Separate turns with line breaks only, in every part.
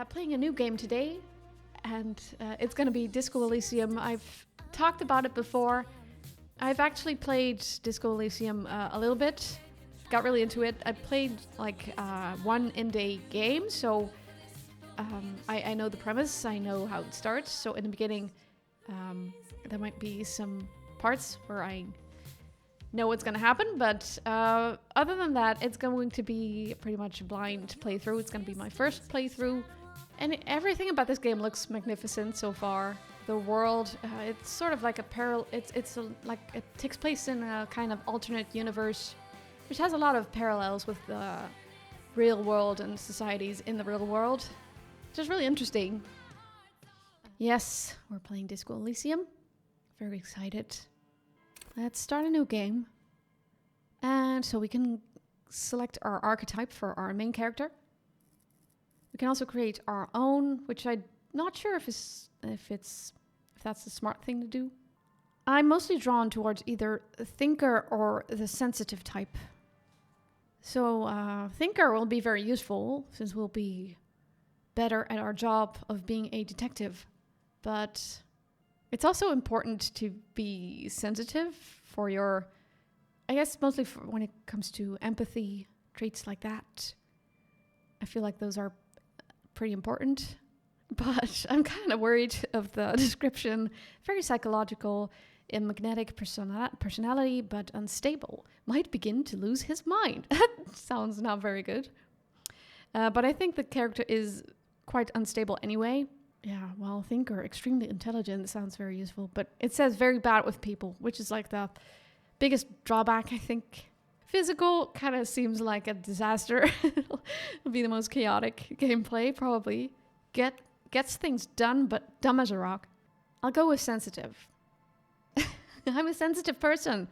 playing a new game today, and it's going to be Disco Elysium. I've talked about it before. I've actually played Disco Elysium a little bit, got really into it. I played like one in-day game, so I know the premise, I know how it starts. So in the beginning, there might be some parts where I know what's going to happen, but other than that, it's going to be pretty much a blind playthrough. It's going to be my first playthrough, and everything about this game looks magnificent so far. The world, it's sort of like a like it takes place in a kind of alternate universe, which has a lot of parallels with the real world and societies in the real world, which is really interesting. Yes, we're playing Disco Elysium. Very excited. Let's start a new game. And so we can select our archetype for our main character. We can also create our own, which I'm not sure if that's the smart thing to do. I'm mostly drawn towards either the thinker or the sensitive type. So thinker will be very useful since we'll be better at our job of being a detective. But it's also important to be sensitive for your, I guess mostly for when it comes to empathy, traits like that. I feel like those are pretty important. But I'm kind of worried of the description. Very psychological, a magnetic personality, but unstable. Might begin to lose his mind. That sounds not very good. But I think the character is quite unstable anyway. Yeah, well, thinker, extremely intelligent, sounds very useful. But it says very bad with people, which is like the biggest drawback, I think. Physical kind of seems like a disaster. It'll be the most chaotic gameplay, probably. Gets things done, but dumb as a rock. I'll go with sensitive. I'm a sensitive person.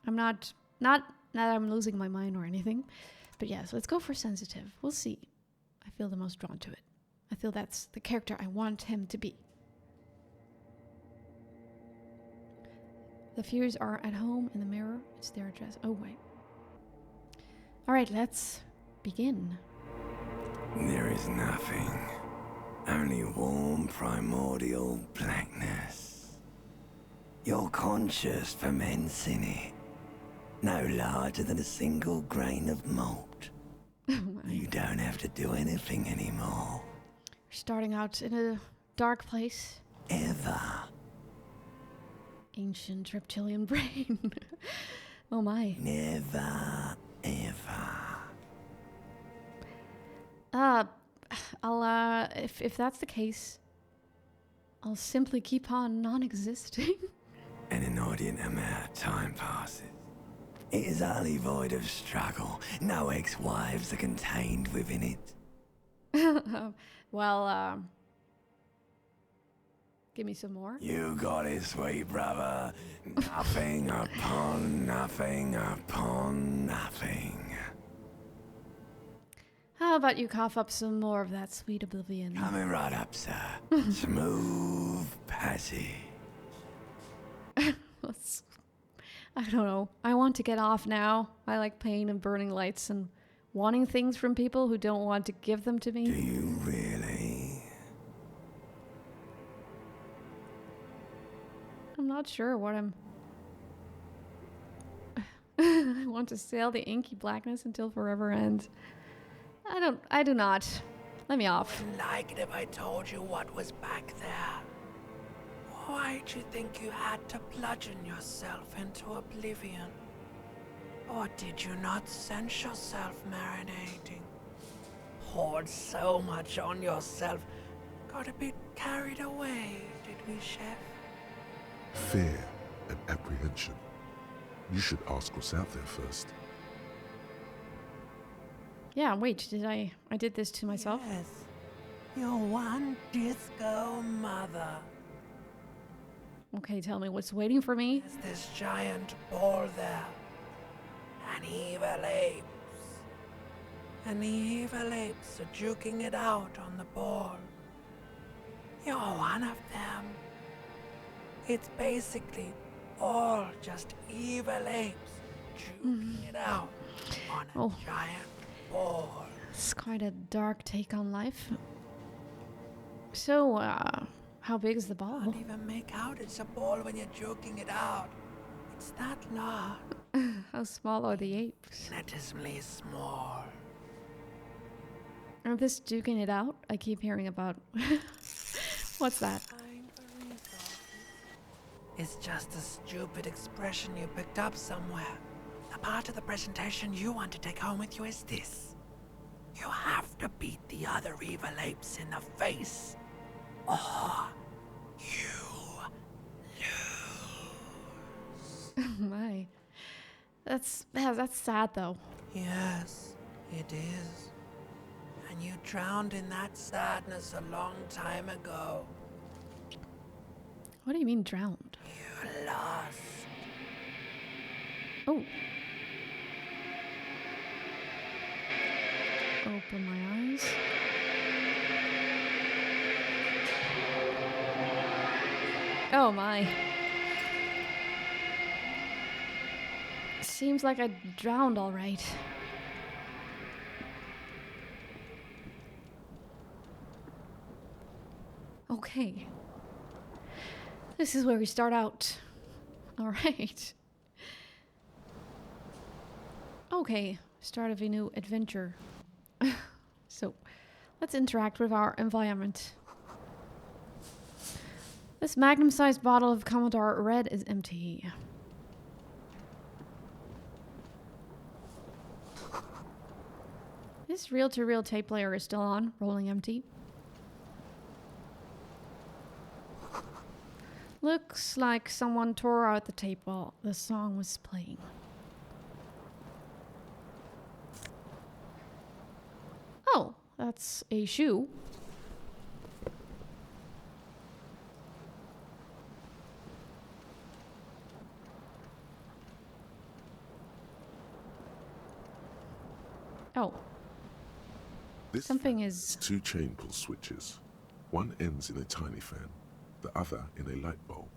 I'm not that I'm losing my mind or anything. But yes, let's go for sensitive. We'll see. I feel the most drawn to it. I feel that's the character I want him to be. The Fears are at home in the mirror. It's their address. Oh, wait. All right, let's begin.
There is nothing. Only warm primordial blackness. Your conscious ferments in it. No larger than a single grain of malt. You don't have to do anything anymore.
We're starting out in a dark place.
Ever.
Ancient reptilian brain. Oh my.
Never, ever.
I'll if that's the case, I'll simply keep on non-existing.
An inordinate amount of time passes. It is utterly void of struggle. No ex-wives are contained within it.
Well, give me some more.
You got it, sweet brother. Nothing upon nothing upon nothing.
How about you cough up some more of that sweet oblivion?
Coming right up, sir. Smooth passage.
I don't know. I want to get off now. I like pain and burning lights and wanting things from people who don't want to give them to me.
Do you really?
I'm not sure what I'm... I want to sail the inky blackness until forever ends. I do not. Let me off.
Like it if I told you what was back there. Why'd you think you had to bludgeon yourself into oblivion? Or did you not sense yourself marinating? Poured so much on yourself, got a bit carried away, did we, Chef?
Fear and apprehension. You should ask what's out there first.
Yeah, wait, I did this to myself?
Yes, your one disco mother.
Okay, tell me what's waiting for me.
There's this giant ball there. And evil apes. And the evil apes are juking it out on the ball. You're one of them. It's basically all just evil apes juking it out on a giant ball.
It's quite a dark take on life. So, how big is the ball?
Can't even make out it's a ball when you're joking it out. It's that large.
How small are the apes?
Infinitesimally small.
I'm just duking it out. I keep hearing about. What's that?
It's just a stupid expression you picked up somewhere. The part of the presentation you want to take home with you is this. You have to beat the other evil apes in the face, or you lose.
My. That's sad though.
Yes, it is. And you drowned in that sadness a long time ago.
What do you mean drowned?
You lost.
Oh. Open my eyes. Oh my. Seems like I drowned all right. Okay. This is where we start out. All right. Okay, start of a new adventure. So, let's interact with our environment. This magnum-sized bottle of Commodore Red is empty. This reel-to-reel tape player is still on, rolling empty. Looks like someone tore out the tape while the song was playing. Oh, that's a shoe. Oh.
This
Something
fan
is...
has 2 chain pull switches. One ends in a tiny fan, the other in a light bulb.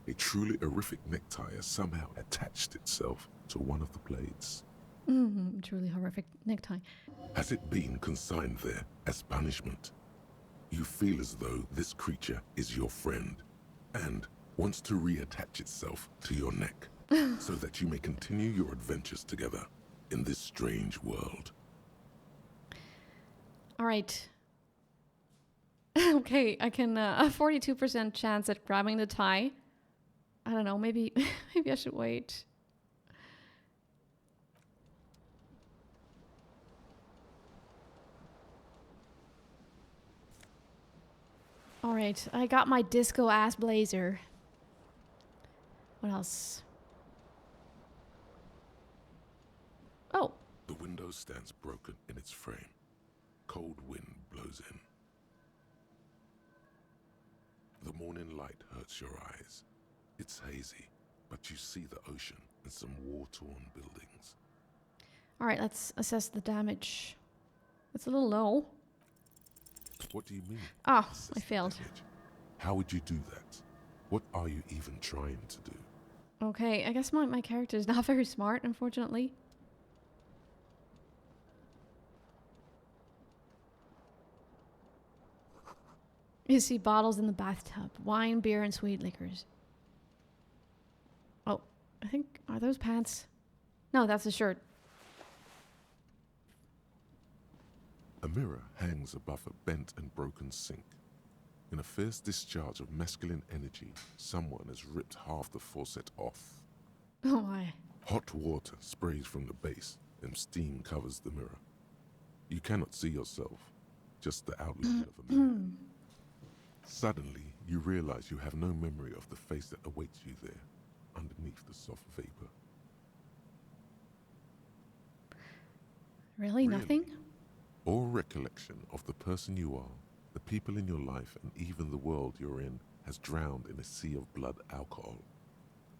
A truly horrific necktie has somehow attached itself to one of the blades.
Truly horrific necktie.
Has it been consigned there as punishment? You feel as though this creature is your friend and wants to reattach itself to your neck so that you may continue your adventures together in this strange world.
All right. Okay, I can a 42% chance at grabbing the tie. I don't know, maybe I should wait. All right, I got my disco ass blazer. What else? Oh,
The window stands broken in its frame. Cold wind blows in. The morning light hurts your eyes. It's hazy, but you see the ocean and some war-torn buildings.
all right, let's assess the damage. It's a little low.
What do you mean?
Ah,
assess
I
the
failed.
damage? How would you do that? What are you even trying to do?
Okay, I guess my character is not very smart, unfortunately. You see bottles in the bathtub. Wine, beer, and sweet liquors. Oh, I think... Are those pants? No, that's a shirt.
A mirror hangs above a bent and broken sink. In a fierce discharge of masculine energy, someone has ripped half the faucet off.
Oh my.
Hot water sprays from the base and steam covers the mirror. You cannot see yourself, just the outline of a mirror. Suddenly, you realize you have no memory of the face that awaits you there, underneath the soft vapor.
Really?
Really?
Nothing?
All recollection of the person you are, the people in your life, and even the world you're in has drowned in a sea of blood alcohol.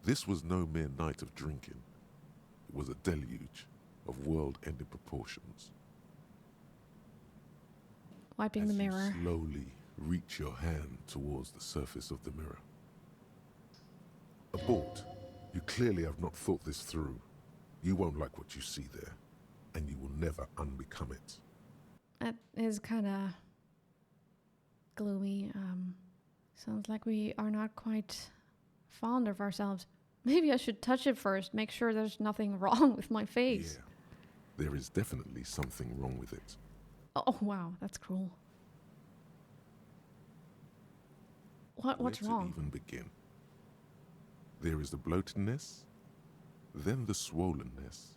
This was no mere night of drinking. It was a deluge of world-ending proportions.
Wiping
As
the mirror.
you slowly reach your hand towards the surface of the mirror. Abort. You clearly have not thought this through. You won't like what you see there, and you will never unbecome it.
That is kind of gloomy. Sounds like we are not quite fond of ourselves. Maybe I should touch it first, make sure there's nothing wrong with my face.
Yeah, there is definitely something wrong with it.
Oh, wow, that's cruel. What's wrong?
Let it even begin. There is the bloatedness, then the swollenness.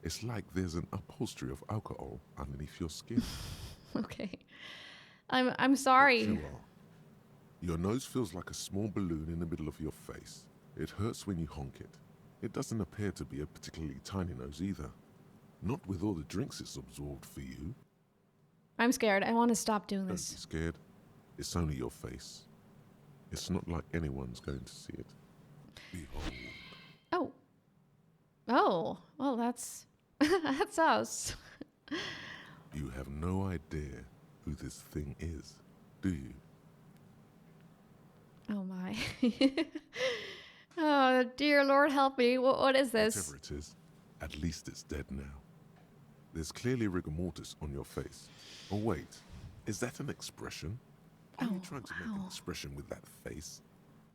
It's like there's an upholstery of alcohol underneath your skin.
Okay. I'm sorry.
But you are. Your nose feels like a small balloon in the middle of your face. It hurts when you honk it. It doesn't appear to be a particularly tiny nose either. Not with all the drinks it's absorbed for you.
I'm scared. I want to stop doing
Don't
this.
be scared. It's only your face. It's not like anyone's going to see it. Behold.
Oh. Oh. Well, that's that's us.
You have no idea who this thing is, do you?
Oh my. Oh, dear Lord, help me. What is this?
Whatever it is, at least it's dead now. There's clearly rigor mortis on your face. Oh wait, is that an expression? Are you trying to make an expression with that face?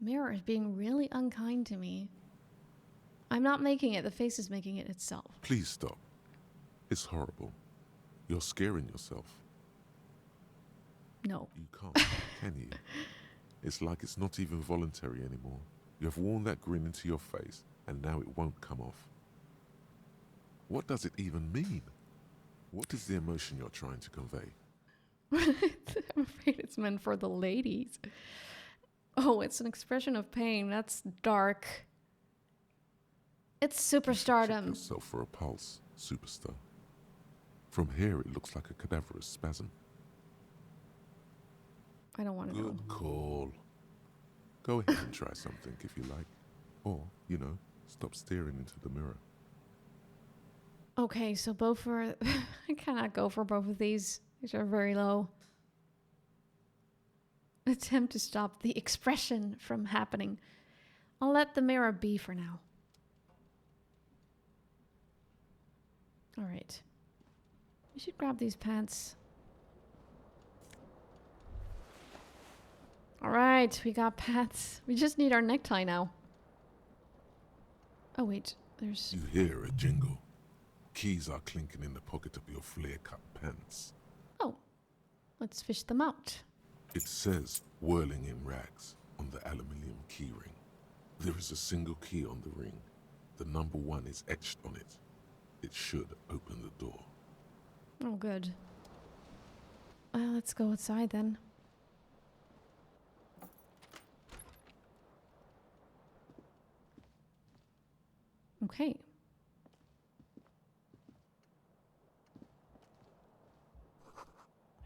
Mirror is being really unkind to me. I'm not making it. The face is making it itself.
Please stop. It's horrible. You're scaring yourself.
No.
You can't, can you? It's like it's not even voluntary anymore. You have worn that grin into your face, and now it won't come off. What does it even mean? What is the emotion you're trying to convey?
I'm afraid it's meant for the ladies. Oh, it's an expression of pain. That's dark. It's
Check
superstardom.
yourself for a pulse, superstar. From here, it looks like a cadaverous spasm.
I don't want to know.
Good call. Go ahead and try something if you like. Or, stop staring into the mirror.
Okay, so both are... I cannot go for both of these. These are very low. Attempt to stop the expression from happening. I'll let the mirror be for now. All right. We should grab these pants. All right, we got pants. We just need our necktie now. Oh, wait. There's...
You hear a jingle. Keys are clinking in the pocket of your flare-cut pants.
Oh, let's fish them out.
It says, whirling in rags, on the aluminium key ring. There is a single key on the ring. The number 1 is etched on it. It should open the door.
Oh, good. Let's go outside then. Okay.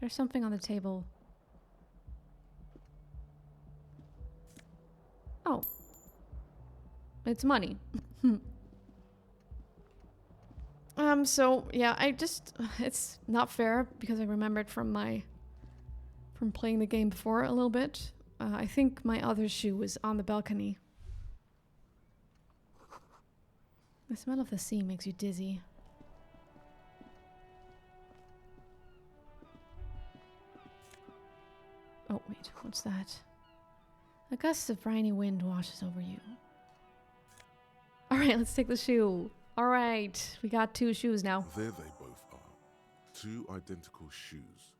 There's something on the table. Oh. It's money. So, yeah, it's not fair because I remembered from playing the game before a little bit. I think my other shoe was on the balcony. The smell of the sea makes you dizzy. Oh, wait, what's that? A gust of briny wind washes over you. Alright, let's take the shoe. Alright, we got 2 shoes now.
There they both are. 2 identical shoes.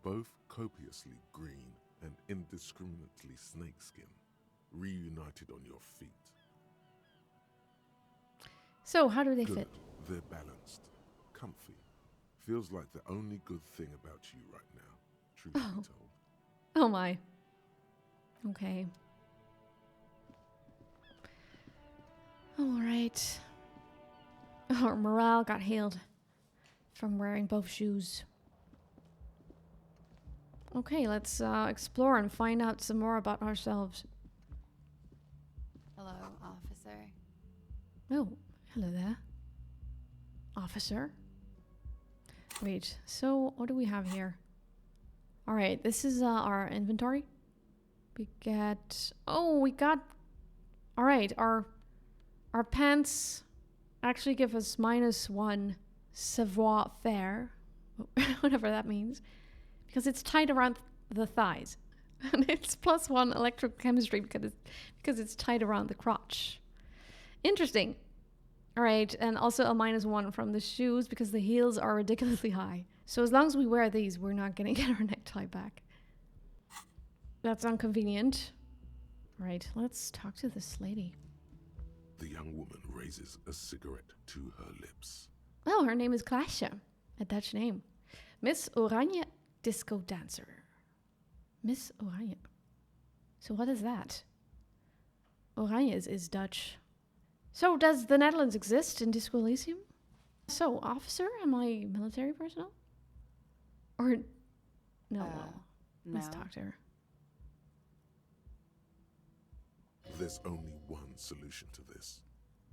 Both copiously green and indiscriminately snakeskin. Reunited on your feet.
So, how do they
Good.
fit?
They're balanced. Comfy. Feels like the only good thing about you right now. Truth be told.
Oh my. Okay. Alright. Our morale got healed from wearing both shoes. Okay, let's explore and find out some more about ourselves.
Hello, officer.
Oh, hello there. Officer. Wait, so what do we have here? Alright, this is our inventory. We get... Oh, we got... Alright, our pants actually give us -1 savoir-faire, whatever that means, because it's tied around the thighs. And it's +1 electrochemistry because it's tied around the crotch. Interesting. All right, and also a -1 from the shoes because the heels are ridiculously high. So as long as we wear these, we're not going to get our necktie back. That's inconvenient. All right, let's talk to this lady.
The young woman raises a cigarette to her lips.
Oh, her name is Klaasje, a Dutch name. Miss Oranje Disco Dancer. Miss Oranje. So what is that? Oranje is Dutch. So does the Netherlands exist in Disco Elysium? So, officer, am I military personnel? Or no? Let's talk to her.
There's only one solution to this.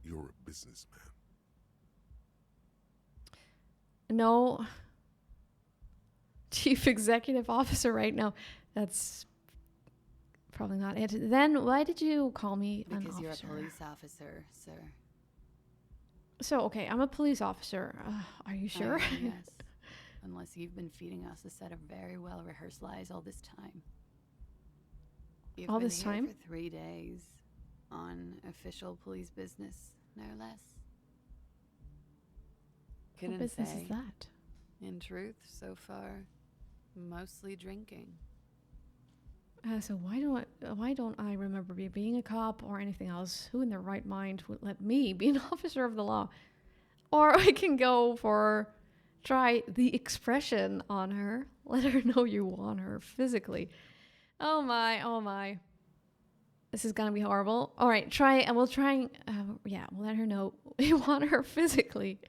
You're a businessman.
No. Chief Executive Officer right now. That's probably not it. Then why did you call me an officer?
Because you're a police officer, sir.
So, okay, I'm a police officer. Are you sure?
Yes. Unless you've been feeding us a set of very well-rehearsed lies all this time. You've
all
been
this
here
time?
for 3 days on official police business, no less. Couldn't
What business
say.
is that?
In truth, so far, mostly drinking.
So why don't I remember being a cop or anything else? Who in their right mind would let me be an officer of the law? Or I can go for try the expression on her. Let her know you want her physically. Oh my. This is gonna be horrible. All right, we'll let her know you want her physically.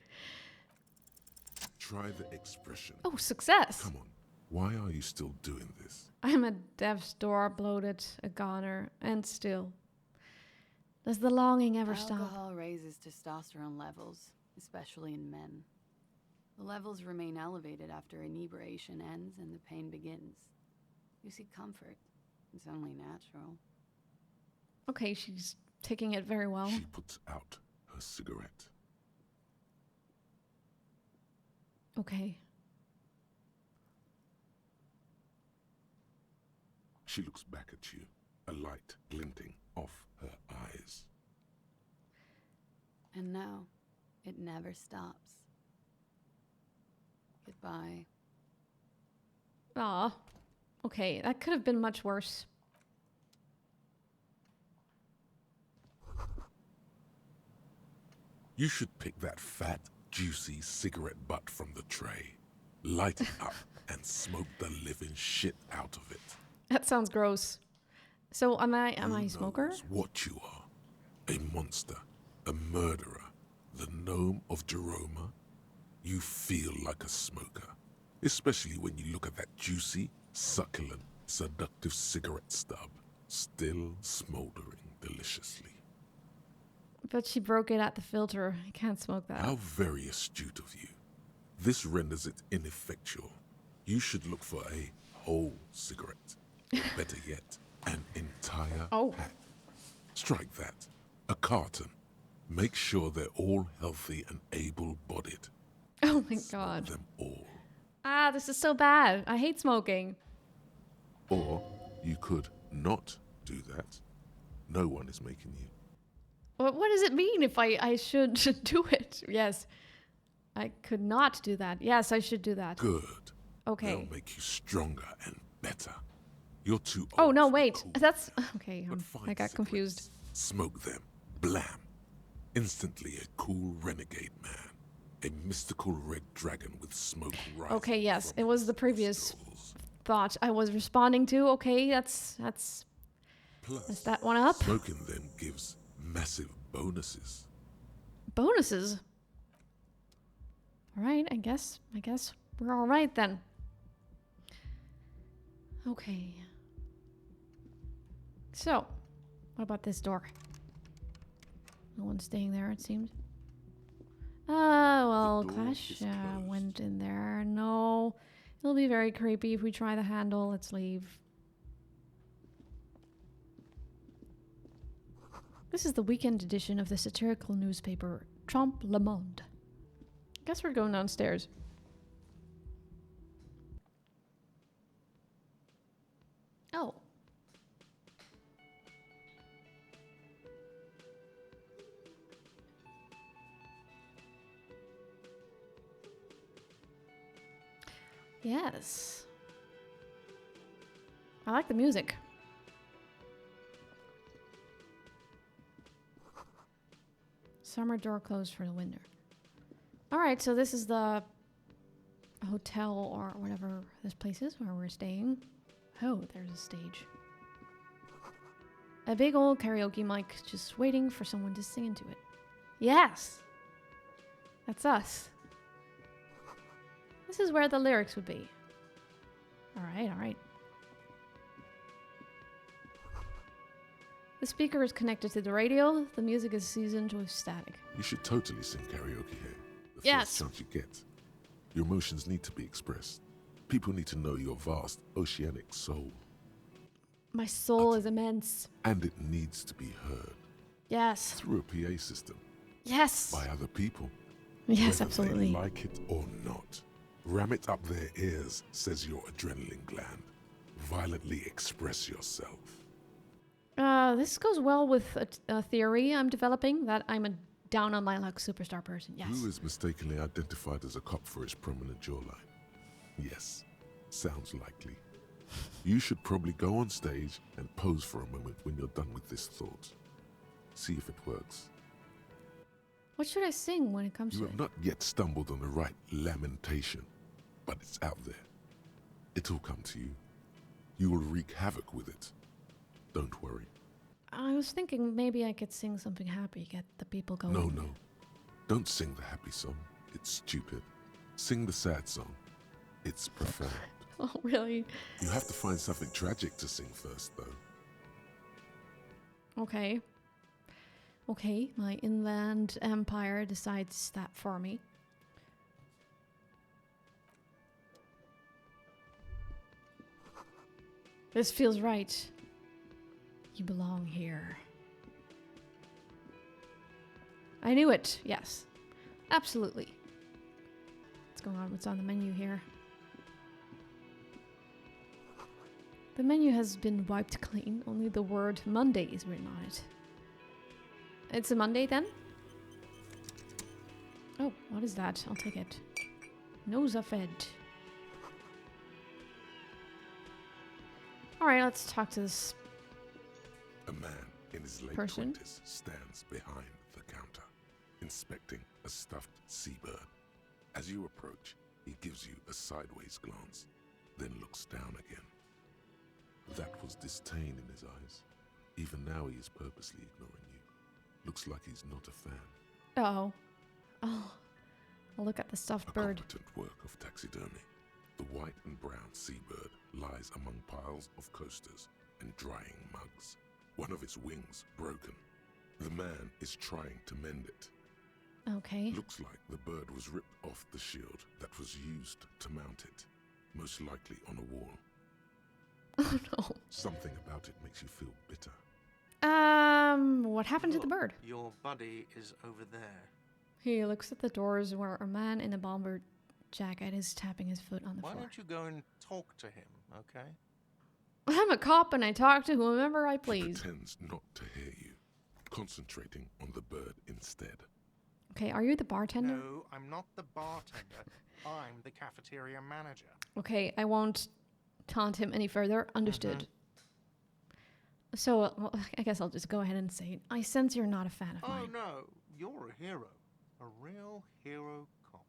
Try the expression.
Oh, success.
Come on. Why are you still doing this?
I'm a death's door, bloated, a goner, and still. Does the longing ever stop?
Alcohol raises testosterone levels, especially in men. The levels remain elevated after inebriation ends and the pain begins. You seek comfort. It's only natural.
Okay, she's taking it very well.
She puts out her cigarette.
Okay.
She looks back at you, a light glinting off her eyes.
And no, it never stops. Goodbye.
Aw. Okay, that could have been much worse.
You should pick that fat, juicy cigarette butt from the tray, light it up, and smoke the living shit out of it.
That sounds gross. So am I a smoker?
Knows what you are. A monster, a murderer, the gnome of Jeroma. You feel like a smoker, especially when you look at that juicy, succulent, seductive cigarette stub, still smoldering deliciously.
But she broke it at the filter. I can't smoke that.
How very astute of you. This renders it ineffectual. You should look for a whole cigarette. Better yet, an entire pack. Strike that. A carton. Make sure they're all healthy and able-bodied.
Oh my god.
Smoke them all.
This is so bad. I hate smoking.
Or you could not do that. No one is making you.
What does it mean if I should do it? Yes. I could not do that. Yes, I should do that.
Good.
Okay.
They'll make you stronger and better. You're too old.
Oh, no,
for
wait.
cool.
That's... Okay,
But
I
find
got
cigarettes,
confused.
Smoke them. Blam. Instantly a cool renegade man. A mystical red dragon with smoke rising.
Okay, yes.
from
It was
his
the previous
nostrils.
thought I was responding to. Okay, that's
Plus,
is that one up?
smoking them gives massive bonuses.
Bonuses. All right, I guess we're all right then. Okay. So, what about this door? No one's staying there, it seems. Well,
The door is
Klaasje
closed.
went in there. No, it'll be very creepy if we try the handle. Let's leave. This is the weekend edition of the satirical newspaper Trompe le Monde. Guess we're going downstairs. Oh. Yes. I like the music. Summer door closed for the winter. Alright, so this is the hotel or whatever this place is where we're staying. Oh, there's a stage. A big old karaoke mic just waiting for someone to sing into it. Yes! That's us. This is where the lyrics would be. Alright, alright. The speaker is connected to the radio. The music is seasoned with static.
You should totally sing karaoke here. The
Yes.
first chance you get. Your emotions need to be expressed. People need to know your vast, oceanic soul.
My soul is immense.
And it needs to be heard.
Yes.
Through a PA system.
Yes.
By other people.
Yes,
whether
absolutely.
they like it or not. Ram it up their ears, says your adrenaline gland. Violently express yourself.
This goes well with a theory I'm developing that I'm a down on my luck superstar person. Yes.
Who is mistakenly identified as a cop for his prominent jawline? Yes, sounds likely. You should probably go on stage and pose for a moment when you're done with this thought. See if it works.
What should I sing when it comes
You
to
have
it?
not yet stumbled on the right lamentation, but it's out there. It'll come to you. You will wreak havoc with it. Don't worry.
I was thinking maybe I could sing something happy, get the people going.
No. Don't sing the happy song. It's stupid. Sing the sad song. It's profound.
Oh, really?
You have to find something tragic to sing first, though.
Okay. Okay, my inland empire decides that for me. This feels right. You belong here. I knew it. Yes. Absolutely. What's going on? What's on the menu here? The menu has been wiped clean. Only the word Monday is written on it. It's a Monday then? Oh, what is that? I'll take it. Nosa fed. Alright, let's talk to this.
A man in his late
Person?
20s stands behind the counter, inspecting a stuffed seabird. As you approach, he gives you a sideways glance, then looks down again. That was disdain in his eyes. Even now he is purposely ignoring you. Looks like he's not a fan.
Oh. Oh. I'll look at the stuffed
A
bird.
competent work of taxidermy. The white and brown seabird lies among piles of coasters and drying mugs. One of its wings broken. The man is trying to mend it.
Okay.
Looks like the bird was ripped off the shield that was used to mount it. Most likely on a wall.
Oh no.
Something about it makes you feel bitter.
What happened to the
Look,
bird?
Your buddy is over there.
He looks at the doors where a man in a bomber jacket is tapping his foot on the
Why
floor.
don't you go and talk to him, okay?
I'm a cop and I talk to whomever I
He
please.
pretends not to hear you, concentrating on the bird instead.
Okay, are you the bartender?
No, I'm not the bartender. I'm the cafeteria manager.
Okay, I won't taunt him any further. Understood. So, well, I guess I'll just go ahead and say it. I sense you're not a fan of
Oh
mine.
no, you're a hero. A real hero cop.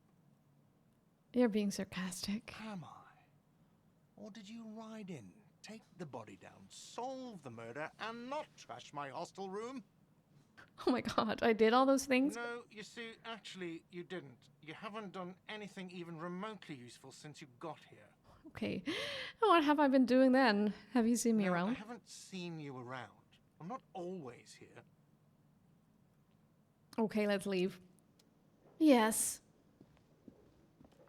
You're being sarcastic.
Am I? Or did you ride in, take the body down, solve the murder, and not trash my hostel room?
Oh my god, I did all those things?
No, you see, actually, you didn't. You haven't done anything even remotely useful since you got here.
Okay. What have I been doing then? Have you seen me
No, I
around?
haven't seen you around. I'm not always here.
Okay, let's leave. Yes.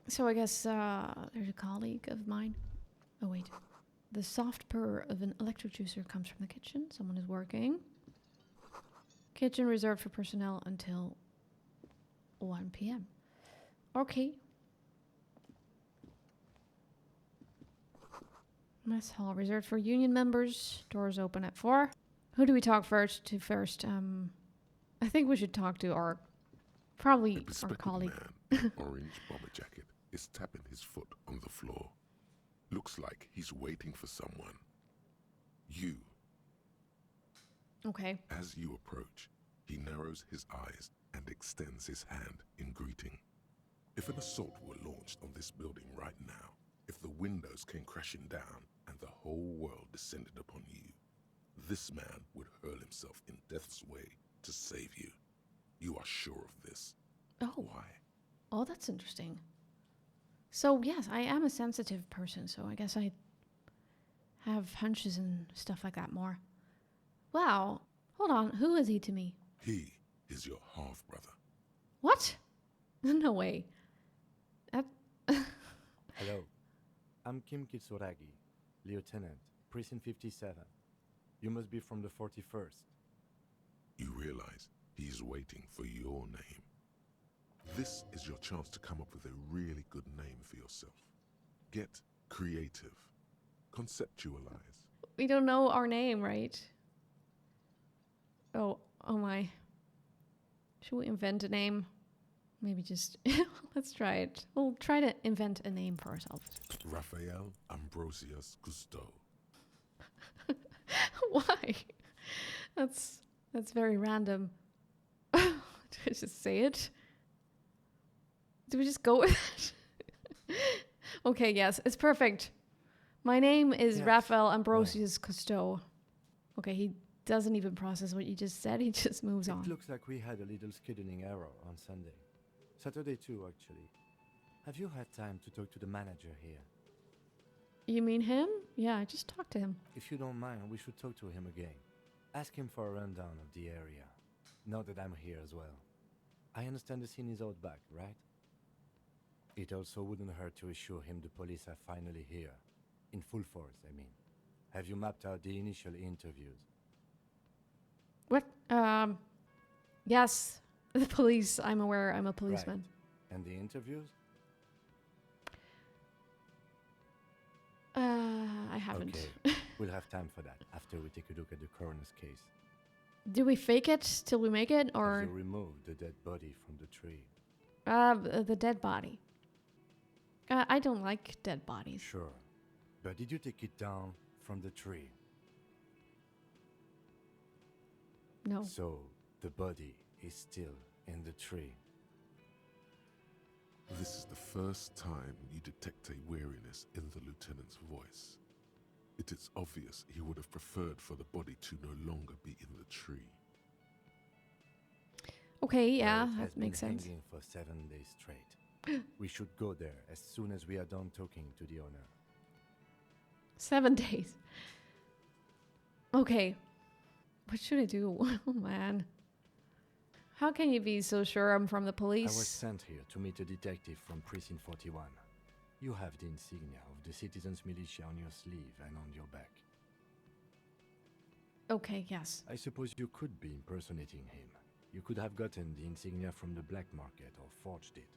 So I guess there's a colleague of mine. Oh wait. The soft purr of an electric juicer comes from the kitchen. Someone is working. Kitchen reserved for personnel until 1 p.m. Okay. Mess hall reserved for union members. Doors open at 4. Who do we talk to first? I think we should talk to our
A
probably our
bespectacled
colleague.
man in orange bomber jacket is tapping his foot on the floor. Looks like he's waiting for someone. You.
Okay.
As you approach, he narrows his eyes and extends his hand in greeting. If an assault were launched on this building right now, if the windows came crashing down and the whole world descended upon you, this man would hurl himself in death's way to save you. You are sure of this.
Oh.
Why?
Oh, that's interesting. So, yes, I am a sensitive person, so I guess I have hunches and stuff like that more. Wow. Hold on. Who is he to me?
He is your half-brother.
What? No way. That
Hello. I'm Kim Kitsuragi, Lieutenant, Precinct 57. You must be from the 41st.
You realize he's waiting for your name. This is your chance to come up with a really good name for yourself. Get creative. Conceptualize.
we don't know our name, right? Oh my. Should we invent a name? Maybe just let's try it. We'll try to invent a name for ourselves.
Raphael Ambrosius Cousteau.
Why? That's very random. Do I just say it? Do we just go with it? Okay, yes, it's perfect. My name is
Yes.
Raphael Ambrosius Cousteau. Okay, he doesn't even process what you just said. He just moves on.
It looks like we had a little scheduling error on Sunday. Saturday too, actually. Have you had time to talk to the manager here?
You mean him? Yeah, I just talked to him.
If you don't mind, we should talk to him again. Ask him for a rundown of the area. Now that I'm here as well. I understand the scene is out back, right? It also wouldn't hurt to assure him the police are finally here. In full force, I mean. Have you mapped out the initial interviews?
What? Yes, the police. I'm aware. I'm a policeman.
Right. And the interviews?
I haven't.
Okay, we'll have time for that after we take a look at the coroner's case.
Do we fake it till we make it,
Have
or
you removed the dead body from the tree?
the dead body? I don't like dead bodies.
Sure. But did you take it down from the tree?
No.
So, the body is still in the tree.
This is the first time you detect a weariness in the lieutenant's voice. It is obvious he would have preferred for the body to no longer be in the tree.
Okay, yeah,
Well, it has
that makes
been
sense.
hanging for 7 days straight. We should go there as soon as we are done talking to the owner.
7 days. Okay. What should I do? Oh man. How can you be so sure I'm from the
I was
police?
sent here to meet a detective from Precinct 41. You have the insignia of the Citizens Militia on your sleeve and on your back.
Okay, yes.
I suppose you could be impersonating him. You could have gotten the insignia from the black market or forged it.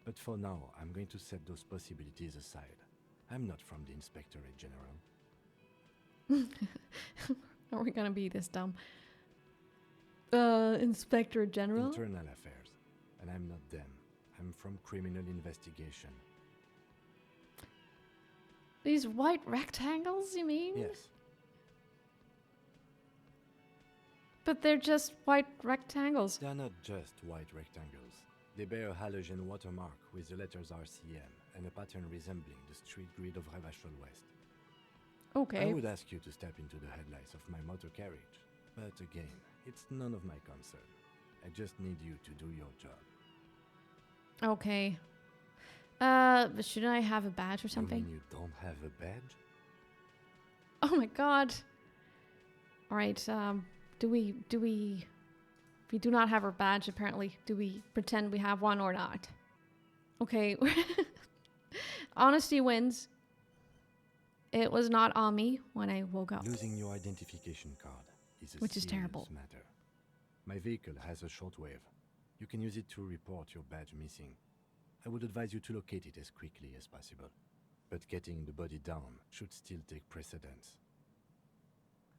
But for now, I'm going to set those possibilities aside. I'm not from the Inspectorate General.
Are we gonna be this dumb? Inspector General?
Internal affairs. And I'm not them. I'm from criminal investigation.
These white rectangles, you mean?
Yes.
But they're just white rectangles.
They are not just white rectangles. They bear a halogen watermark with the letters RCM and a pattern resembling the street grid of Revachol West.
Okay.
I would ask you to step into the headlights of my motor carriage. But again, it's none of my concern. I just need you to do your job.
Okay. But shouldn't I have a badge or
You
something?
mean you don't have a badge?
Oh my god. Alright, do we if we do not have our badge apparently, do we pretend we have one or not? Okay. Honesty wins. It was not on me when I woke up.
Losing your identification card is a
Which is
serious
terrible.
matter. My vehicle has a shortwave. You can use it to report your badge missing. I would advise you to locate it as quickly as possible. But getting the body down should still take precedence.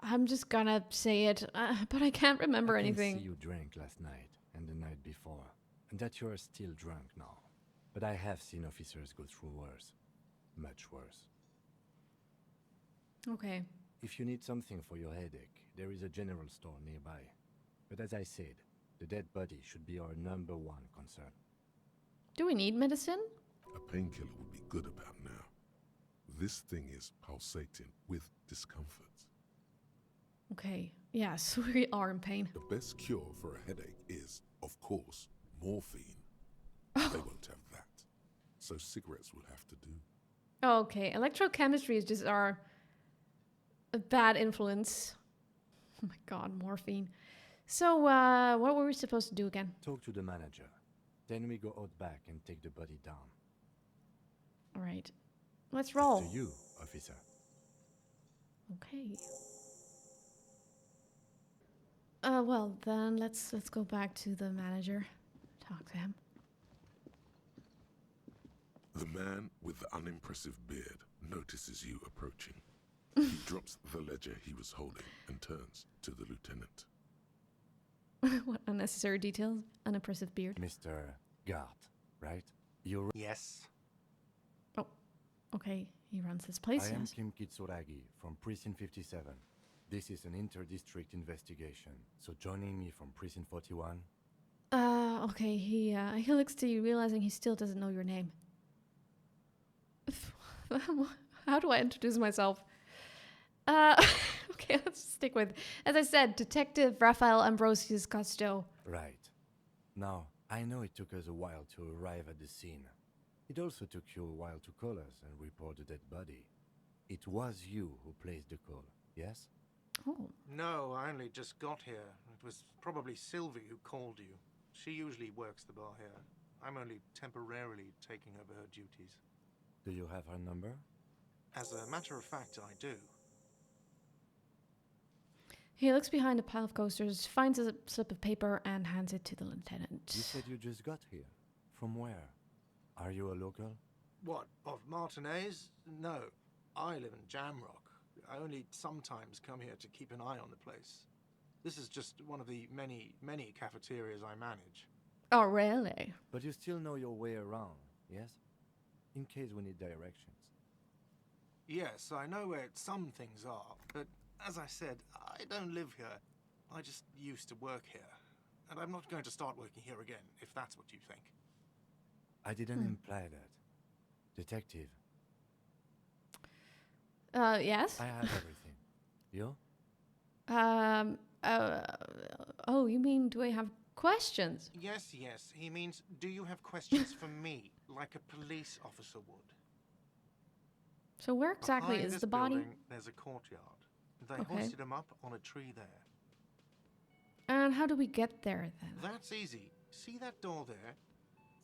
I'm just gonna say it, but I can't remember
I can
anything.
see you drank last night and the night before, and that you are still drunk now. But I have seen officers go through worse. Much worse.
Okay.
If you need something for your headache, there is a general store nearby. But as I said, the dead body should be our #1 concern.
Do we need medicine?
A painkiller would be good about now. This thing is pulsating with discomfort.
Okay. Yes, we are in pain.
The best cure for a headache is, of course, morphine. They won't have that. So cigarettes will have to do.
Okay. Electrochemistry is just our bad influence. Oh my god, morphine. So, what were we supposed to do again?
Talk to the manager. Then we go out back and take the body down.
All right. Let's roll.
To you, officer.
Okay. Well, then let's go back to the manager. Talk to him.
The man with the unimpressive beard notices you approaching. He drops the ledger he was holding and turns to the lieutenant.
What unnecessary details? Unimpressive beard.
Mr. Garte, right? You're...
Yes.
Oh, okay. He runs this place.
I am
Yes.
Kim Kitsuragi from Precinct 57. This is an inter-district investigation, so joining me from Precinct 41...
Okay. He looks to you, realizing he still doesn't know your name. How do I introduce myself? Okay, let's stick with, as I said, Detective Raphael Ambrosius Costo.
Right. Now, I know it took us a while to arrive at the scene. It also took you a while to call us and report the dead body. It was you who placed the call, yes?
Oh,
No, I only just got here. It was probably Sylvia who called you. She usually works the bar here. I'm only temporarily taking over her duties.
Do you have her number?
As a matter of fact, I do.
he looks behind a pile of coasters, finds a slip of paper, and hands it to the lieutenant.
You said you just got here. From where? Are you a local?
What, of Martinez? No, I live in Jamrock. I only sometimes come here to keep an eye on the place. This is just one of the many, many cafeterias I manage.
Oh, really?
But you still know your way around, yes? In case we need directions.
Yes, I know where some things are, but as I said, I don't live here. I just used to work here. And I'm not going to start working here again, if that's what you think.
I didn't imply that. Detective,
Yes?
I have everything. You?
Oh, you mean, do I have questions?
Yes, yes. He means, do you have questions for me, like a police officer would?
So where exactly
Behind
is
this
the body?
building, there's a courtyard. They
Okay.
hoisted him up on a tree there.
And how do we get there, then?
That's easy. See that door there?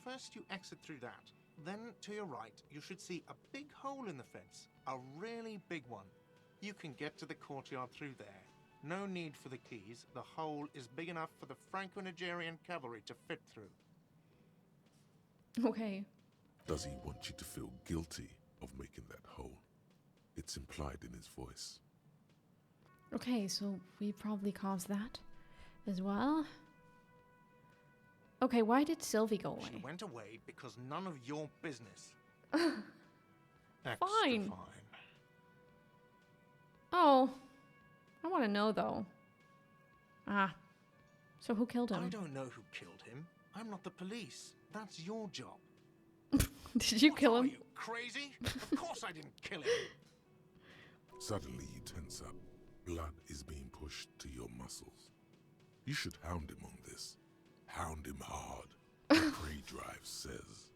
First you exit through that. Then to your right, you should see a big hole in the fence. A really big one. You can get to the courtyard through there. No need for the keys. The hole is big enough for the Franco-Nigerian cavalry to fit through.
Okay.
Does he want you to feel guilty of making that hole? It's implied in his voice.
Okay, so we probably caused that as well. Okay, why did Sylvie go
She
away?
went away because none of your business. Extra
Fine.
fine.
Oh, I want to know though. Ah, so who killed
I
him?
don't know who killed him. I'm not the police. That's your job.
Did you kill
What are
him?
you, crazy? Of course I didn't kill him.
Suddenly you tense up. Blood is being pushed to your muscles. You should hound him on this. Hound him hard, the prey drive says.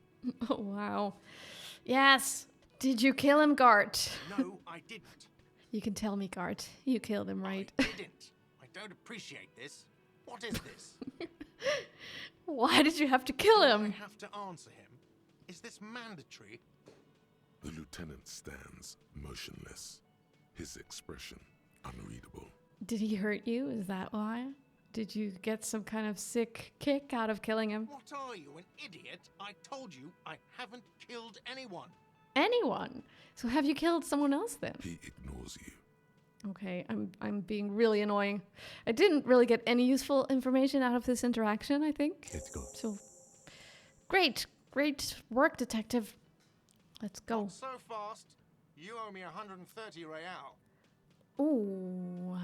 Oh, wow. Yes. Did you kill him, Gart?
No, I didn't.
You can tell me, Gart. You killed him, right?
I didn't. I don't appreciate this. What is this?
Why did you have to kill
Do I
him?
have to answer him? Is this mandatory?
The lieutenant stands motionless, his expression unreadable.
Did he hurt you? Is that why? Did you get some kind of sick kick out of killing him?
What are you, an idiot? I told you I haven't killed anyone.
Anyone? So have you killed someone else then?
He ignores you.
Okay, I'm being really annoying. I didn't really get any useful information out of this interaction, I think.
Let's go.
So, great work, detective. Let's go.
Not so fast. You owe me 130 real.
Ooh.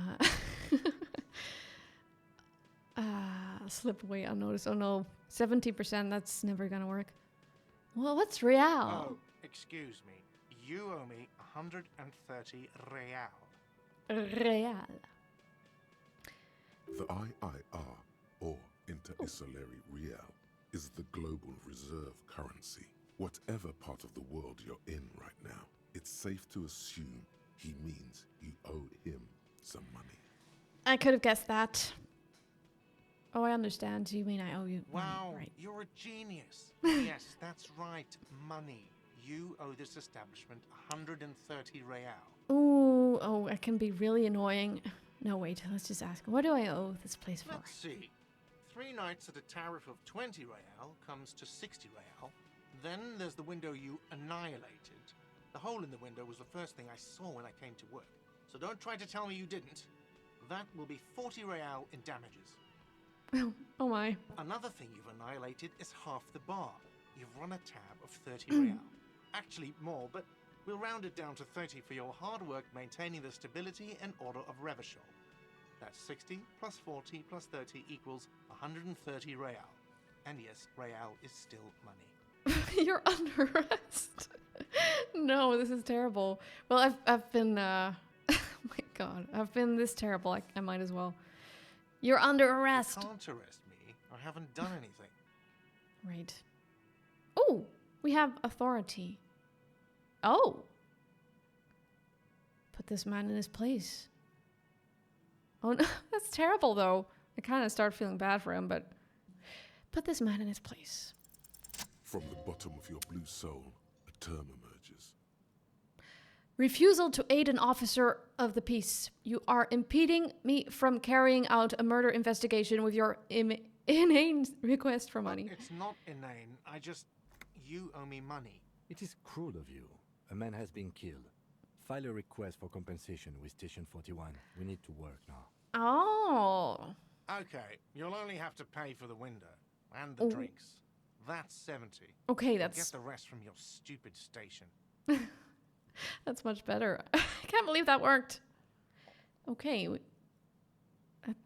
Slip away unnoticed. Oh no, 70%, that's never gonna work. Well, what's real?
Oh, excuse me. You owe me 130 real.
Real.
The IIR, or Interissolaire Real, is the global reserve currency. Whatever part of the world you're in right now, it's safe to assume he means you owe him some money.
I could have guessed that. Oh, I understand. You mean I owe you
Wow,
money, right?
you're a genius. Yes, that's right, money. You owe this establishment 130 real.
Ooh, oh, it can be really annoying. No, wait, let's just ask. What do I owe this place for?
Let's see. 3 nights at a tariff of 20 real comes to 60 real. Then there's the window you annihilated. The hole in the window was the first thing I saw when I came to work. So don't try to tell me you didn't. That will be 40 real in damages.
Oh my.
Another thing you've annihilated is half the bar. You've run a tab of 30 real. Actually more, but we'll round it down to 30 for your hard work maintaining the stability and order of Revachol. That's 60 plus 40 plus 30 equals 130 real. And yes, real is still money.
You're under arrest. No, this is terrible. Well, I've been, oh my god, I've been this terrible. I might as well. You're under arrest.
You can't arrest me. I haven't done anything.
Right. Oh, we have authority. Oh. Put this man in his place. Oh, no, that's terrible, though. I kind of start feeling bad for him, but put this man in his place.
From the bottom of your blue soul, a term emerges.
Refusal to aid an officer of the peace. You are impeding me from carrying out a murder investigation with your inane request for money.
It's not inane. You owe me money.
It is cruel of you. A man has been killed. File a request for compensation with Station 41. We need to work now.
Oh.
Okay, you'll only have to pay for the window and the drinks. That's 70.
Okay,
Get
that's
the rest from your stupid station.
that's much better. I can't believe that worked. Okay. It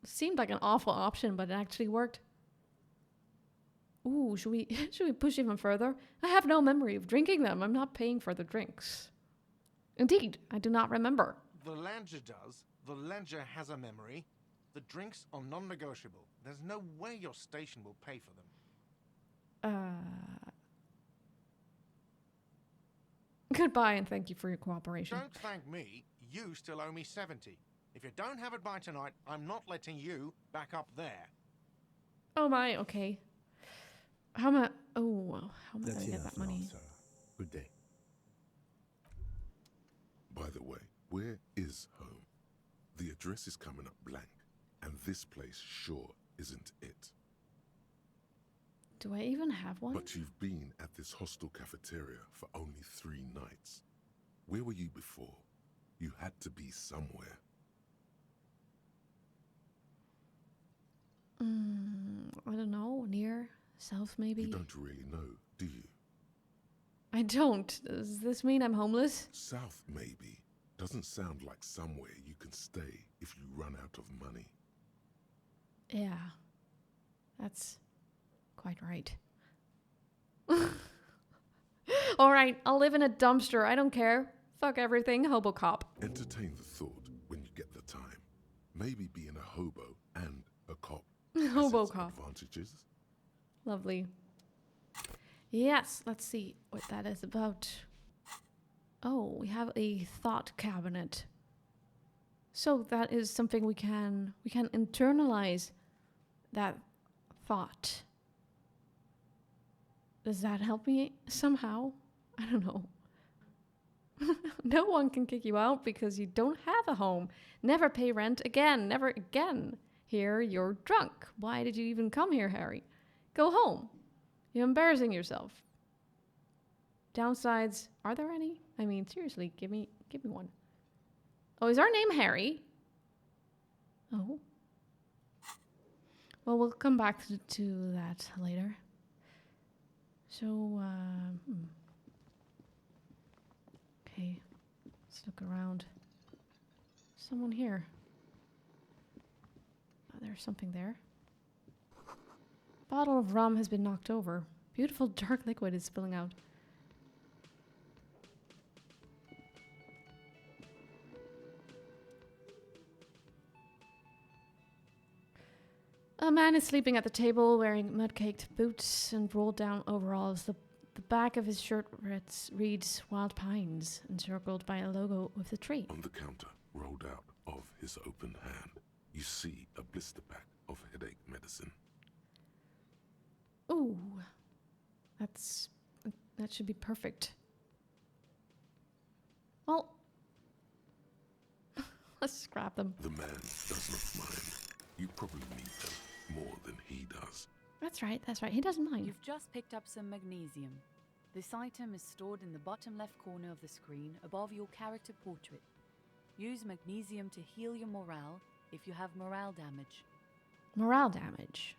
seemed like an awful option, but it actually worked. Ooh, should we push even further? I have no memory of drinking them. I'm not paying for the drinks. Indeed, I do not remember.
The ledger does. The ledger has a memory. The drinks are non-negotiable. There's no way your station will pay for them.
Goodbye and thank you for your cooperation.
Don't thank me. You still owe me 70. If you don't have it by tonight, I'm not letting you back up there.
Oh my, okay. How am I gonna get that money?
Sir. Good day.
By the way, where is home? The address is coming up blank, and this place sure isn't it.
Do I even have one?
But you've been at this hostel cafeteria for only 3 nights. Where were you before? You had to be somewhere.
I don't know. Near? South, maybe?
You don't really know, do you?
I don't. Does this mean I'm homeless?
South, maybe. Doesn't sound like somewhere you can stay if you run out of money.
Yeah. That's quite right. Alright, I'll live in a dumpster. I don't care. Fuck everything. Hobocop.
Entertain the thought when you get the time. Maybe being a hobo and a cop.
Hobocop.
Advantages.
Lovely. Yes, let's see what that is about. Oh, we have a thought cabinet. So that is something we can internalize that thought. Does that help me somehow? I don't know. No one can kick you out because you don't have a home. Never pay rent again. Never again. Here, you're drunk. Why did you even come here, Harry? Go home. You're embarrassing yourself. Downsides, are there any? I mean, seriously, give me one. Oh, is our name Harry? Oh. Well, we'll come back to that later. So, okay, let's look around. Someone here. Oh, there's something there. Bottle of rum has been knocked over. Beautiful dark liquid is spilling out. A man is sleeping at the table wearing mud-caked boots and rolled-down overalls. The back of his shirt reads Wild Pines, encircled by a logo with the tree.
On the counter, rolled out of his open hand, you see a blister pack of headache medicine.
Ooh, that should be perfect. Well, let's scrap them.
The man does not mind. You probably need them more than he does.
That's right. He doesn't mind.
You've just picked up some magnesium. This item is stored in the bottom left corner of the screen above your character portrait. Use magnesium to heal your morale if you have morale damage.
Morale damage.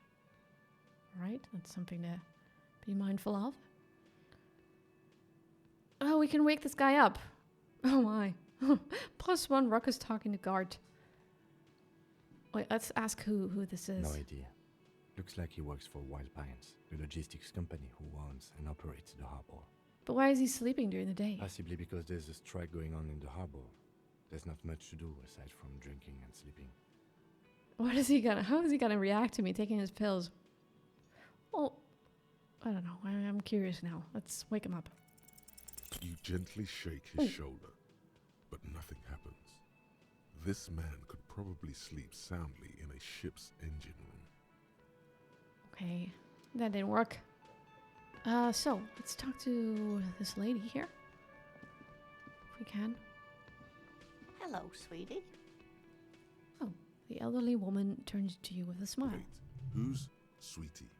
Right, that's something to be mindful of. Oh, we can wake this guy up. Oh my. +1 ruckus talking to Garte. Wait, let's ask who this is.
No idea. Looks like he works for Wild Pines, the logistics company who owns and operates the harbor.
But why is he sleeping during the day?
Possibly because there's a strike going on in the harbor. There's not much to do aside from drinking and sleeping.
How is he gonna react to me taking his pills? Well, I don't know. I'm curious now. Let's wake him up.
You gently shake his shoulder, but nothing happens. This man could probably sleep soundly in a ship's engine room.
Okay, that didn't work. So, let's talk to this lady here. If we can.
Hello, sweetie.
Oh, the elderly woman turns to you with a smile.
Wait, who's Sweetie?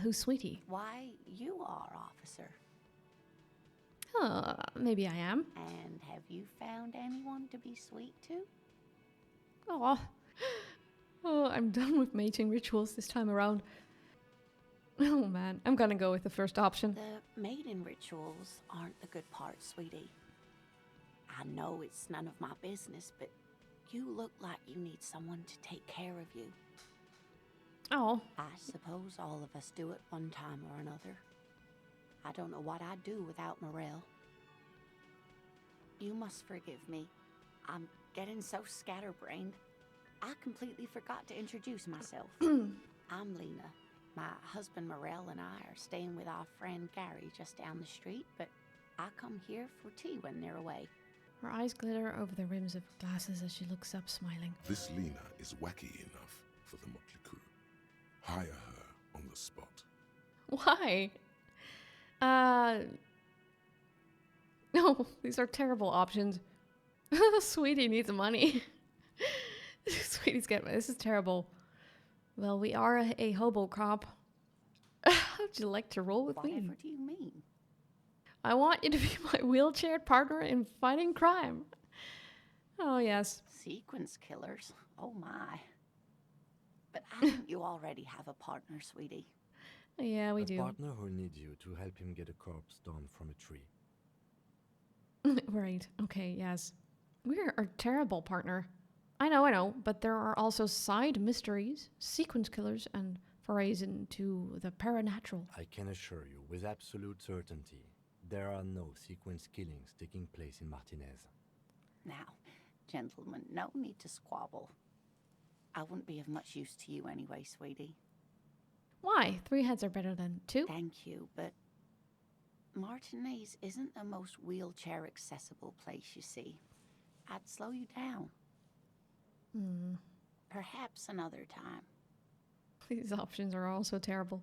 Who's Sweetie?
Why, you are, officer.
Maybe I am.
And have you found anyone to be sweet to?
Oh, I'm done with mating rituals this time around. Oh man, I'm gonna go with the first option.
The mating rituals aren't the good part, sweetie. I know it's none of my business, but you look like you need someone to take care of you.
Oh.
I suppose all of us do it one time or another. I don't know what I'd do without Morel. You must forgive me. I'm getting so scatterbrained. I completely forgot to introduce myself. I'm Lena. My husband Morel and I are staying with our friend Gary just down the street, but I come here for tea when they're away.
Her eyes glitter over the rims of glasses as she looks up, smiling.
This Lena is wacky enough for the motley crew. Hire her on the spot.
Why? No, these are terrible options. Sweetie needs money. Sweetie's getting this is terrible. Well, we are a Hobocop. How'd you like to roll with me?
Whatever do you mean?
I want you to be my wheelchair partner in fighting crime. Oh, yes.
Sequence killers? Oh my. But I think you already have a partner, sweetie.
Yeah, we
a
do.
partner who needs you to help him get a corpse down from a tree.
Right. Okay, yes. We're a terrible partner. I know, but there are also side mysteries, sequence killers, and forays into the paranatural.
I can assure you with absolute certainty, there are no sequence killings taking place in Martinez.
Now, gentlemen, no need to squabble. I wouldn't be of much use to you anyway, sweetie.
Why? 3 heads are better than 2.
Thank you, but Martinez isn't the most wheelchair-accessible place, you see. I'd slow you down. Perhaps another time.
These options are all so terrible.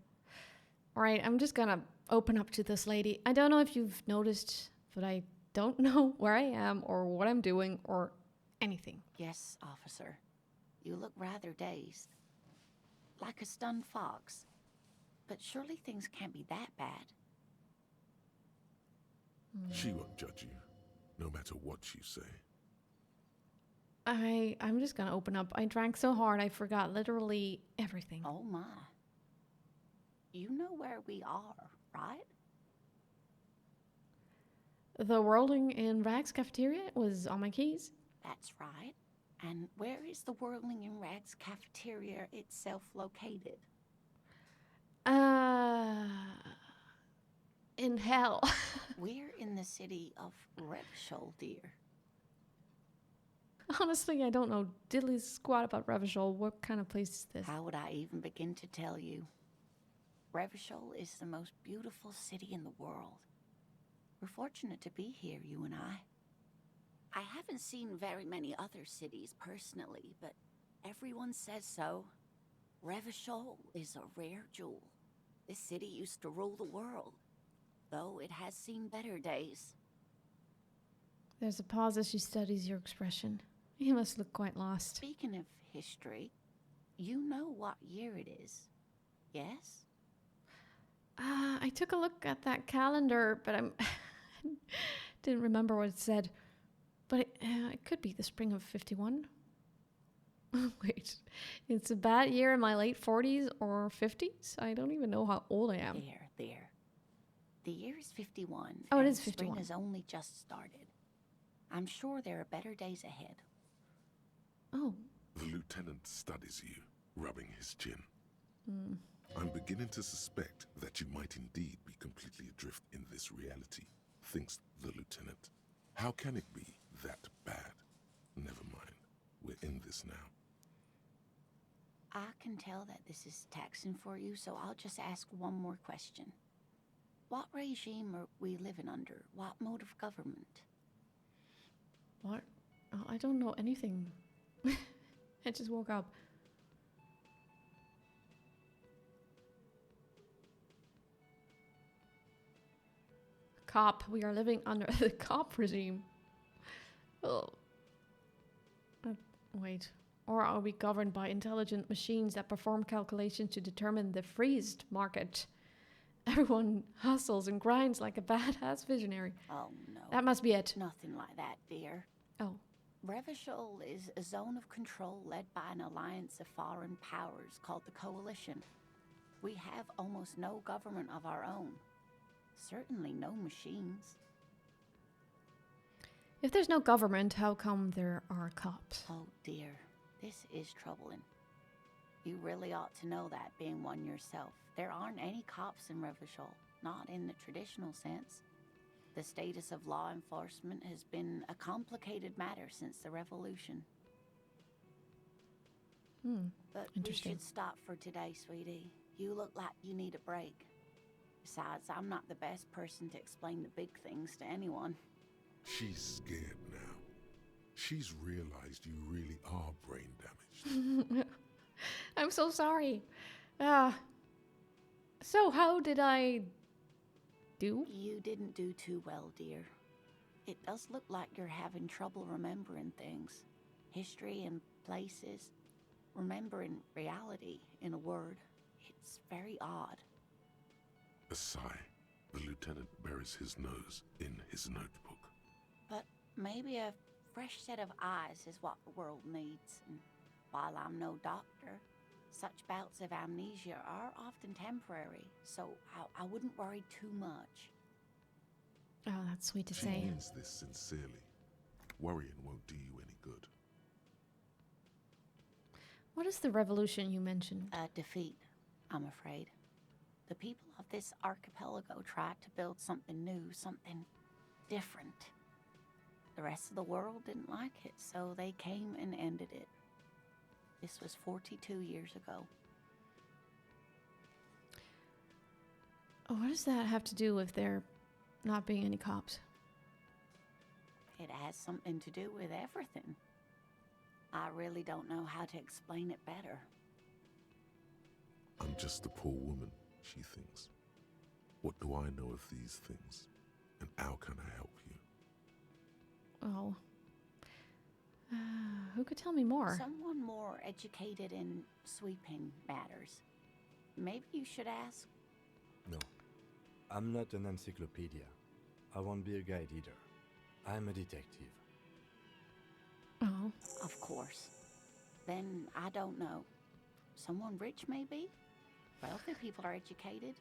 All right, I'm just gonna open up to this lady. I don't know if you've noticed, but I don't know where I am or what I'm doing or anything.
Yes, officer. You look rather dazed. Like a stunned fox. But surely things can't be that bad.
She won't judge you, no matter what you say.
I'm just gonna open up. I drank so hard I forgot literally everything.
Oh my. You know where we are, right?
The Whirling in Rags cafeteria was on my keys.
That's right. And where is the Whirling in Rags cafeteria itself located?
In hell.
We're in the city of Revachol, dear.
Honestly, I don't know diddly squat about Revachol. What kind of place is this?
How would I even begin to tell you? Revachol is the most beautiful city in the world. We're fortunate to be here, you and I. I haven't seen very many other cities personally, but everyone says so. Revachol is a rare jewel. This city used to rule the world, though it has seen better days.
There's a pause as she studies your expression. You must look quite lost.
Speaking of history, you know what year it is, yes?
I took a look at that calendar, but I didn't remember what it said. But it could be the spring of 51. Wait, it's a bad year in my late 40s or 50s? I don't even know how old I am.
There. The year is 51.
Oh, it
and
is 51.
Spring has only just started. I'm sure there are better days ahead.
Oh.
The lieutenant studies you, rubbing his chin. I'm beginning to suspect that you might indeed be completely adrift in this reality, thinks the lieutenant. How can it be that bad? Never mind. We're in this now.
I can tell that this is taxing for you, so I'll just ask one more question. What regime are we living under? What mode of government?
What? Oh, I don't know anything. I just woke up. Cop. We are living under the cop regime. Oh. Wait. Or are we governed by intelligent machines that perform calculations to determine the freezed market? Everyone hustles and grinds like a badass visionary.
Oh, no.
That must be it.
Nothing like that, dear.
Oh.
Revachol is a zone of control led by an alliance of foreign powers called the Coalition. We have almost no government of our own. Certainly no machines.
If there's no government, how come there are cops?
Oh dear, this is troubling. You really ought to know that, being one yourself. There aren't any cops in Revachol, not in the traditional sense. The status of law enforcement has been a complicated matter since the revolution. But we should stop for today, sweetie. You look like you need a break. Besides, I'm not the best person to explain the big things to anyone.
She's scared now. She's realized you really are brain damaged.
I'm so sorry. So how did I do?
You didn't do too well, dear. It does look like you're having trouble remembering things. History and places. Remembering reality, in a word. It's very odd.
A sigh. The lieutenant buries his nose in his notebook.
But maybe a fresh set of eyes is what the world needs. And while I'm no doctor, such bouts of amnesia are often temporary, so I wouldn't worry too much.
Oh, that's sweet to
She
say.
means this sincerely. Worrying won't do you any good.
What is the revolution you mentioned?
A defeat, I'm afraid. The people of this archipelago tried to build something new, something different. The rest of the world didn't like it, so they came and ended it. This was 42 years ago.
What does that have to do with there not being any cops?
It has something to do with everything. I really don't know how to explain it better.
I'm just a poor woman, she thinks. What do I know of these things? And how can I help you?
Oh. could tell me more.
Someone more educated in sweeping matters. Maybe you should ask.
No, I'm not an encyclopedia. I won't be a guide either. I'm a detective.
Oh.
Of course. Then I don't know. Someone rich, maybe? Wealthy people are educated.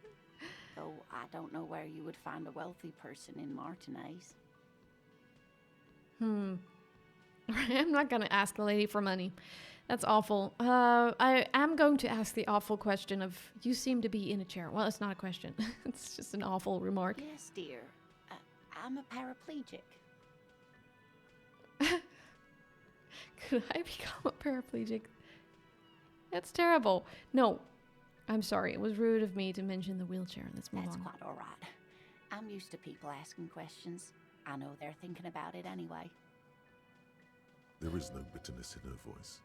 Though I don't know where you would find a wealthy person in Martinez.
I'm not going to ask the lady for money. That's awful. I am going to ask the awful question of, you seem to be in a chair. Well, it's not a question. It's just an awful remark.
Yes, dear. I'm a paraplegic.
Could I become a paraplegic? That's terrible. No, I'm sorry. It was rude of me to mention the wheelchair. Let's move
That's
on.
quite all right. I'm used to people asking questions. I know they're thinking about it anyway.
There is no bitterness in her voice.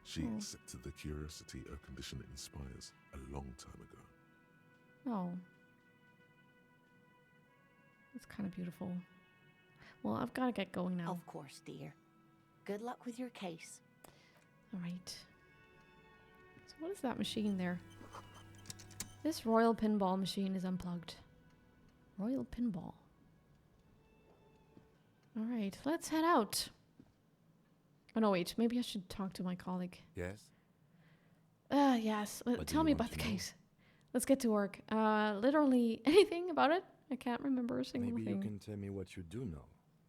She accepted the curiosity her condition inspires a long time ago.
Oh. That's kind of beautiful. Well, I've got to get going now.
Of course, dear. Good luck with your case.
All right. So what is that machine there? This Royal Pinball machine is unplugged. Royal Pinball. All right, let's head out. Oh, no, wait. Maybe I should talk to my colleague.
Yes?
Yes.
What do
Tell
you
me
want
about the
to know?
case. Let's get to work. Literally anything about it? I can't remember a single
Maybe
thing.
you can tell me what you do know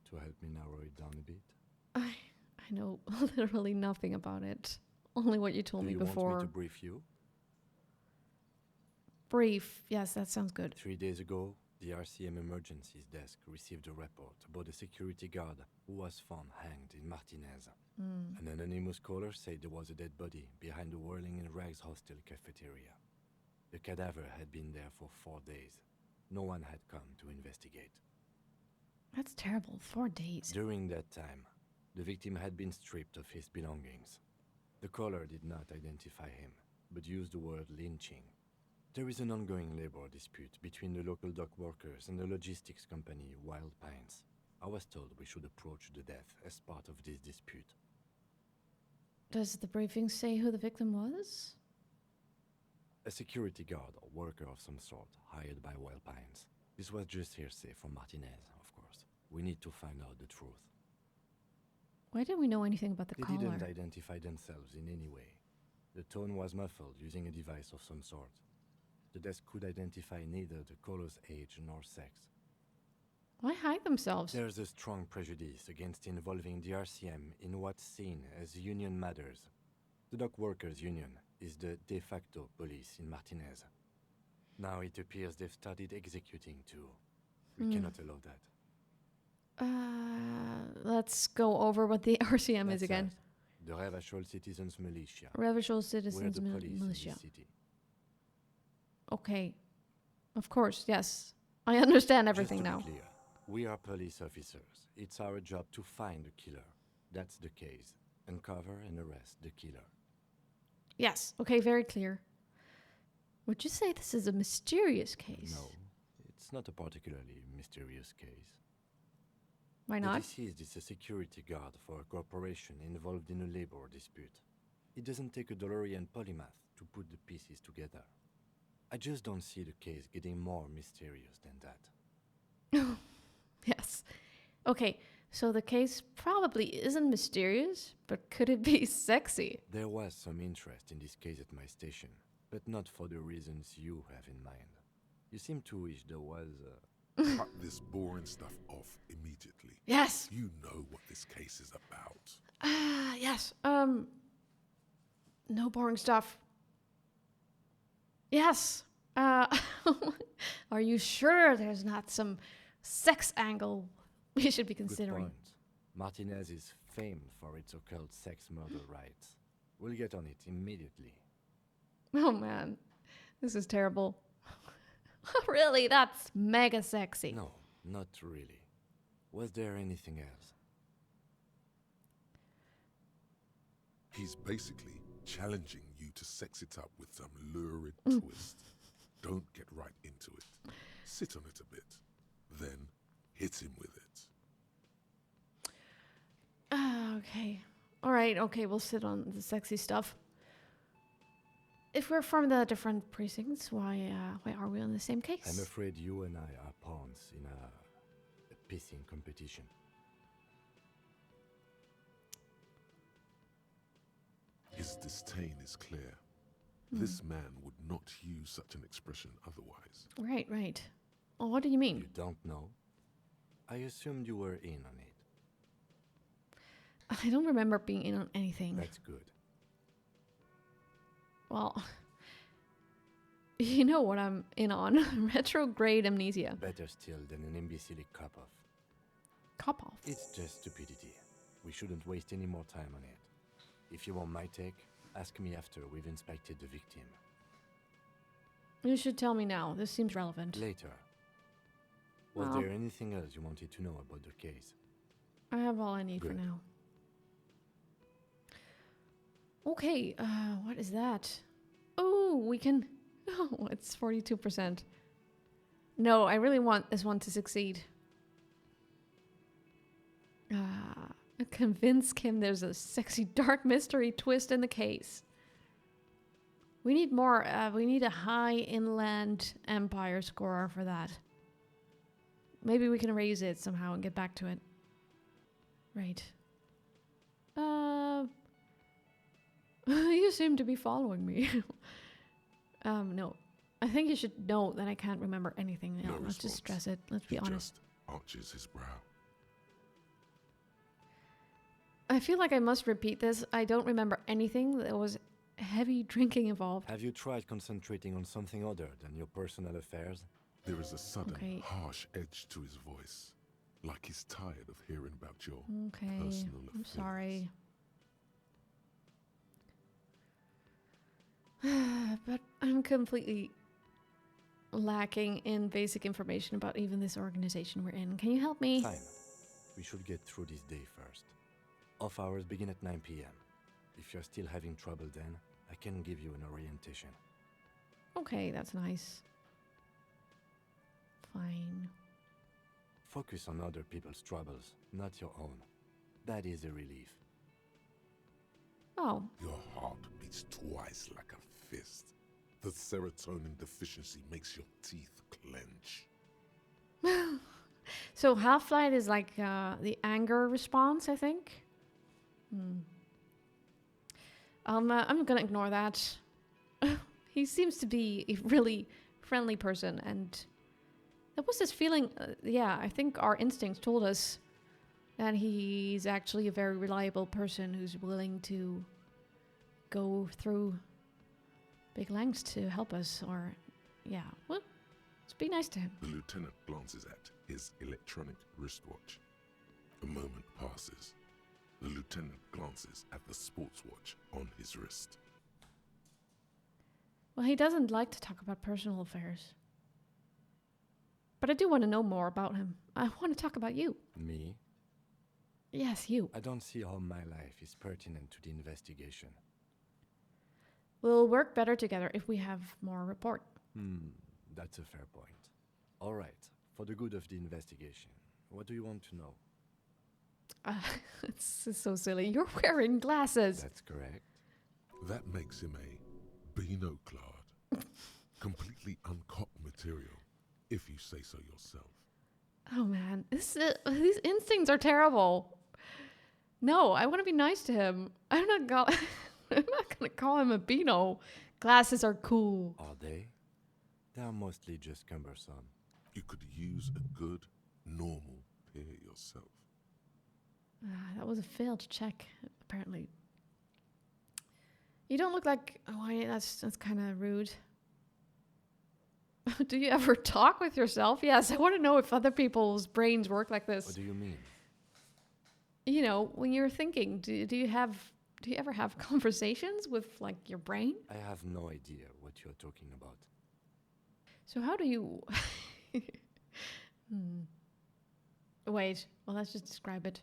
to help me narrow it down a bit.
I know literally nothing about it. Only what you told
Do
me
you
before.
want me to brief you?
Brief. Yes, that sounds good.
3 days ago, the RCM emergencies desk received a report about a security guard who was found hanged in Martinez. An anonymous caller said there was a dead body behind the Whirling in Rags hostel cafeteria. The cadaver had been there for 4 days. No one had come to investigate.
That's terrible. 4 days.
During that time, the victim had been stripped of his belongings. The caller did not identify him, but used the word lynching. There is an ongoing labor dispute between the local dock workers and the logistics company Wild Pines. I was told we should approach the death as part of this dispute.
Does the briefing say who the victim was?
A security guard or worker of some sort hired by Wild Pines. This was just hearsay from Martinez, of course. We need to find out the truth.
Why didn't we know anything about the
They
caller?
didn't identify themselves in any way. The tone was muffled using a device of some sort. The desk could identify neither the caller's age nor sex.
Why hide themselves?
There's a strong prejudice against involving the RCM in what's seen as union matters. The dock workers' union is the de facto police in Martinez. Now it appears they've started executing too. We cannot allow that.
Let's go over what the RCM is
That's
again.
us, the Revachol Citizens Militia.
Revachol
We're
Citizens
the police in
Militia.
this city.
Okay. Of course, yes. I understand everything
Just to
now.
be clear, we are police officers. It's our job to find the killer. That's the case. Uncover and arrest the killer.
Yes. Okay, very clear. Would you say this is a mysterious case?
No, it's not a particularly mysterious case.
Why
The
not?
deceased is a security guard for a corporation involved in a labor dispute. It doesn't take a DeLorean polymath to put the pieces together. I just don't see the case getting more mysterious than that.
Yes. Okay, so the case probably isn't mysterious, but could it be sexy?
There was some interest in this case at my station, but not for the reasons you have in mind. You seem to wish there was
Cut this boring stuff off immediately.
Yes.
You know what this case is about.
Yes. No boring stuff. Yes. Are you sure there's not some sex angle we should be
Good
considering?
point. Martinez is famed for its occult sex murder rites. We'll get on it immediately.
Oh man, this is terrible. Really, that's mega sexy.
No, not really. Was there anything else?
He's basically challenging you to sex it up with some lurid twist. Don't get right into it. Sit on it a bit. Then hit him with it.
Okay. All right, okay, we'll sit on the sexy stuff. If we're from the different precincts, why are we on the same case?
I'm afraid you and I are pawns in a pissing competition.
His disdain is clear. This man would not use such an expression otherwise.
Right. Well, what do you mean?
You don't know? I assumed you were in on it.
I don't remember being in on anything.
That's good.
Well, you know what I'm in on. Retrograde amnesia.
Better still than an imbecilic cop-off.
Cop-off?
It's just stupidity. We shouldn't waste any more time on it. If you want my take, ask me after we've inspected the victim.
You should tell me now. This seems relevant.
Later. Was
Well,
there anything else you wanted to know about the case?
I have all I need for
Good.
now. Okay, what is that? Oh, we can... Oh, it's 42%. No, I really want this one to succeed. Convince Kim there's a sexy dark mystery twist in the case. We need more, we need a high inland empire score for that. Maybe we can raise it somehow and get back to it. Right. You seem to be following me. No. I think you should know that I can't remember anything now.
No
Let's
response.
just stress it. Let's be
He
honest.
just arches his brow.
I feel like I must repeat this. I don't remember anything. There was heavy drinking involved.
Have you tried concentrating on something other than your personal affairs?
There is a sudden,
Okay.
harsh edge to his voice, like he's tired of hearing about your
Okay.
personal
I'm
affairs.
sorry. But I'm completely lacking in basic information about even this organization we're in. Can you help me?
Fine. We should get through this day first. Off hours begin at 9 p.m. If you're still having trouble then, I can give you an orientation.
Okay, that's nice. Fine.
Focus on other people's troubles, not your own. That is a relief.
Oh,
Your heart beats twice like a fist. The serotonin deficiency makes your teeth clench.
so half-light is like the anger response, I think. I'm gonna ignore that. He seems to be a really friendly person, and there was this feeling. I think our instincts told us that he's actually a very reliable person who's willing to go through big lengths to help us. Or, well, let's be nice to him.
The lieutenant glances at his electronic wristwatch. A moment passes. The lieutenant glances at the sports watch on his wrist.
Well, he doesn't like to talk about personal affairs. But I do want to know more about him. I want to talk about you.
Me?
Yes, you.
I don't see how my life is pertinent to the investigation.
We'll work better together if we have more report.
That's a fair point. All right, for the good of the investigation, what do you want to know?
It's so silly. You're wearing glasses.
That's correct.
That makes him a binoclard. Completely uncocked material, if you say so yourself.
Oh man, these instincts are terrible. No, I want to be nice to him. I'm not gonna call him a beano. Glasses are cool.
Are they? They are mostly just cumbersome.
You could use a good, normal pair yourself.
That was a failed check, apparently. You don't look like... Oh, that's kind of rude. Do you ever talk with yourself? Yes, I want to know if other people's brains work like this.
What do you mean?
You know, when you're thinking, do you ever have conversations with, like, your brain?
I have no idea what you're talking about.
So how do you... Wait, well, let's just describe it.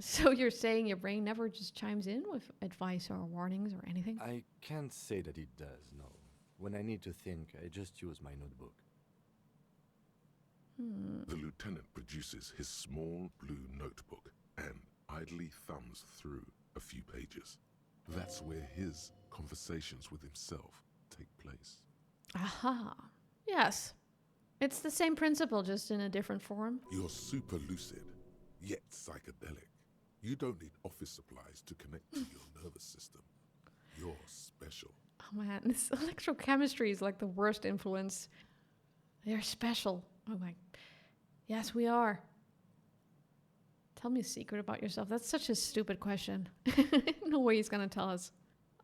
So you're saying your brain never just chimes in with advice or warnings or anything?
I can't say that it does, no. When I need to think, I just use my notebook.
The lieutenant produces his small blue notebook and idly thumbs through a few pages. That's where his conversations with himself take place.
Aha. Yes. It's the same principle, just in a different form.
You're super lucid, yet psychedelic. You don't need office supplies to connect to your nervous system. You're special.
Oh man, this electrochemistry is like the worst influence. They're special. Oh my. Yes, we are. Tell me a secret about yourself. That's such a stupid question. No way he's going to tell us.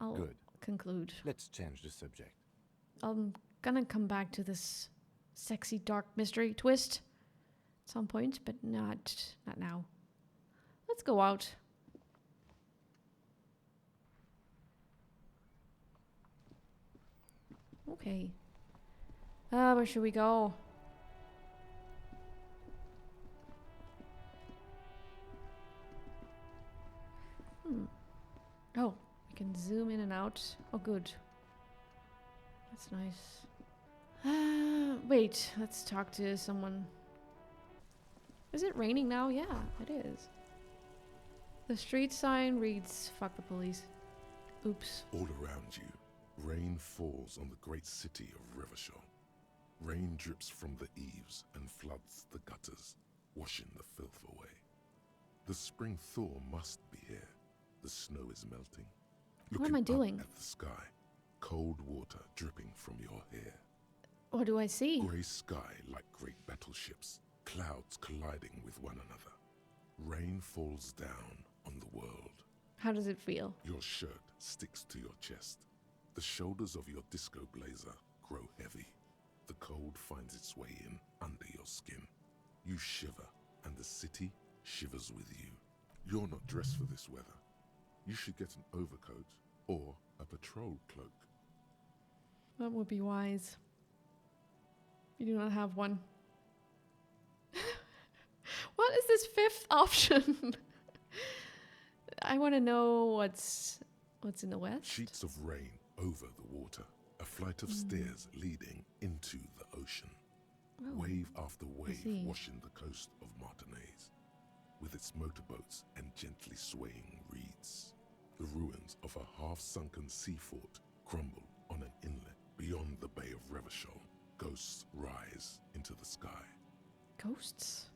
I'll
Good.
conclude.
Let's change the subject.
I'm going to come back to this sexy dark mystery twist at some point, but not now. Let's go out. Okay. Where should we go? Oh, we can zoom in and out. Oh, good. That's nice. Wait, let's talk to someone. Is it raining now? Yeah, it is. The street sign reads, "Fuck the police." Oops.
All around you, rain falls on the great city of Revachol. Rain drips from the eaves and floods the gutters, washing the filth away. The spring thaw must be here. The snow is melting.
What am I doing?
Up at the sky, cold water dripping from your hair.
What do I see?
Grey sky like great battleships, clouds colliding with one another. Rain falls down on the world.
How does it feel?
Your shirt sticks to your chest. The shoulders of your disco blazer grow heavy. The cold finds its way in under your skin. You shiver, and the city shivers with you. You're not dressed for this weather. You should get an overcoat or a patrol cloak.
That would be wise. You do not have one. What is this fifth option? I want to know what's in the west.
Sheets of rain over the water. A flight of stairs leading into the ocean.
Oh,
Wave after wave
see.
washing the coast of Martinaise, with its motorboats and gently swaying reeds. The ruins of a half-sunken sea fort crumble on an inlet beyond the Bay of Revachol. Ghosts rise into the sky.
Ghosts?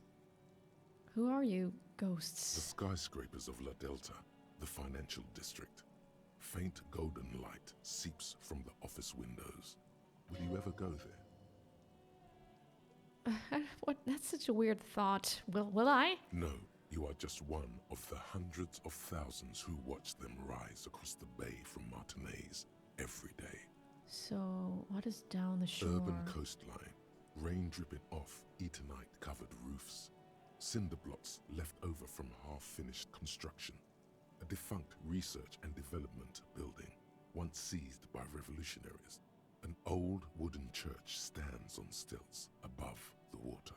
Who are you,
The
ghosts?
skyscrapers of La Delta, the financial district. Faint golden light seeps from the office windows. Will you ever go there?
What? That's such a weird thought. Will I?
No, you are just one of the hundreds of thousands who watch them rise across the bay from Martinaise every day.
So, what is down the shore?
Urban coastline, rain dripping off Eternite-covered roofs, cinder blocks left over from half-finished construction, a defunct research and development building, once seized by revolutionaries. An old wooden church stands on stilts above the water.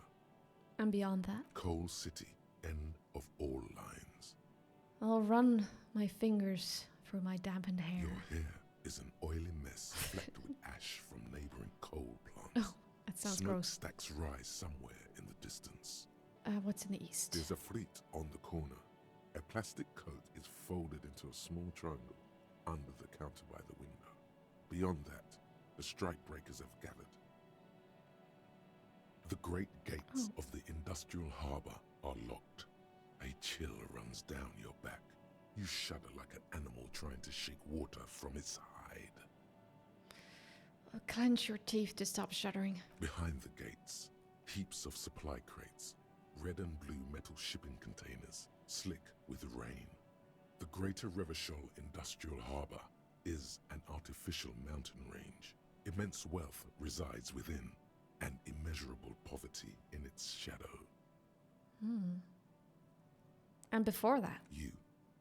And beyond that?
Coal City, end of all lines.
I'll run my fingers through my dampened hair.
Your hair is an oily mess flecked with ash from neighboring coal plants.
Oh, that sounds
Smoke
gross.
stacks rise somewhere in the distance.
What's in the east?
There's a fleet on the corner. A plastic coat is folded into a small triangle under the counter by the window. Beyond that, the strike breakers have gathered. The great gates of the industrial harbour are locked. A chill runs down your back. You shudder like an animal trying to shake water from its hide.
Clench your teeth to stop shuddering.
Behind the gates, heaps of supply crates, red and blue metal shipping containers, slick with rain. The Greater Revachol Industrial Harbour is an artificial mountain range. Immense wealth resides within, and immeasurable poverty in its shadow.
And before that?
You,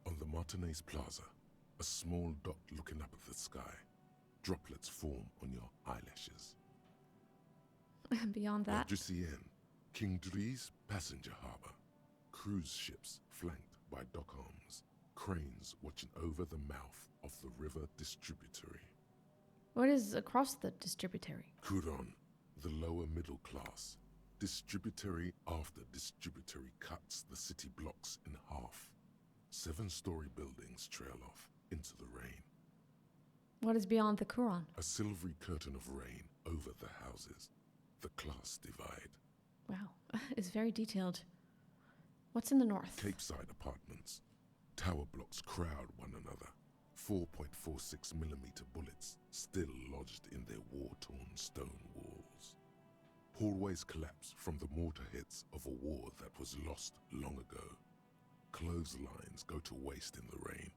on the Martinaise Plaza, a small dot looking up at the sky. Droplets form on your eyelashes.
And beyond that?
Adricienne, King Dries passenger harbour. Cruise ships flanked by dock arms. Cranes watching over the mouth of the river distributary.
What is across the distributary?
Curon, the lower middle class. Distributary after distributary cuts the city blocks in half. 7-story buildings trail off into the rain.
What is beyond the Quran?
A silvery curtain of rain over the houses. The class divide.
Wow, it's very detailed. What's in the north?
Capeside apartments. Tower blocks crowd one another. 4.46mm bullets still lodged in their war-torn stone walls. Hallways collapse from the mortar hits of a war that was lost long ago. Clotheslines go to waste in the rain.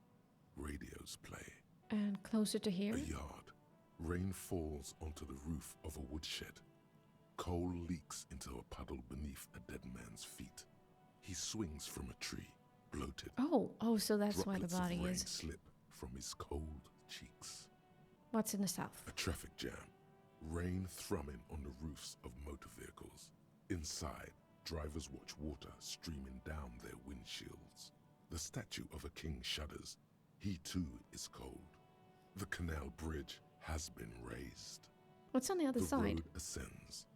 Radios play.
And closer to here?
A yard. Rain falls onto the roof of a woodshed. Coal leaks into a puddle beneath a dead man's feet. He swings from a tree, bloated.
Oh, so that's why the
Droplets of
body
rain
is.
slip from his cold cheeks.
What's in the south?
A traffic jam. Rain thrumming on the roofs of motor vehicles. Inside, drivers watch water streaming down their windshields. The statue of a king shudders. He too is cold. The canal bridge has been raised.
What's on the other
The
side?
road ascends.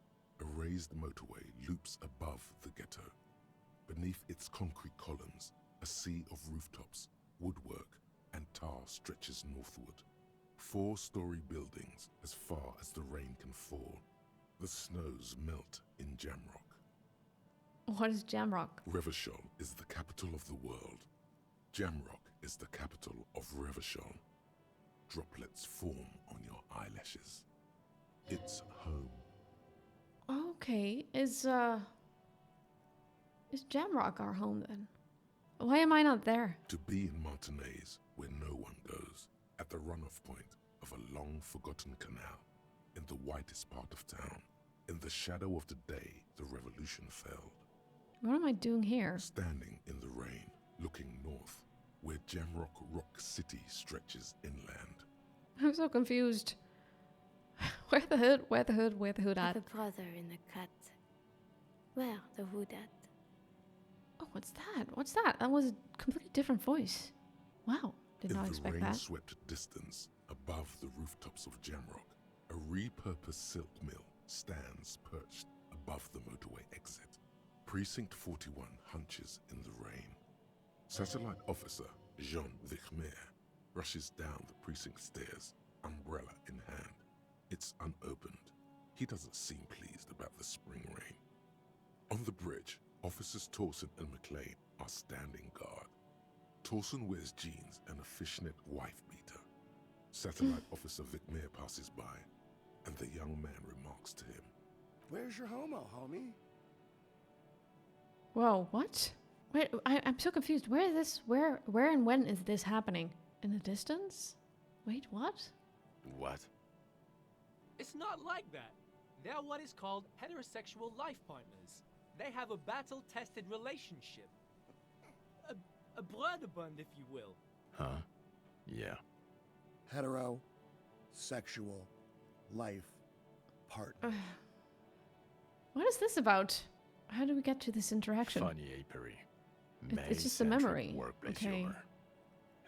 A raised motorway loops above the ghetto. Beneath its concrete columns, a sea of rooftops, woodwork, and tar stretches northward. 4-story buildings as far as the rain can fall. The snows melt in Jamrock.
What is Jamrock?
Revachol is the capital of the world. Jamrock is the capital of Revachol. Droplets form on your eyelashes. It's home.
Okay, is Jamrock our home then? Why am I not there?
To be in Martinez, where no one goes, at the runoff point of a long-forgotten canal, in the whitest part of town, in the shadow of the day the revolution failed.
What am I doing here?
Standing in the rain, looking north, where Jamrock Rock City stretches inland.
I'm so confused. Where the hood? Where the hood? Where the hood at?
The brother in the cut. Where the hood at?
Oh, what's that? What's that? That was a completely different voice. Wow, did not expect
In
that.
the rain-swept distance, above the rooftops of Jamrock, a repurposed silk mill stands perched above the motorway exit. Precinct 41 hunches in the rain. Satellite officer Jean Vichmer rushes down the precinct stairs, umbrella in hand. It's unopened. He doesn't seem pleased about the spring rain. On the bridge, officers Torsen and McLean are standing guard. Torsen wears jeans and a fishnet wife-beater. Satellite officer Vichmer passes by, and the young man remarks to him,
"Where's your homo, homie?"
Whoa, what? Wait, I'm so confused. Where is this? Where and when is this happening? In the distance? Wait, what?
What?
It's not like that. They're what is called heterosexual life partners. They have a battle-tested relationship. A brother-bond, if you will.
Huh? Yeah.
Heterosexual life partner.
What is this about? How do we get to this interaction?
Funny apiary.
It's just a memory.
Workplace
Okay.
humor.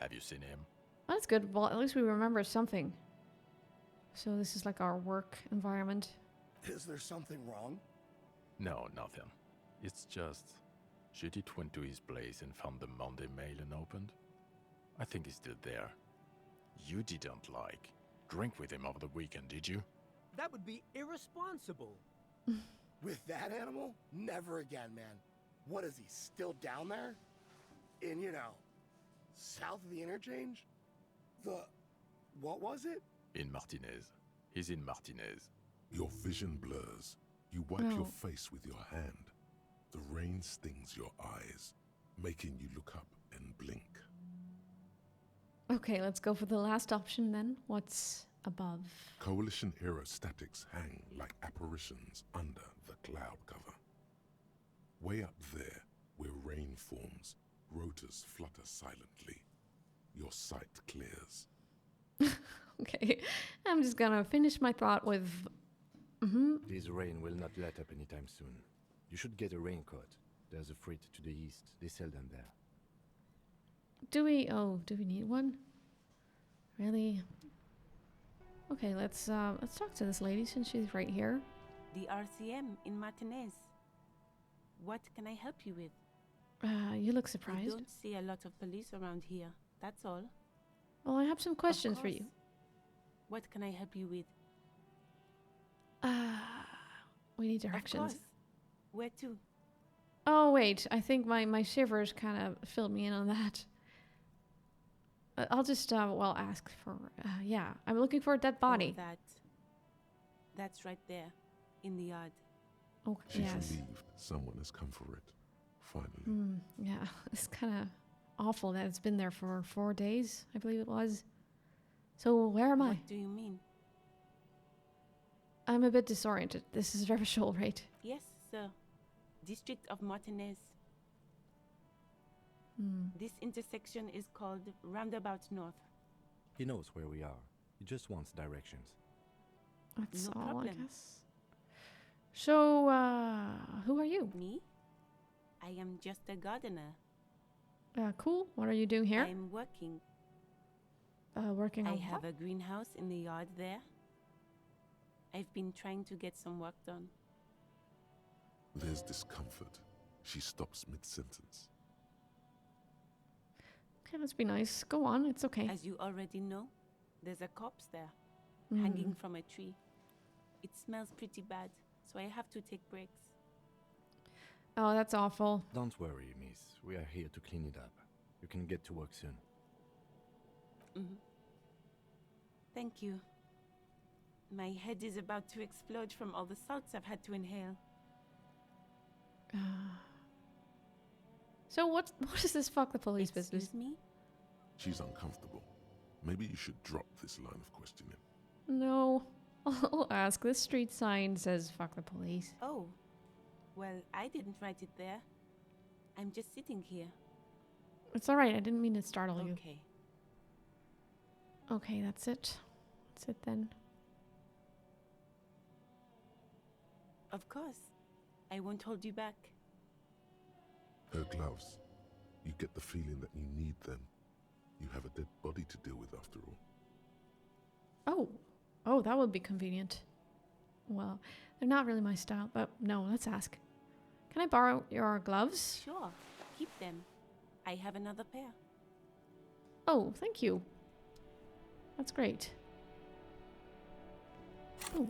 Have you seen him?
That's good. Well, at least we remember something. So this is like our work environment.
Is there something wrong?
No, nothing. It's just Judith went to his place and found the Monday mail unopened. I think he's still there. You didn't drink with him over the weekend, did you?
That would be irresponsible.
With that animal? Never again, man. What is he, still down there? In, south of the interchange? What was it?
In Martinez. He's in Martinez.
your vision blurs. You wipe your face with your hand. The rain stings your eyes, making you look up and blink.
Okay, let's go for the last option then. What's above?
Coalition aerostatics hang like apparitions under the cloud cover. Way up there, where rain forms, rotors flutter silently. Your sight clears.
Okay, I'm just gonna finish my thought with...
This rain will not let up anytime soon. You should get a raincoat. There's a freight to the east. They sell them there.
Do we need one? Really? Okay, let's talk to this lady since she's right here.
The RCM in Martinez. What can I help you with?
You look
I
surprised.
don't see a lot of police around here. That's all.
Well, I have some questions for you.
What can I help you with?
We need
Of
directions.
course. Where to?
Oh, wait. I think my shivers kind of filled me in on that. I'll just, ask for, yeah. I'm looking for a dead body.
Oh, that's right there, in the yard.
Oh,
She's
yes.
relieved someone has come for it. Finally.
Yeah, it's kind of awful that it's been there for 4 days, I believe it was. So where am I?
What do you mean?
I'm a bit disoriented. This is Revachol, right?
Yes, sir. District of Martinez. This intersection is called Roundabout North.
He knows where we are. He just wants directions.
That's
No
all,
problem.
I guess. So, who are you?
Me? I am just a gardener.
Cool. What are you doing here?
I'm working.
Working on
I have
what?
a greenhouse in the yard there. I've been trying to get some work done.
There's discomfort. She stops mid-sentence.
Okay, let's be nice. Go on. It's okay.
As you already know, there's a corpse there,
Mm.
hanging from a tree. It smells pretty bad, so I have to take breaks.
Oh, that's awful.
Don't worry, miss. We are here to clean it up. You can get to work soon.
Thank you. My head is about to explode from all the salts I've had to inhale.
So what is this fuck the police business?
Excuse me?
She's uncomfortable. Maybe you should drop this line of questioning.
No. I'll ask. This street sign says fuck the police.
Oh. Well, I didn't write it there. I'm just sitting here.
It's alright. I didn't mean to startle you.
Okay.
Okay, that's it. That's it then.
Of course. I won't hold you back.
Her gloves. You get the feeling that you need them. You have a dead body to deal with after all.
Oh. Oh, that would be convenient. Well, they're not really my style, but no, let's ask. Can I borrow your gloves?
Sure. Keep them. I have another pair.
Oh, thank you. That's great. Oh.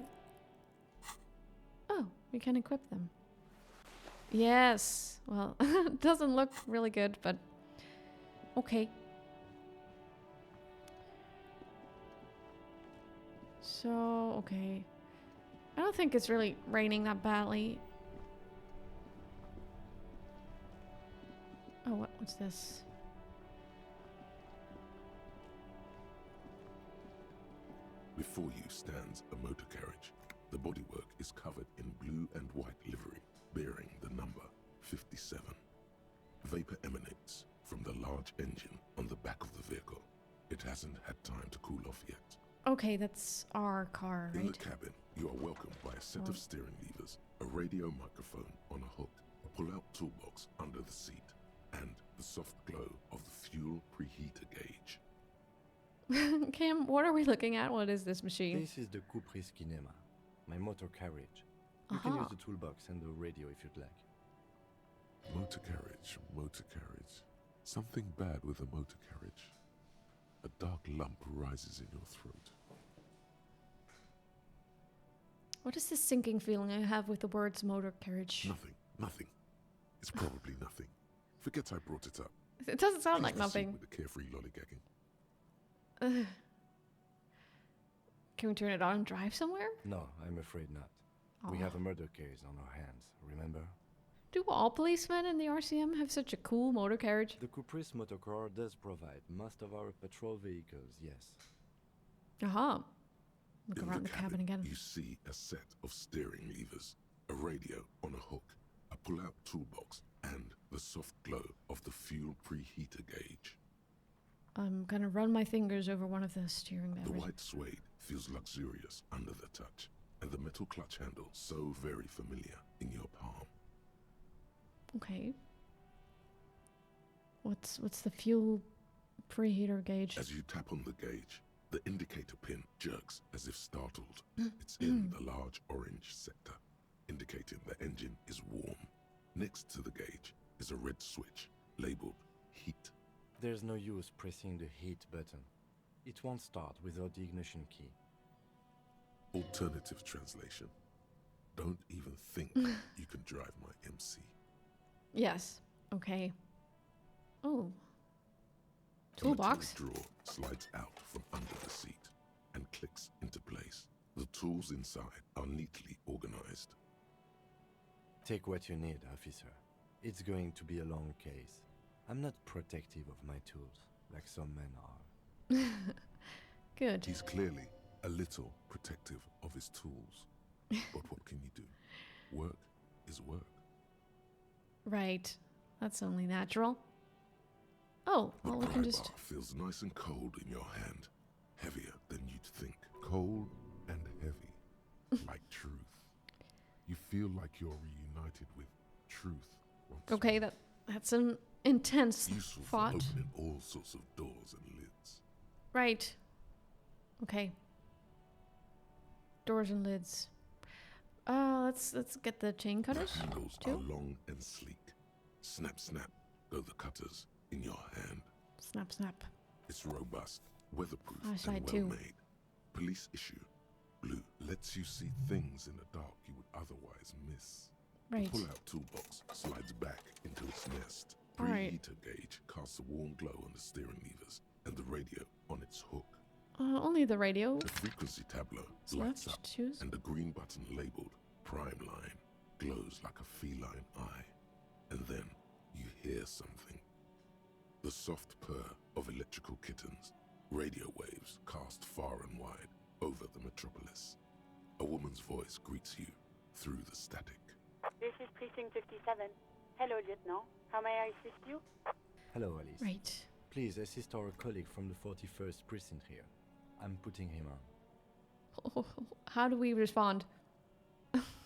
Oh, we can equip them. Yes. Well, it doesn't look really good, but okay. So, okay. I don't think it's really raining that badly. Oh, what's this?
Before you stands a motor carriage. The bodywork is covered in blue and white livery, bearing the number 57. Vapor emanates from the large engine on the back of the vehicle. It hasn't had time to cool off yet.
Okay, that's our car, right?
In the cabin, you are welcomed by a set of steering levers, a radio microphone on a hook, a pull-out toolbox under the seat, and the soft glow of the fuel preheater gauge.
Kim, what are we looking at? What is this machine?
This is the Caprice Kinema, my motor carriage. You can use the toolbox and the radio if you'd like.
Motor carriage, motor carriage. Something bad with a motor carriage. A dark lump rises in your throat.
What is this sinking feeling I have with the words motor carriage?
Nothing. It's probably nothing. Forget I brought it up.
It doesn't sound like
Please proceed
nothing.
with the carefree lollygagging.
Can we turn it on and drive somewhere?
No, I'm afraid not. We have a murder case on our hands, remember?
Do all policemen in the RCM have such a cool motor carriage?
The Caprice Motorcar does provide most of our patrol vehicles, yes.
Aha. Look
In
around the cabin again.
You see a set of steering levers, a radio on a hook, a pull-out toolbox, and the soft glow of the fuel preheater gauge.
I'm gonna run my fingers over one of the steering levers.
The white suede feels luxurious under the touch, and the metal clutch handle so very familiar in your palm.
Okay. What's the fuel preheater gauge?
As you tap on the gauge, the indicator pin jerks as if startled. It's in the large orange sector, indicating the engine is warm. Next to the gauge, is a red switch labeled heat.
There's no use pressing the heat button. It won't start without the ignition key.
Alternative translation. Don't even think you can drive my MC.
Yes. Okay. Oh.
The
Toolbox.
material drawer slides out from under the seat and clicks into place. The tools inside are neatly organized.
Take what you need, officer. It's going to be a long case. I'm not protective of my tools, like some men are.
Good.
He's clearly a little protective of his tools. But what can you do? Work is work.
Right. That's only natural. Oh,
The
well, we
pry
can just...
bar feels nice and cold in your hand. Heavier than you'd think. Cold and heavy. Like truth. You feel like you're reunited with truth.
Okay, that's an intense
Useful
thought.
for opening all sorts of doors and lids.
Right. Okay. Doors and lids. Let's get the chain cutters.
The handles
too.
are long and sleek. Snap, snap, go the cutters in your hand.
Snap, snap.
It's robust, weatherproof,
Eyesight
and
too.
well-made. Police issue. Blue lets you see things in the dark you would otherwise miss.
Right.
The pull-out toolbox slides back into its nest.
All right.
Preheater gauge casts a warm glow on the steering levers and the radio on its hook.
Only the radio.
The frequency tableau
So
lights
let's
up,
choose.
and the green button labeled Prime Line glows like a feline eye. And then you hear something. The soft purr of electrical kittens, radio waves cast far and wide over the metropolis. A woman's voice greets you through the static.
This is Precinct 57. Hello, Lieutenant. How may I assist you?
Hello, Alice.
Right.
Please assist our colleague from the 41st precinct here. I'm putting him on.
How do we respond?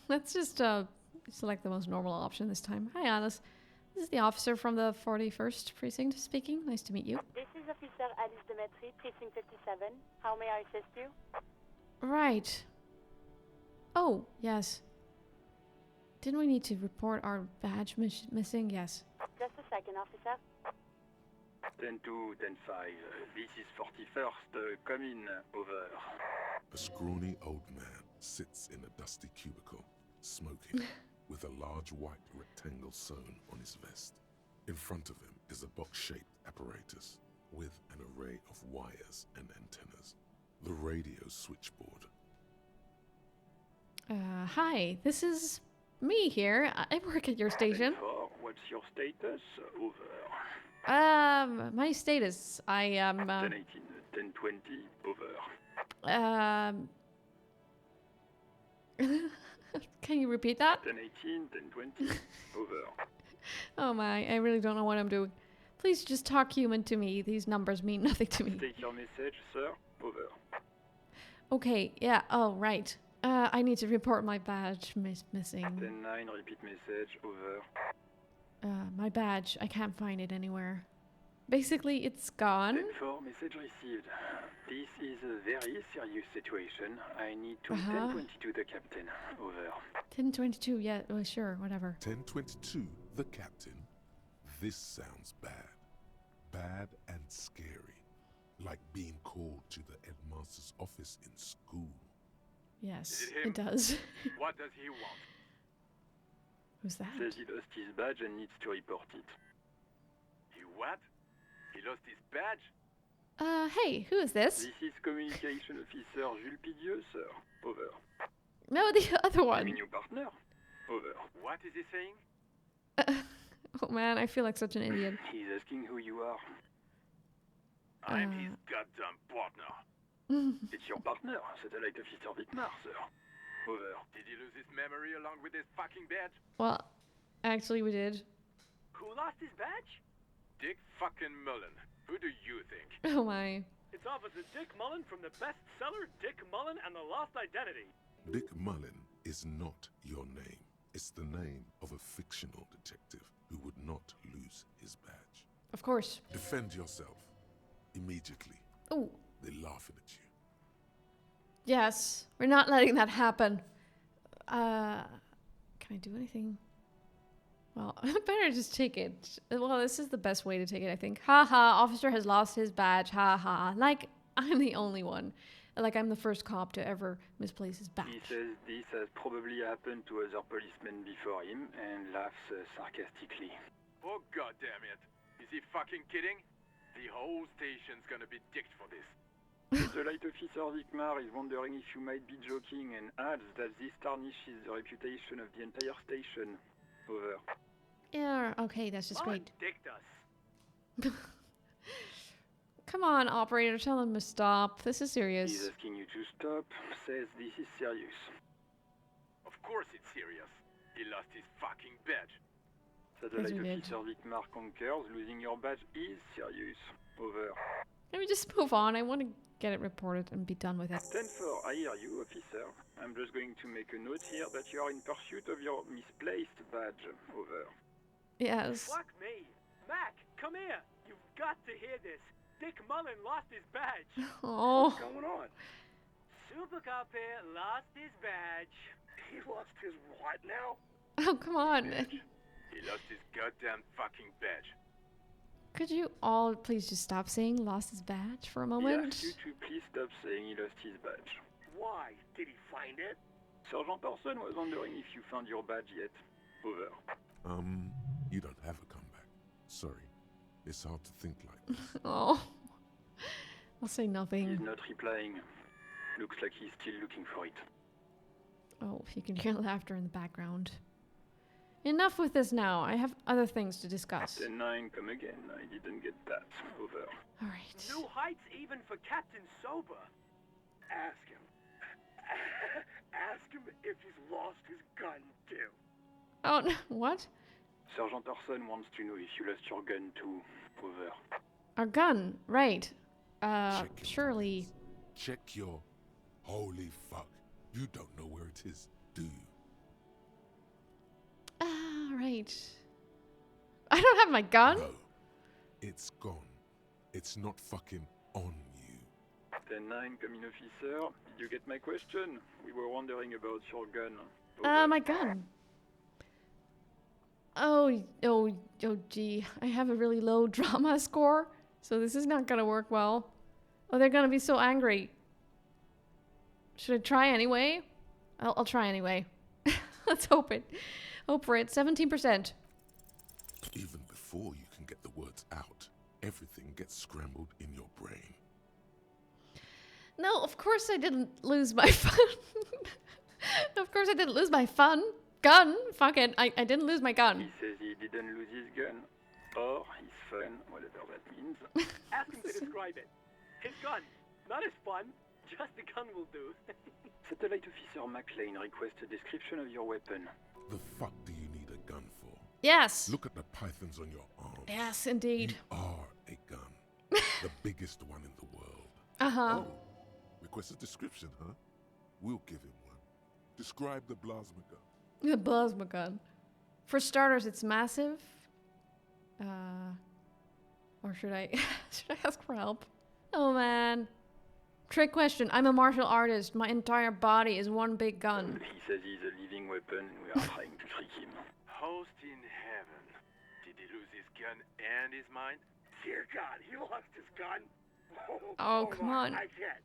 Let's just select the most normal option this time. Hi, Alice. This is the officer from the 41st precinct speaking. Nice to meet you.
This is Officer Alice Demetri, Precinct 57. How may I assist you?
Right. Oh, yes. Didn't we need to report our badge missing? Yes.
Just a second, officer.
10-2, 10-5. This is 41st. Come in. Over.
A scrawny old man sits in a dusty cubicle, smoking, with a large white rectangle sewn on his vest. In front of him is a box-shaped apparatus with an array of wires and antennas. The radio switchboard.
Hi, this is me here. I work at your station.
What's your status? Over.
My status. I am.
10-18, 10-20. Over.
Can you repeat that?
10-18, 10-20. Over.
Oh my, I really don't know what I'm doing. Please just talk human to me. These numbers mean nothing to me.
Take your message, sir. Over.
Okay, yeah, oh, right. I need to report my badge missing.
10-9, repeat message. Over.
My badge, I can't find it anywhere. Basically, it's gone.
10-4, message received. This is a very serious situation. I need to 10-22 the captain. Over.
1022, yeah, well, sure, whatever.
1022, the captain. This sounds bad. Bad and scary. Like being called to the headmaster's office in school.
Yes, it does.
What does he want?
Who's that?
Says he lost his badge and needs to report it. He what? He lost his badge?
Hey, who is this?
This is Communication Officer Jules Pidieux, sir. Over.
No, the other
I
one.
mean your partner. Over. What is he saying?
Oh man, I feel like such an idiot.
He's asking who you are. I'm his goddamn partner. It's your partner, Satellite Officer Wittmar, sir. Over. Did he lose his memory along with his fucking badge?
Well, actually we did.
Who lost his badge? Dick fucking Mullen. Who do you think?
Oh my.
It's Officer Dick Mullen from the bestseller Dick Mullen and the Lost Identity.
Dick Mullen is not your name. It's the name of a fictional detective who would not lose his badge.
Of course.
Defend yourself. Immediately.
Ooh.
They're laughing at you.
Yes, we're not letting that happen. Can I do anything? Well, I better just take it. Well, this is the best way to take it, I think. Ha ha, officer has lost his badge. Ha ha. Like, I'm the only one. Like, I'm the first cop to ever misplace his badge.
He says this has probably happened to other policemen before him and laughs sarcastically.
Oh, goddammit. Is he fucking kidding? The whole station's gonna be dicked for this.
Satellite Officer Vikmar is wondering if you might be joking and adds that this tarnishes the reputation of the entire station. Over.
Yeah, okay, that's just great.
Dicked us.
Come on, operator, tell him to stop. This is serious.
He's asking you to stop, says this is serious.
Of course it's serious. He lost his fucking badge.
Satellite
Yes, we did.
Officer Vikmar concurs, losing your badge is serious. Over.
Let me just move on. I want to get it reported and be done with it.
10-4, I hear you, officer. I'm just going to make a note here that you are in pursuit of your misplaced badge. Over.
Yes.
Fuck me. Mac, come here. You've got to hear this. Dick Mullen lost his badge.
Oh.
What's going on?
Super Cop here lost his badge.
He lost his what now?
Oh, come on.
He lost his goddamn fucking badge.
Could you all please just stop saying lost his badge for a
He
moment?
asks you to please stop saying he lost his badge.
Why? Did he find it?
Sergeant Orson was wondering if you found your badge yet. Over.
You don't have a comeback. Sorry. It's hard to think like this.
Oh. I'll say
He's
nothing.
not replying. Looks like he's still looking for it.
Oh, you can hear laughter in the background. Enough with this now. I have other things to discuss.
10-9, come again. I didn't get that. Over.
Alright.
New heights even for Captain Sober.
Ask him. Ask him if he's lost his gun, too.
Oh, no. What?
Sergeant Orson wants to know if you lost your gun too. Over.
Our gun. Right.
Check your
Surely.
Check your... Holy fuck. You don't know where it is, do you?
Ah, right. I don't have my gun.
No. It's gone. It's not fucking on you.
10-9, come in, officer. Did you get my question? We were wondering about your gun.
My gun. Oh, gee. I have a really low drama score, so this is not gonna work well. Oh, they're gonna be so angry. Should I try anyway? I'll try anyway. Let's hope it. Hope for it. 17%.
Even before you can get the words out, everything gets scrambled in your brain.
No, of course I didn't lose my fun. Of course I didn't lose my fun. Gun? Fuck it. I didn't lose my gun.
He says he didn't lose his gun. Or his fun, whatever that means.
Ask him to describe it. His gun. Not his fun. Just the gun will do.
Satellite Officer McLean requests a description of your weapon.
The fuck do you need a gun for?
Yes.
Look at the pythons on your arms.
Yes, indeed.
You are a gun. The biggest one in the world.
Uh-huh.
Oh, request a description, huh? We'll give him one. Describe the plasma gun.
The plasma gun. For starters, it's massive. Or should I should I ask for help? Oh man. Trick question. I'm a martial artist. My entire body is one big gun.
He says he's a living weapon and we are trying to trick him.
Host in heaven. Did he lose his gun and his mind?
Dear God, he lost his gun.
Oh, come
my,
on.
I can't.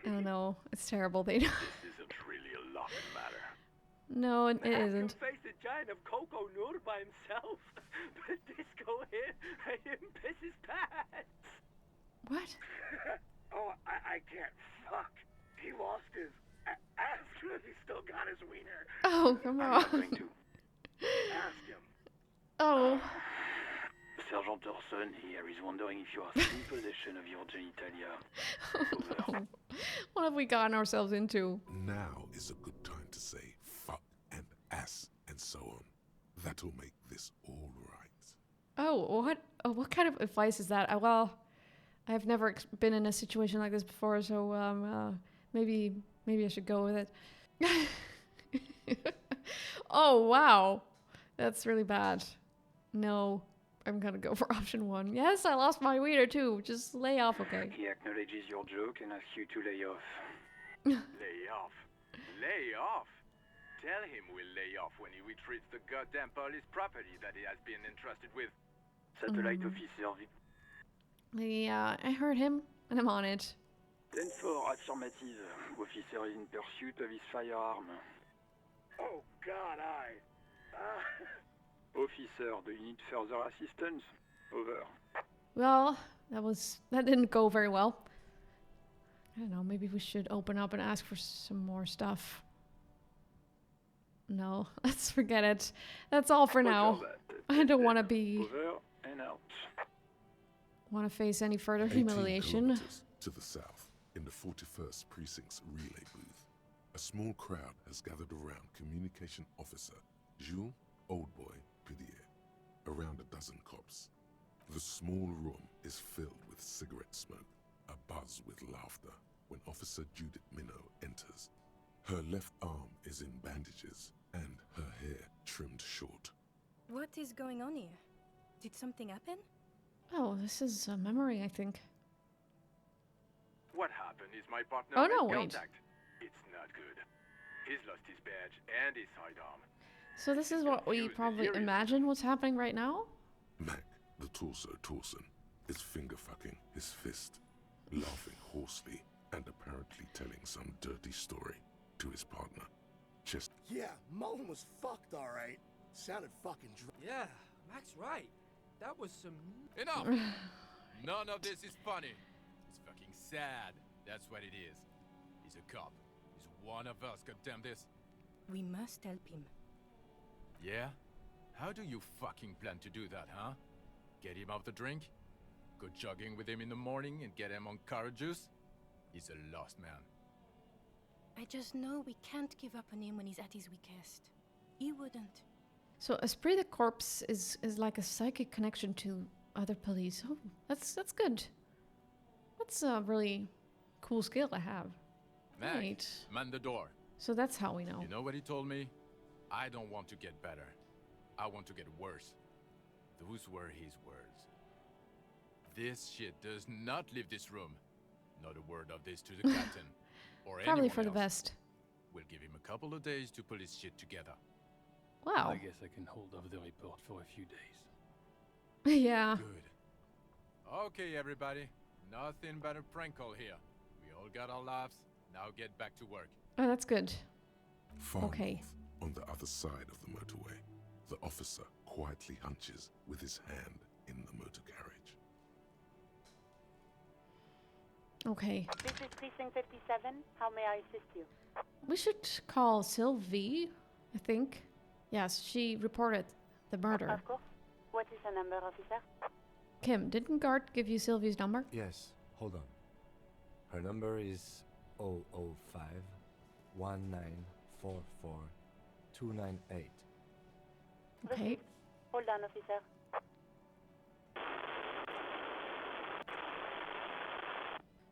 Oh no, it's terrible. They don't.
This isn't really a laughing matter.
No, it
Mac can
isn't.
face a giant of Coco Nur by himself. But Disco here made him piss his pants.
What?
Oh, I can't. Fuck. He lost his... Ask him if he still got his wiener.
Oh, come
I'm
on.
not going to.
Ask him.
Oh.
Sergeant Orson here is wondering if you are still in possession of your genitalia. Over.
What have we gotten ourselves into?
Now is a good time to say fuck and ass and so on. That'll make this all right.
Oh, what? Oh, what kind of advice is that? Well, I've never been in a situation like this before, so maybe I should go with it. Oh wow, that's really bad. No, I'm gonna go for option one. Yes, I lost my wiener too. Just lay off, okay?
He acknowledges your joke and asks you to lay off.
Lay off. Lay off?
Tell him we'll lay off when he retrieves the goddamn police property that he has been entrusted with.
Satellite officer
Yeah, I heard him, and I'm on it.
10-4, affirmative. Officer is in pursuit of his firearm.
Oh, God,
Officer, do you need further assistance? Over.
Well, that didn't go very well. I don't know, maybe we should open up and ask for some more stuff. No, let's forget it. That's all for now. I don't want to be...
Over and out.
Want to face any further
18
humiliation.
kilometers to the south, in the 41st Precinct's relay booth, a small crowd has gathered around Communication Officer Jules Oldboy Pidier, around a dozen cops. The small room is filled with cigarette smoke, a buzz with laughter, when Officer Judith Minot enters. Her left arm is in bandages, and her hair trimmed short.
What is going on here? Did something happen?
Oh, this is a memory, I think.
What happened is my partner
Oh, no,
made
wait.
contact. It's not good. He's lost his badge and his sidearm.
So this is what we probably imagine what's happening right now?
Mac, the torso Torson, is finger-fucking his fist, laughing hoarsely and apparently telling some dirty story to his partner. Just
Yeah, Mullen was fucked, all right. Sounded fucking
Yeah, Mac's right. That was some...
Enough! None of this is funny. It's fucking sad. That's what it is. He's a cop. He's one of us, goddamn this.
We must help him.
Yeah? How do you fucking plan to do that, huh? Get him off the drink? Go jogging with him in the morning and get him on carrot juice? He's a lost man.
I just know we can't give up on him when he's at his weakest. He wouldn't.
So Esprit de Corps is like a psychic connection to other police. Oh, that's good. That's a really cool skill to have.
Mac,
Right.
man the door.
So that's how we know.
You know what he told me? I don't want to get better. I want to get worse. Those were his words. This shit does not leave this room. Not a word of this to the captain. Or
Probably
anyone
for the
else.
best.
We'll give him a couple of days to pull his shit together.
Wow.
I guess I can hold off the report for a few days.
Yeah.
Good. Okay, everybody. Nothing but a prank call here. We all got our laughs. Now get back to work.
Oh, that's good.
far
Okay.
north, on the other side of the motorway, the officer quietly hunches with his hand in the motor carriage.
Okay.
This is Precinct 57. How may I assist you?
We should call Sylvie, I think. Yes, she reported the murder.
Of course. What is the number, officer?
Kim, didn't Garte give you Sylvie's number?
Yes, hold on. Her number is 005 1944 298.
Okay.
Hold on, officer.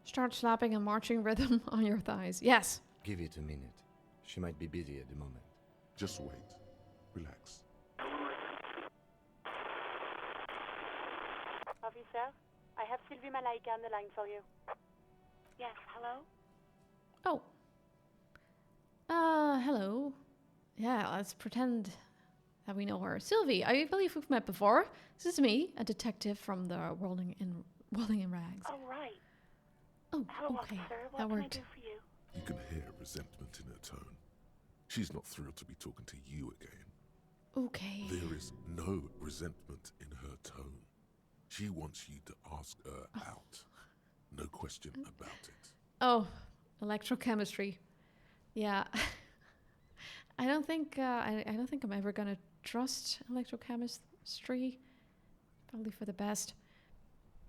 Start slapping a marching rhythm on your thighs. Yes.
Give it a minute. She might be busy at the moment.
Just wait. Relax.
Officer, I have Sylvie Malaika on the line for you. Yes, hello?
Oh. Hello. Yeah, let's pretend that we know her. Sylvie, I believe we've met before. This is me, a detective from the Rolling in Rags.
Oh, right.
Oh,
Hello,
okay.
officer. What
That
can I
worked.
do for you?
You can hear resentment in her tone. She's not thrilled to be talking to you again.
Okay.
There is no resentment in her tone. She wants you to ask her out. No question about it.
Oh, electrochemistry. Yeah. I don't think I don't think I'm ever gonna trust electrochemistry. Probably for the best.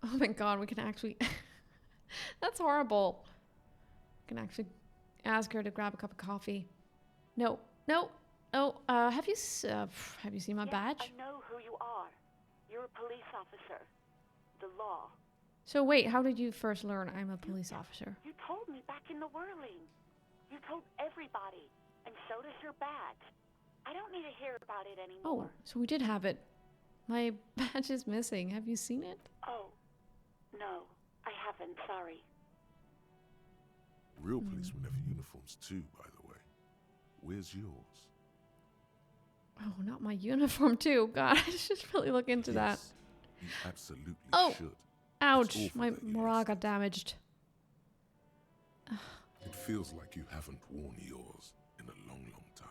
Oh my god, we can actually that's horrible. We can actually ask her to grab a cup of coffee. No. Oh, have you seen my
Yes,
badge?
I know who you are. You're a police officer. The law.
So wait, how did you first learn I'm a police officer?
You told me back in the whirling. You told everybody. And so does your badge. I don't need to hear about it anymore.
Oh, so we did have it. My badge is missing. Have you seen it?
Oh, no. I haven't. Sorry.
Real policemen have uniforms too, by the way. Where's yours?
Oh, not my uniform too. God, I should really look into that.
You absolutely should.
Ouch, my morale got damaged.
It feels like you haven't worn yours in a long, long time.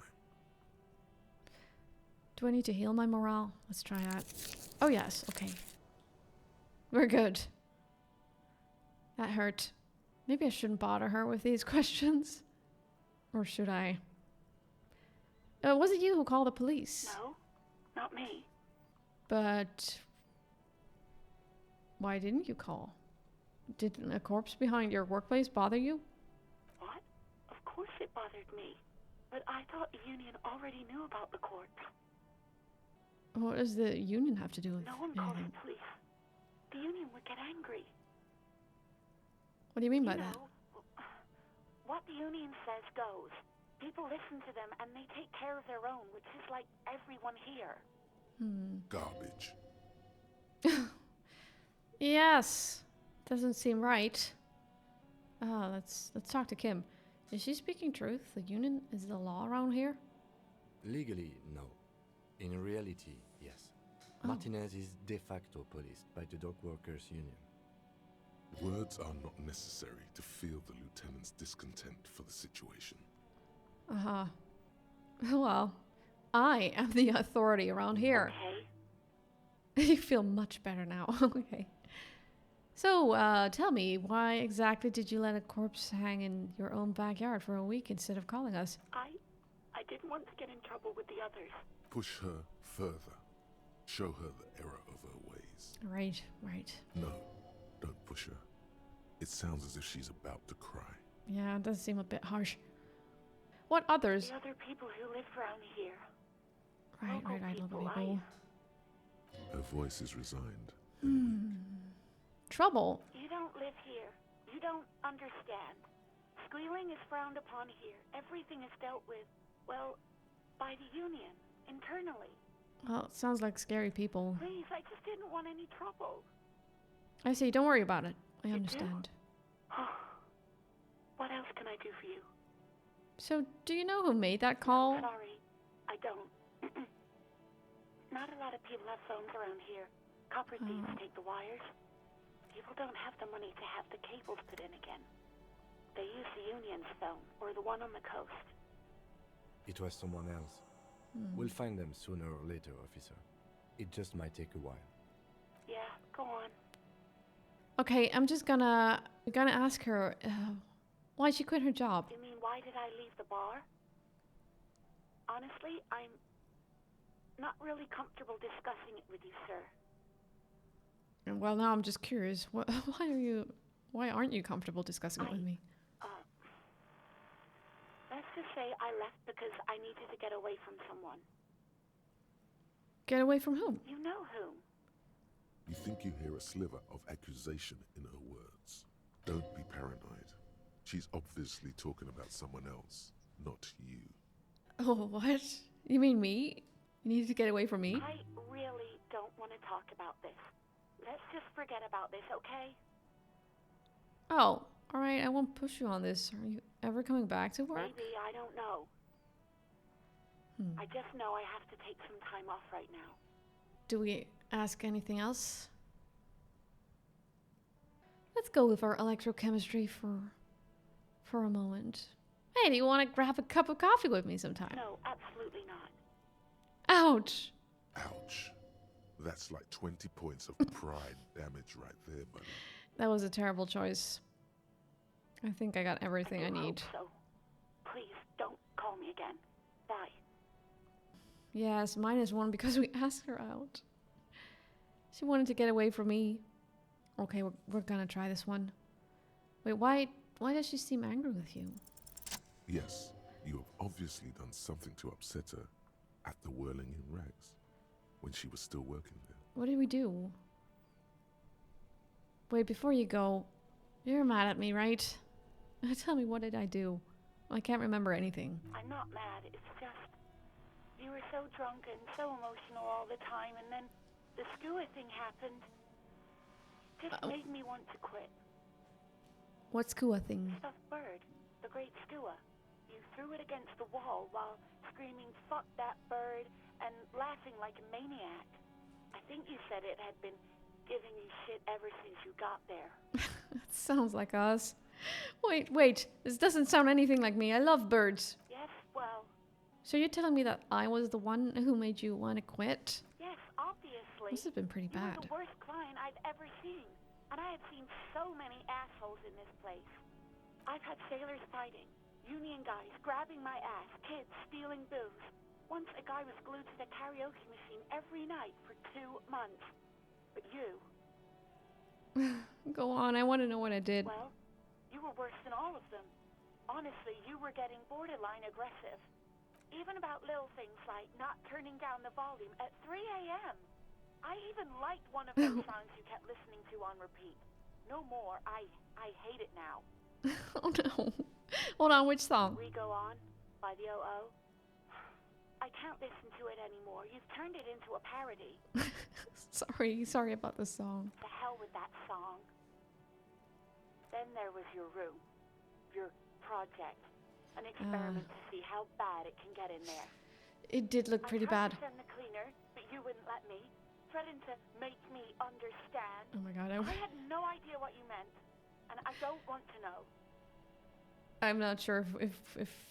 Do I need to heal my morale? Let's try that. Oh yes, okay. We're good. That hurt. Maybe I shouldn't bother her with these questions. Or should I? Was it you who called the police?
No, not me.
But why didn't you call? Did a corpse behind your workplace bother you?
What? Of course it bothered me. But I thought the union already knew about the corpse.
What does the union have to do with
No one called
anything?
the police. The union would get angry.
What do you mean by
You
that?
know, what the union says goes. People listen to them and they take care of their own, which is like everyone here.
Garbage.
Yes. Doesn't seem right. Let's talk to Kim. Is she speaking truth? The union is the law around here?
Legally, no. In reality, yes. Martinez is de facto policed by the dock workers union.
Words are not necessary to feel the lieutenant's discontent for the situation.
Well, I am the authority around here.
Okay.
You feel much better now. Okay. So, tell me, why exactly did you let a corpse hang in your own backyard for a week instead of calling us?
I didn't want to get in trouble with the others.
Push her further. Show her the error of her ways.
Right.
No, don't push her. It sounds as if she's about to cry.
Yeah, it does seem a bit harsh. What others?
The other people who live around here.
Right, local people.
Her voice is resigned.
Trouble.
You don't live here. You don't understand. Squealing is frowned upon here. Everything is dealt with, well, by the union, internally.
Well, it sounds like scary people.
Please, I just didn't want any trouble.
I see, don't worry about it. I
You do?
understand.
What else can I do for you?
So, do you know who made that call?
Sorry, I don't. Not a lot of people have phones around here. Copper thieves take the wires. People don't have the money to have the cables put in again. They use the union's phone, or the one on the coast.
It was someone else. We'll find them sooner or later, officer. It just might take a while.
Yeah, go on.
Okay, I'm gonna ask her why she quit her job.
You mean, why did I leave the bar? Honestly, I'm not really comfortable discussing it with you, sir.
Well, now I'm just curious. Why aren't you comfortable discussing it with me?
Let's just say I left because I needed to get away from someone.
Get away from whom?
You know whom.
You think you hear a sliver of accusation in her words. Don't be paranoid. She's obviously talking about someone else, not you.
Oh, what? You mean me? You need to get away from me?
I really don't want to talk about this. Let's just forget about this, okay?
Oh, all right. I won't push you on this. Are you ever coming back to work?
Maybe, I don't know. I just know I have to take some time off right now.
Do we ask anything else? Let's go with our electrochemistry for a moment. Hey, do you want to grab a cup of coffee with me sometime?
No, absolutely not.
Ouch.
Ouch. That's like 20 points of pride damage right there, buddy.
That was a terrible choice. I think I got everything I need.
So, please don't call me again. Bye.
Yes, -1 because we asked her out. She wanted to get away from me. Okay, we're gonna try this one. Wait, why does she seem angry with you?
Yes, you have obviously done something to upset her at the Whirling in Rags when she was still working there.
What did we do? Wait, before you go, you're mad at me, right? Tell me, what did I do? I can't remember anything.
I'm not mad, it's just you were so drunk and so emotional all the time, and then the skua thing happened. Just made me want to quit.
What skua thing?
Stuffed bird, the great skua. You threw it against the wall while screaming, "Fuck that bird," and laughing like a maniac. I think you said it had been giving you shit ever since you got there.
That sounds like us. Wait. This doesn't sound anything like me. I love birds.
Yes, well...
So you're telling me that I was the one who made you want to quit?
Yes, obviously.
This has been pretty
You
bad.
were the worst client I've ever seen. And I have seen so many assholes in this place. I've had sailors fighting, union guys grabbing my ass, kids stealing booze. Once a guy was glued to the karaoke machine every night for 2 months. But you...
Go on, I want to know what I did.
Well, you were worse than all of them. Honestly, you were getting borderline aggressive. Even about little things like not turning down the volume at 3 a.m. I even liked one of those songs you kept listening to on repeat. No more. I hate it now.
Oh no. Hold on, which song?
We Go On by the O.O. I can't listen to it anymore. You've turned it into a parody.
Sorry about the song.
The hell with that song. Then there was your room. Your project. An experiment to see how bad it can get in there.
It did look pretty
I tried
bad.
to send the cleaner, but you wouldn't let me. Threatened to make me understand.
Oh my god,
I had no idea what you meant, and I don't want to know.
I'm not sure if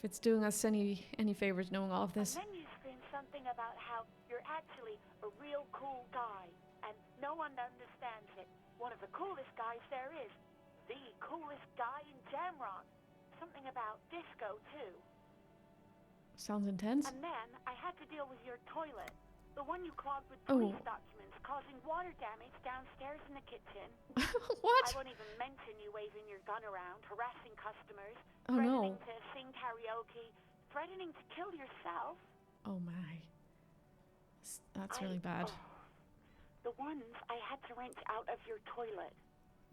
it's doing us any favors knowing all of this.
And then you screamed something about how you're actually a real cool guy, and no one understands it. One of the coolest guys there is. The coolest guy in Jamrock. Something about disco, too.
Sounds intense.
And then I had to deal with your toilet. The one you clogged with police documents, causing water damage downstairs in the kitchen.
What?
I won't even mention you waving your gun around, harassing customers,
Oh,
threatening
no.
to sing karaoke, threatening to kill yourself.
Oh my. That's really bad.
The ones I had to wrench out of your toilet.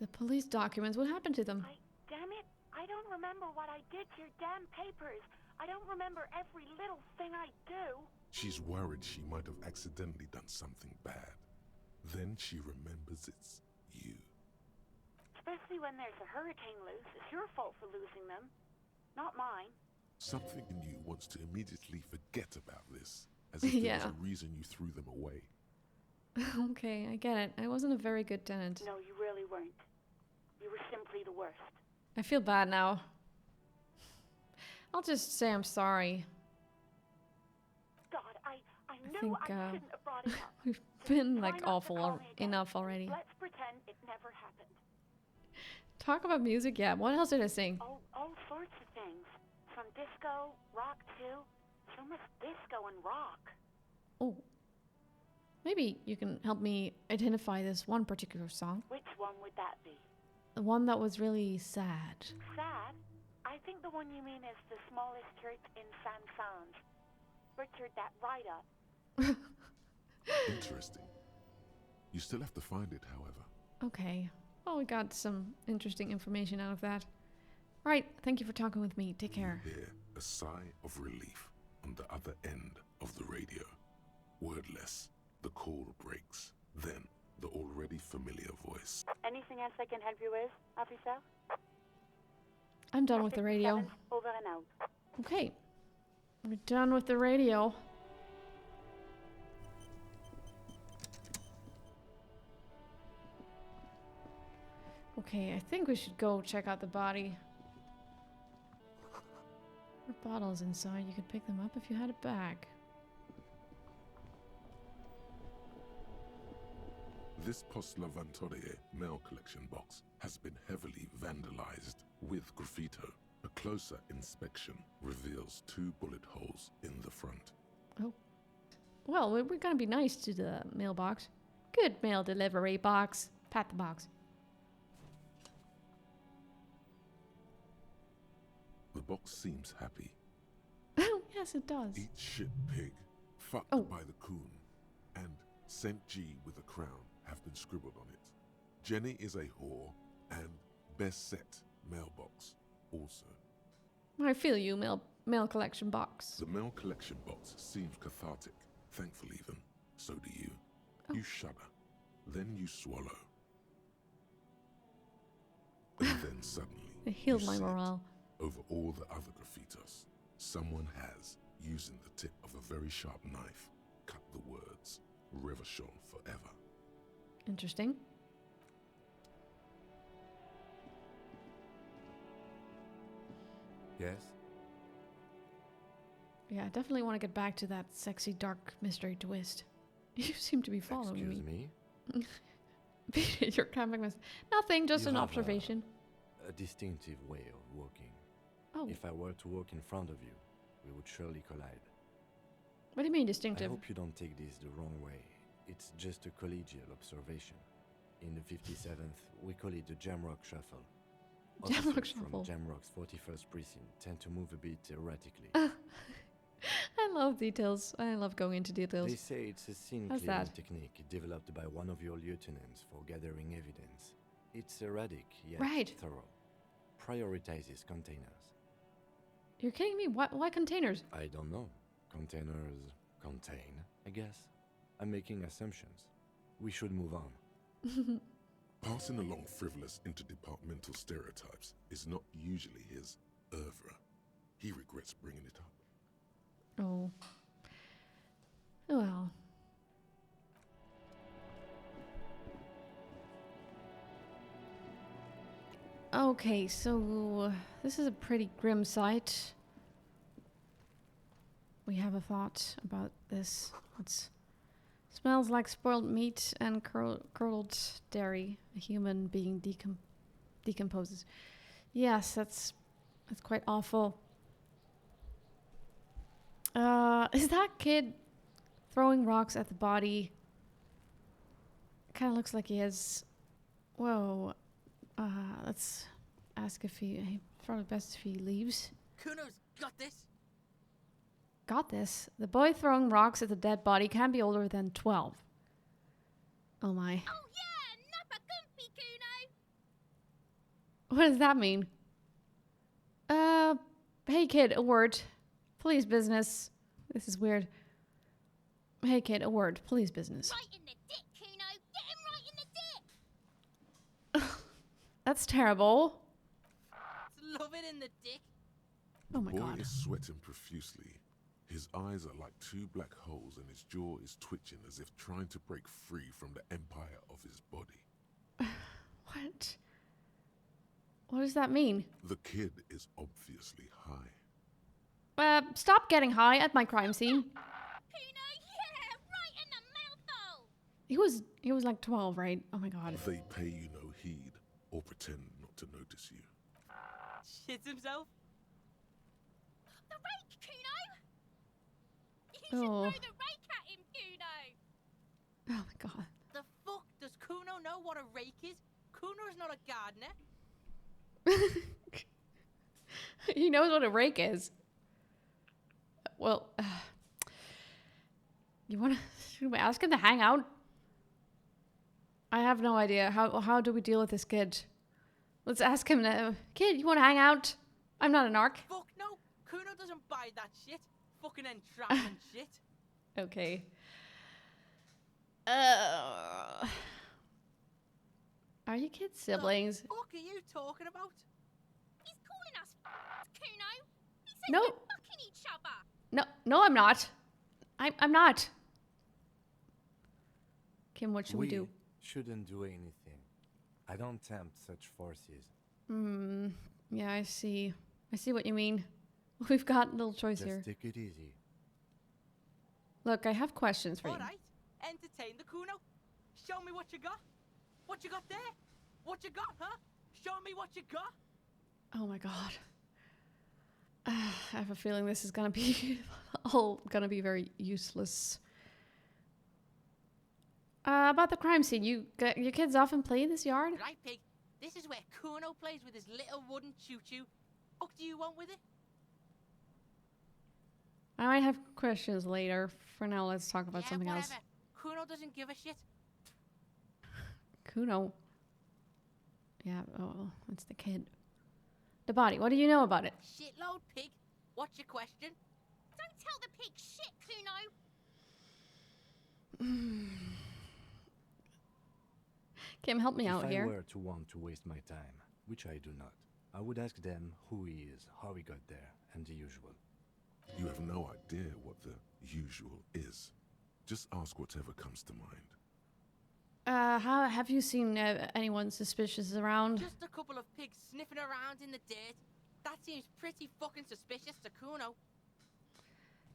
The police documents, what happened to them?
Damn it, I don't remember what I did to your damn papers. I don't remember every little thing I do.
She's worried she might have accidentally done something bad. Then she remembers it's you.
Especially when there's a hurricane loose. It's your fault for losing them, not mine.
Something in you wants to immediately forget about this, as if there was a reason you threw them away.
Okay, I get it. I wasn't a very good tenant.
No, you really weren't. You were simply the worst.
I feel bad now. I'll just say I'm sorry.
God, I knew I shouldn't have brought it up.
We've been like awful enough already.
Let's pretend it never happened.
Talk about music, yeah. What else did I sing?
All sorts of things. From disco, rock too. So much disco and rock.
Oh. Maybe you can help me identify this one particular song.
Which one would that be?
The one that was really sad.
Sad? I think the one you mean is the smallest church in San Sans. Butchered that right up.
Interesting. You still have to find it, however.
Okay. Well, we got some interesting information out of that. Right, thank you for talking with me. Take care.
You hear a sigh of relief on the other end of the radio. Wordless, the call breaks. Then, the already familiar voice.
Anything else I can help you with, officer?
I'm done with the radio.
Over and out.
Okay. We're done with the radio. Okay, I think we should go check out the body. There are bottles inside. You could pick them up if you had a bag.
This Post Lavantorie mail collection box has been heavily vandalized with graffito. A closer inspection reveals 2 bullet holes in the front.
Oh. Well, we're gonna be nice to the mailbox. Good mail delivery box. Pat the box.
The box seems happy.
Oh, yes, it does.
Eat shit pig, fucked by the coon, and St. G with a crown have been scribbled on it. Jenny is a whore, and best set mailbox also.
I feel you, mail collection box.
The mail collection box seems cathartic, thankful even. So do you. You shudder, then you swallow. And then suddenly,
It healed
you
my
see it
morale.
over all the other graffitos. Someone has, using the tip of a very sharp knife, cut the words, Rivershore forever.
Interesting.
Yes?
Yeah, I definitely want to get back to that sexy, dark mystery twist. You seem to be following
Excuse me?
Your camping was nothing, just
You
an
have
observation.
A distinctive way of walking.
Oh.
If I were to walk in front of you, we would surely collide.
What do you mean
I
distinctive?
hope you don't take this the wrong way. It's just a collegial observation. In the 57th, we call it the Jamrock Shuffle.
Jamrock
Officers
Shuffle.
from Jamrock's 41st precinct tend to move a bit erratically.
I love details. I love going into details.
They say it's a scene
How's
clearing
that?
technique developed by one of your lieutenants for gathering evidence. It's erratic yet
Right.
thorough. Prioritizes containers.
You're kidding me? Why containers?
I don't know. Containers contain, I guess. I'm making assumptions. We should move on.
Passing along frivolous interdepartmental stereotypes is not usually his oeuvre. He regrets bringing it up.
Oh. Well. Okay, so this is a pretty grim sight. We have a thought about this. It smells like spoiled meat and curdled dairy. A human being decomposes. Yes, that's quite awful. Is that kid throwing rocks at the body? Kind of looks like he is. Whoa. Let's ask if he probably best if he leaves.
Cuno's got this.
Got this. The boy throwing rocks at the dead body can't be older than 12. Oh my.
Oh yeah, Nappa Gumpy, Cuno.
What does that mean? Hey kid, a word. Please business. This is weird. Hey kid, a word. Please business.
Right in the dick, Cuno. Get him right in the dick.
That's terrible.
Love it in the dick.
Oh my
The boy
god.
is sweating profusely. His eyes are like two black holes and his jaw is twitching as if trying to break free from the empire of his body.
What? What does that mean?
The kid is obviously high.
Stop getting high at my crime scene.
Cuno, yeah, right in the mouthful.
He was like 12, right? Oh my god.
They pay you no heed or pretend not to notice you.
Shits himself.
The rake, Cuno. You should
Oh.
throw the rake at him, Cuno.
Oh my god.
The fuck does Cuno know what a rake is? Cuno's not a gardener.
He knows what a rake is. Well, should we ask him to hang out? I have no idea. How do we deal with this kid? Let's ask him now. Kid, you want to hang out? I'm not a narc.
Fuck no. Cuno doesn't buy that shit. Fucking entrapment shit.
Okay. Are you kids siblings?
What the fuck are you talking about?
He's calling us Cuno. He says
No.
we're fucking each other.
No, I'm not. I'm not. Kim, what should we do?
Shouldn't do anything. I don't tempt such forces.
Yeah, I see. I see what you mean. We've got little choice
Just
here.
take it easy.
Look, I have questions for you.
Alright, entertain the Cuno. Show me what you got. What you got there? What you got, huh? Show me what you got.
Oh my god. I have a feeling this is gonna be all gonna be very useless. About the crime scene, your kids often play in this yard?
Right, pig. This is where Cuno plays with his little wooden choo-choo. What do you want with it?
I might have questions later. For now, let's talk about something else.
Cuno doesn't give a shit.
Cuno. Yeah, oh, that's the kid. The body, what do you know about it?
Shitload, pig. What's your question?
Don't tell the pig shit, Cuno.
Kim, help me out
If
here.
I were to want to waste my time, which I do not, I would ask them who he is, how he got there, and the usual.
You have no idea what the usual is. Just ask whatever comes to mind.
How have you seen anyone suspicious around?
Just a couple of pigs sniffing around in the dirt. That seems pretty fucking suspicious to Cuno.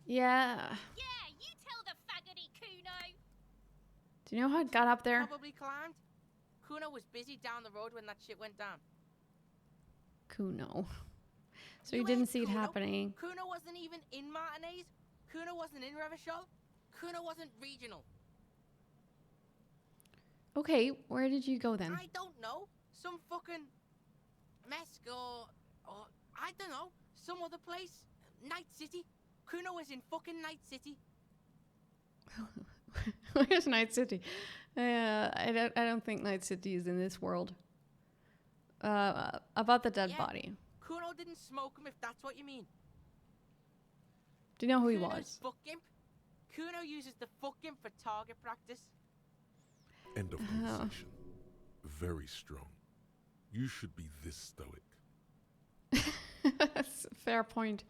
Yeah.
Yeah, you tell the faggoty Cuno.
Do you know how it got up there?
Probably climbed. Cuno was busy down the road when that shit went down.
Cuno. So you didn't see it happening.
Cuno wasn't even in Martinez. Cuno wasn't in Revachol. Cuno wasn't regional.
Okay, where did you go then?
I don't know. Some fucking Mesk or I don't know. Some other place. Night City. Cuno was in fucking Night City.
Where's Night City? I don't think Night City is in this world. About the dead body.
Cuno didn't smoke him, if that's what you mean.
Do you know who he
Cuno's
was?
Fuck Gimp. Cuno uses the fuck Gimp for target practice.
End of conversation. Very strong. You should be this stoic.
That's a fair point.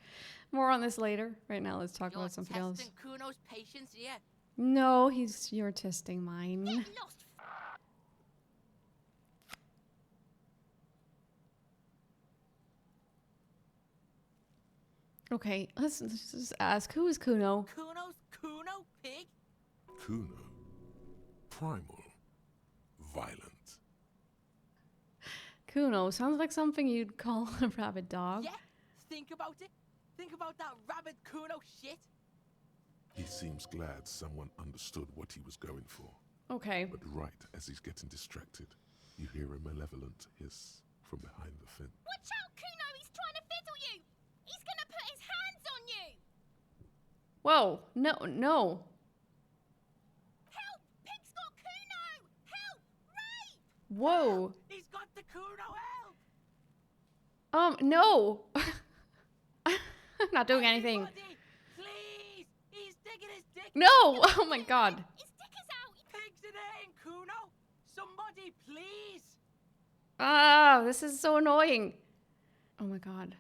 More on this later. Right now, let's talk about something else.
Testing Cuno's patience, yeah.
No, you're testing mine.
Get lost.
Okay, let's just ask, who is Cuno?
Cuno's Cuno, pig?
Cuno. Primal. Violent.
Cuno sounds like something you'd call a rabid dog.
Yeah, think about it. Think about that rabid Cuno shit.
He seems glad someone understood what he was going for.
Okay.
But right as he's getting distracted, you hear a malevolent hiss from behind the fence.
Watch out, Cuno! He's trying to fiddle you! He's gonna put his hands on you!
Whoa, no.
Help! Pig's got Cuno! Help! Rape!
Whoa.
He's got the Cuno, help!
No. I'm not doing anything.
Please! He's digging his dick.
No! Oh my god.
His dick is out!
Pigs in there in Cuno! Somebody, please!
Ah, this is so annoying. Oh my god.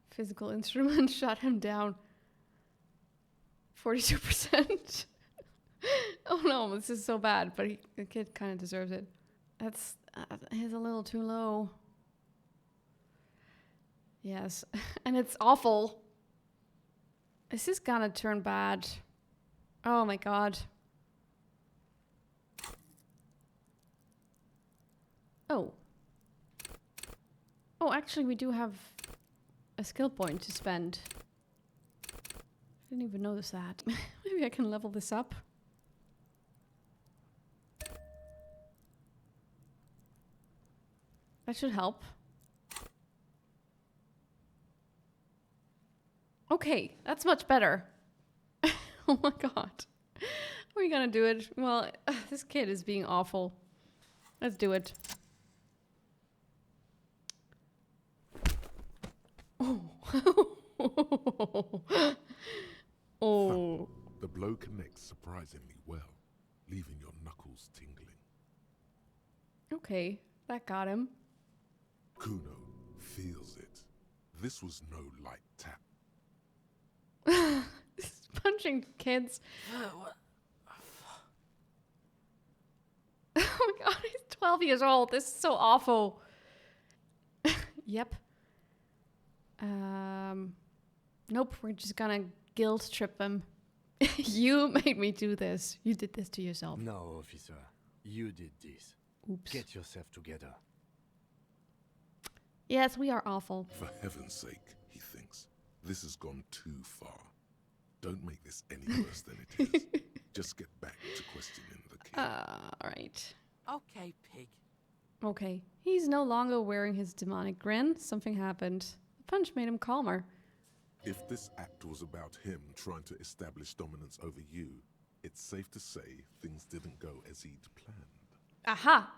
Physical instrument shut him down. 42%. Oh no, this is so bad, but the kid kind of deserves it. That's he's a little too low. Yes, and it's awful. This is gonna turn bad. Oh my god. Oh. Oh, actually, we do have a skill point to spend. I didn't even notice that. Maybe I can level this up. That should help. Okay, that's much better. Oh my god. We're gonna do it. Well, this kid is being awful. Let's do it. Oh. Oh.
The blow connects surprisingly well, leaving your knuckles tingling.
Okay, that got him.
Cuno feels it. This was no light tap.
He's punching kids. Oh my god, he's 12 years old. This is so awful. Yep. Nope, we're just gonna guilt trip him. You made me do this. You did this to yourself.
No, officer. You did this.
Oops.
Get yourself together.
Yes, we are awful.
For heaven's sake, he thinks. This has gone too far. Don't make this any worse than it is. Just get back to questioning the kid.
Alright.
Okay, pig.
Okay. He's no longer wearing his demonic grin. Something happened. The punch made him calmer.
If this act was about him trying to establish dominance over you, it's safe to say things didn't go as he'd planned.
Aha!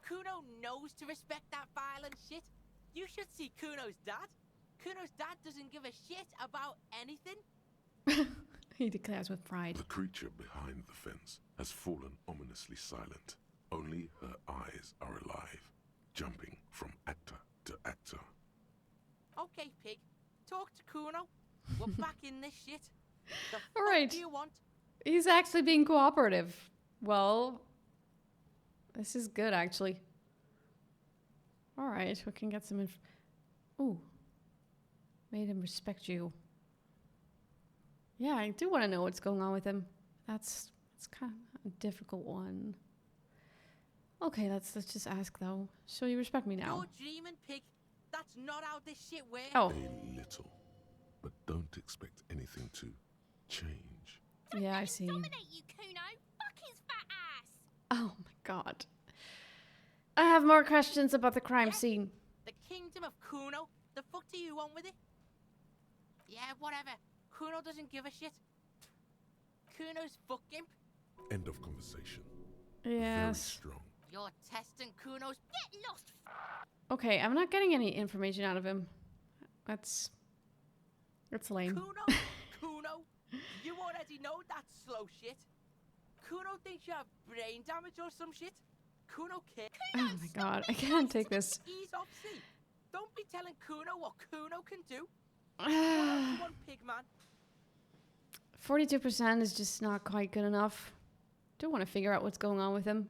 Cuno knows to respect that violent shit. You should see Cuno's dad. Cuno's dad doesn't give a shit about anything.
He declares with pride.
The creature behind the fence has fallen ominously silent. Only her eyes are alive, jumping from actor to actor.
Okay, pig. Talk to Cuno. We're back in this shit. The
All
fuck
right.
do you want?
He's actually being cooperative. Well, this is good, actually. All right, we can get some Ooh. Made him respect you. Yeah, I do want to know what's going on with him. That's kind of a difficult one. Okay, let's just ask, though. So you respect me now?
You're dreaming, pig. That's not how this shit works.
Oh.
A little. But don't expect anything to change.
Yeah, I see.
Dominate you, Cuno. Fuck his fat ass.
Oh my god. I have more questions about the crime scene.
The kingdom of Cuno? The fuck do you want with it? Yeah, whatever. Cuno doesn't give a shit. Cuno's fucking.
End of conversation.
Yes.
Very strong.
You're testing Cuno's.
Get lost.
Okay, I'm not getting any information out of him. That's lame.
Cuno, you already know that slow shit. Cuno thinks you have brain damage or some shit. Cuno cares.
Oh my god, I can't take this.
Ease off, see. Don't be telling Cuno what Cuno can do. What else you want, pig man?
42% is just not quite good enough. Do want to figure out what's going on with him.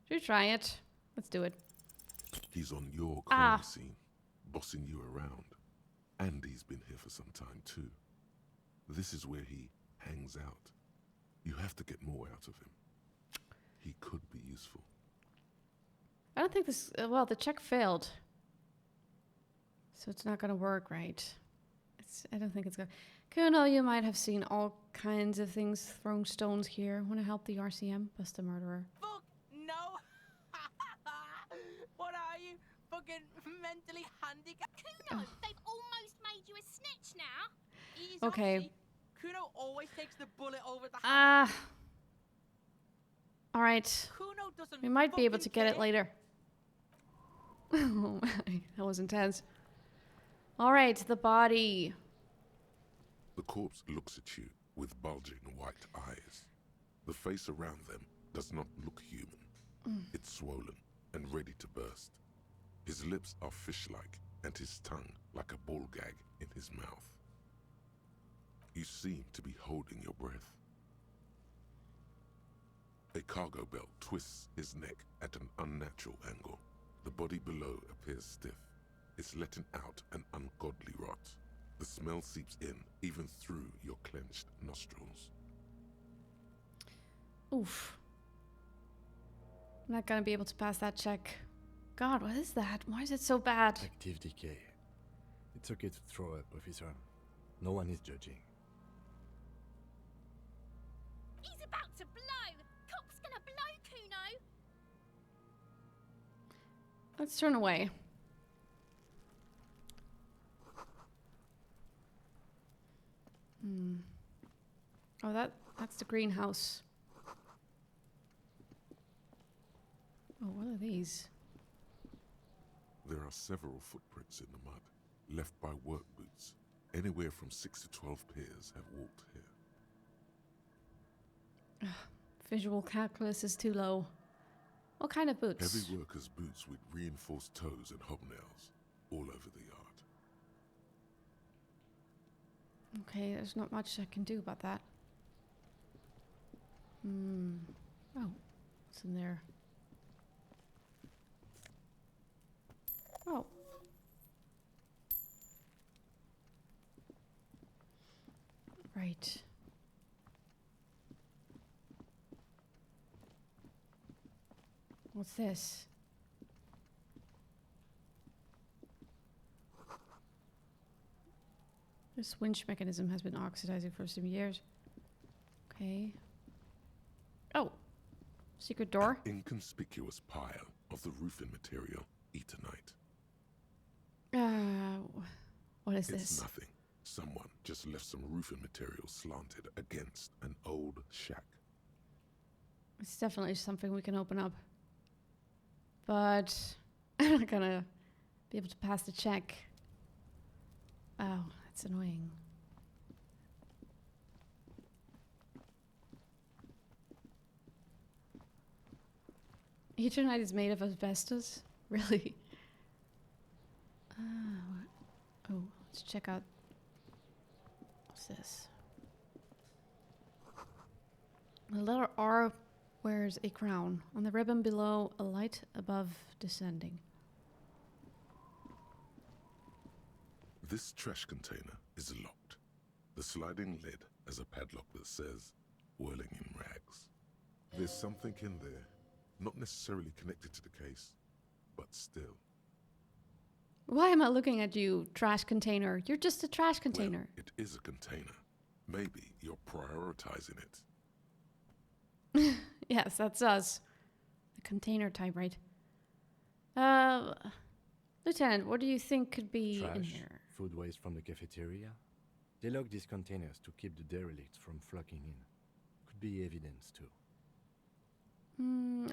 Should we try it? Let's do it.
He's on your crime scene, bossing you around. And he's been here for some time too. This is where he hangs out. You have to get more out of him. He could be useful.
I don't think this... well, the check failed. So it's not going to work, right? I don't think it's going to... Cuno, you might have seen all kinds of things throwing stones here. Want to help the RCM bust a murderer?
Fuck no! What are you? Fucking mentally handicapped?
Cuno, they've almost made you a snitch now.
Ease
Okay.
off, see? Cuno always takes the bullet over the
All right.
Cuno doesn't
We might be able to get it
care.
later. Oh my, that was intense. All right, the body.
The corpse looks at you with bulging white eyes. The face around them does not look human. It's swollen and ready to burst. His lips are fish-like and his tongue like a ball gag in his mouth. You seem to be holding your breath. A cargo belt twists his neck at an unnatural angle. The body below appears stiff. It's letting out an ungodly rot. The smell seeps in, even through your clenched nostrils.
Oof. I'm not gonna be able to pass that check. God, what is that? Why is it so bad?
Active decay. It's okay to throw up, officer. No one is judging.
He's about to blow. Cop's gonna blow, Cuno.
Let's turn away. Oh, that's the greenhouse. Oh, what are these?
There are several footprints in the mud, left by work boots. Anywhere from 6 to 12 pairs have walked here.
Visual calculus is too low. What kind of boots?
Heavy workers' boots with reinforced toes and hobnails all over the yard.
Okay, there's not much I can do about that. Oh, what's in there? Oh. Right. What's this? This winch mechanism has been oxidizing for some years. Okay. Oh. Secret door?
An inconspicuous pile of the roofing material, Eternite.
What is
It's
this?
nothing. Someone just left some roofing material slanted against an old shack.
It's definitely something we can open up. But I'm not gonna be able to pass the check. Oh, that's annoying. Eternite is made of asbestos? Really? Oh, let's check out. What's this? The letter R wears a crown. On the ribbon below, a light above descending.
This trash container is locked. The sliding lid has a padlock that says, whirling in rags. There's something in there, not necessarily connected to the case, but still.
Why am I looking at you, trash container? You're just a trash container.
Well, it is a container. Maybe you're prioritizing it.
Yes, that's us. The container type, right? Lieutenant, what do you think could be
Trash,
in here?
food waste from the cafeteria. They lock these containers to keep the derelicts from flocking in. Could be evidence too.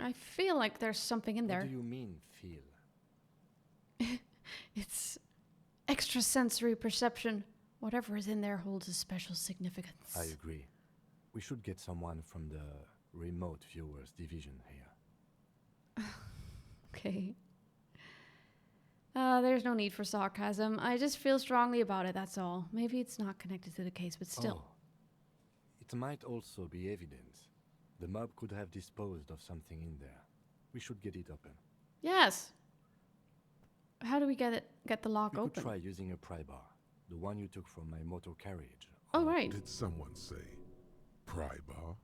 I feel like there's something in there.
What do you mean, feel?
It's extrasensory perception. Whatever is in there holds a special significance.
I agree. We should get someone from the remote viewers division here.
Okay. There's no need for sarcasm. I just feel strongly about it, that's all. Maybe it's not connected to the case, but still.
Oh. It might also be evidence. The mob could have disposed of something in there. We should get it open.
Yes. How do we get the lock
We
open?
could try using a pry bar, the one you took from my motor carriage.
Oh, right.
Did someone say pry bar?